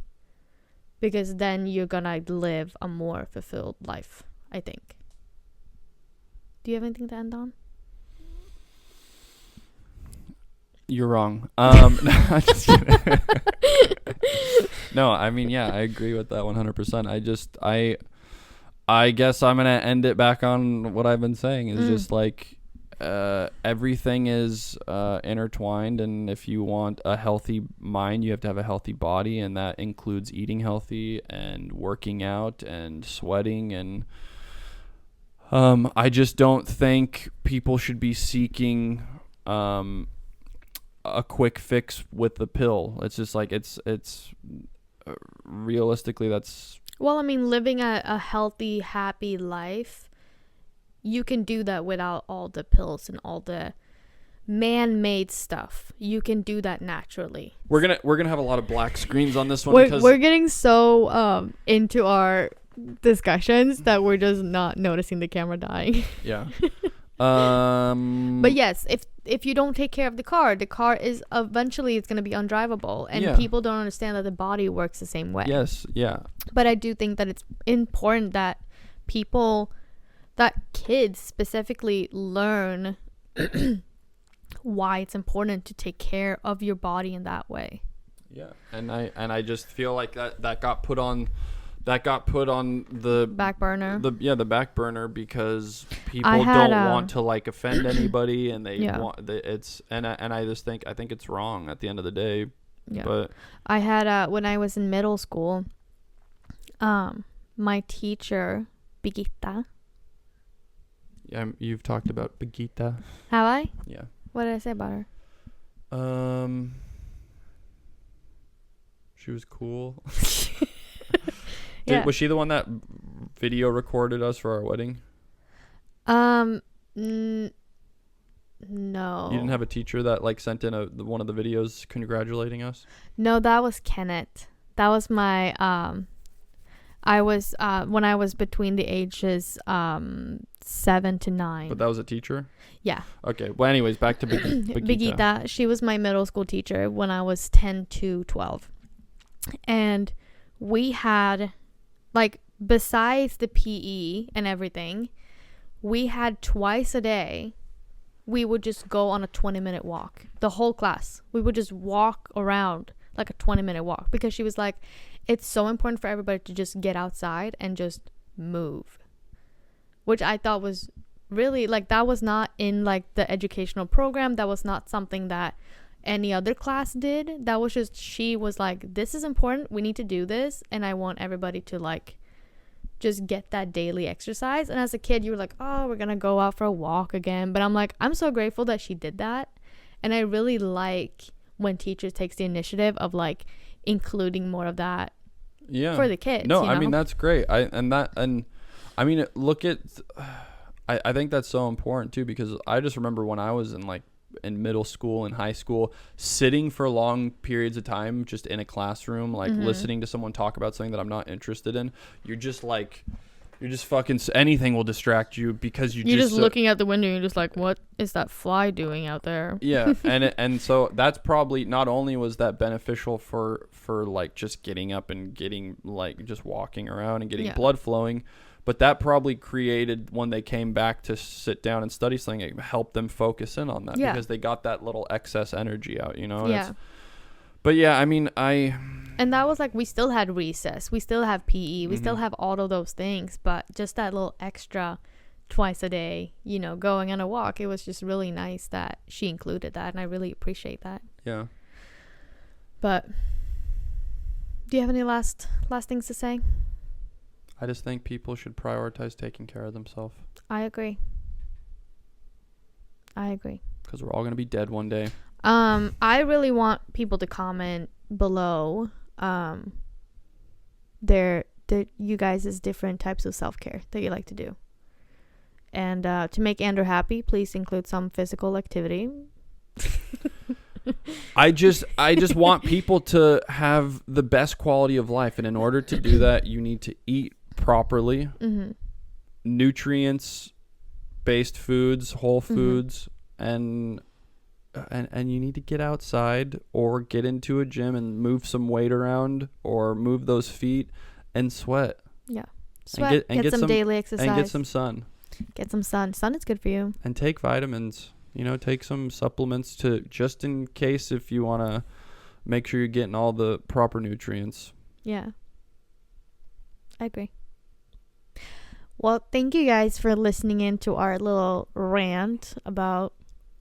because then you're gonna live a more fulfilled life, I think. Do you have anything to end on? You're wrong. No, I mean, yeah, I agree with that 100%. I guess I'm gonna end it back on what I've been saying. Is just like everything is intertwined, and if you want a healthy mind, you have to have a healthy body, and that includes eating healthy and working out and sweating. And I just don't think people should be seeking a quick fix with the pill. It's just like it's realistically that's. Well, I mean, living a healthy, happy life, you can do that without all the pills and all the man-made stuff. You can do that naturally. We're gonna have a lot of black screens on this one because we're getting so into our discussions that we're just not noticing the camera dying. Yeah. But yes, if you don't take care of the car is eventually it's going to be undrivable, and people don't understand that the body works the same way. Yes, yeah. But I do think that it's important that kids specifically learn why it's important to take care of your body in that way. Yeah. And I just feel like that got put on the back burner. The back burner because people don't want to like offend anybody, and they want it's and I just think it's wrong at the end of the day. Yeah. But I had when I was in middle school, my teacher Birgitta. Yeah, you've talked about Birgitta. Have I? Yeah. What did I say about her? She was cool. Yeah. Was she the one that video recorded us for our wedding? No. You didn't have a teacher that like sent in one of the videos congratulating us? No, that was Kenneth. That was my I was when I was between the ages 7 to 9. But that was a teacher? Yeah. Okay. Well, anyways, back to Birgitta. She was my middle school teacher when I was 10 to 12. And we had, like, besides the PE and everything, we had twice a day, we would just go on a 20-minute walk. The whole class. We would just walk around like a 20-minute walk, because she was like, it's so important for everybody to just get outside and just move. Which I thought was really, like, that was not in, like, the educational program. That was not something that any other class did. That was just, she was like, this is important, we need to do this, and I want everybody to, like, just get that daily exercise. And as a kid, you were like, oh, we're gonna go out for a walk again. But I'm like, I'm so grateful that she did that. And I really like when teachers takes the initiative of, like, including more of that for the kids. No, I mean, that's great. Look at I think that's so important too, because I just remember when I was in middle school and high school, sitting for long periods of time just in a classroom, like listening to someone talk about something that I'm not interested in. You're just fucking, anything will distract you because you're just looking out the window and you're just like, what is that fly doing out there? Yeah. And so that's probably, not only was that beneficial for like just getting up and getting like just walking around and getting blood flowing, but that probably created, when they came back to sit down and study something, it helped them focus in on that because they got that little excess energy out, you know? Yeah. But yeah, I mean, and that was like, we still had recess, we still have PE, we still have all of those things, but just that little extra twice a day, you know, going on a walk, it was just really nice that she included that, and I really appreciate that. Yeah. But do you have any last things to say? I just think people should prioritize taking care of themselves. I agree. Because we're all going to be dead one day. I really want people to comment below you guys' different types of self-care that you like to do. And to make Andrew happy, please include some physical activity. I just want people to have the best quality of life, and in order to do that, you need to eat properly, nutrients based foods, whole foods, and you need to get outside or get into a gym and move some weight around or move those feet and sweat. Yeah. Sweat, and get some daily exercise. And get some sun. Get some sun. Sun is good for you. And take vitamins. You know, take some supplements to, just in case, if you want to make sure you're getting all the proper nutrients. Yeah. I agree. Well, thank you guys for listening in to our little rant about...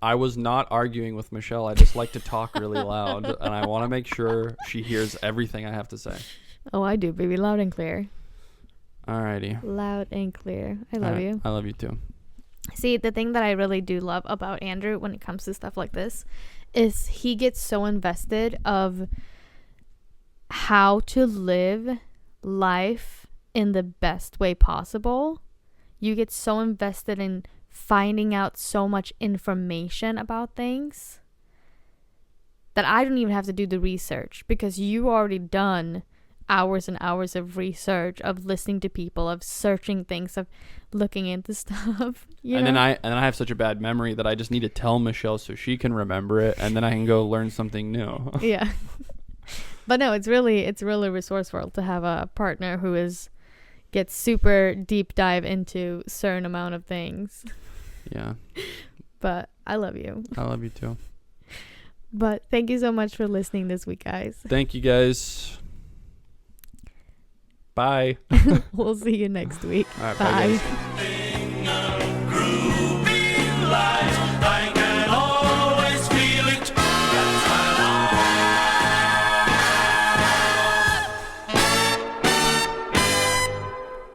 I was not arguing with Michelle. I just like to talk really loud, and I want to make sure she hears everything I have to say. Oh, I do, baby. Loud and clear. Alrighty. Loud and clear. I love you. I love you too. See, the thing that I really do love about Andrew when it comes to stuff like this is he gets so invested of how to live life in the best way possible. You get so invested in finding out so much information about things that I don't even have to do the research, because you already done hours and hours of research, of listening to people, of searching things, of looking into stuff. Then I have such a bad memory that I just need to tell Michelle so she can remember it, and then I can go learn something new. Yeah. But no, it's really resourceful to have a partner who gets super deep dive into certain amount of things. Yeah. But I love you. I love you too. But thank you so much for listening this week, guys. Thank you, guys. Bye. We'll see you next week. All right, bye. Bye, guys.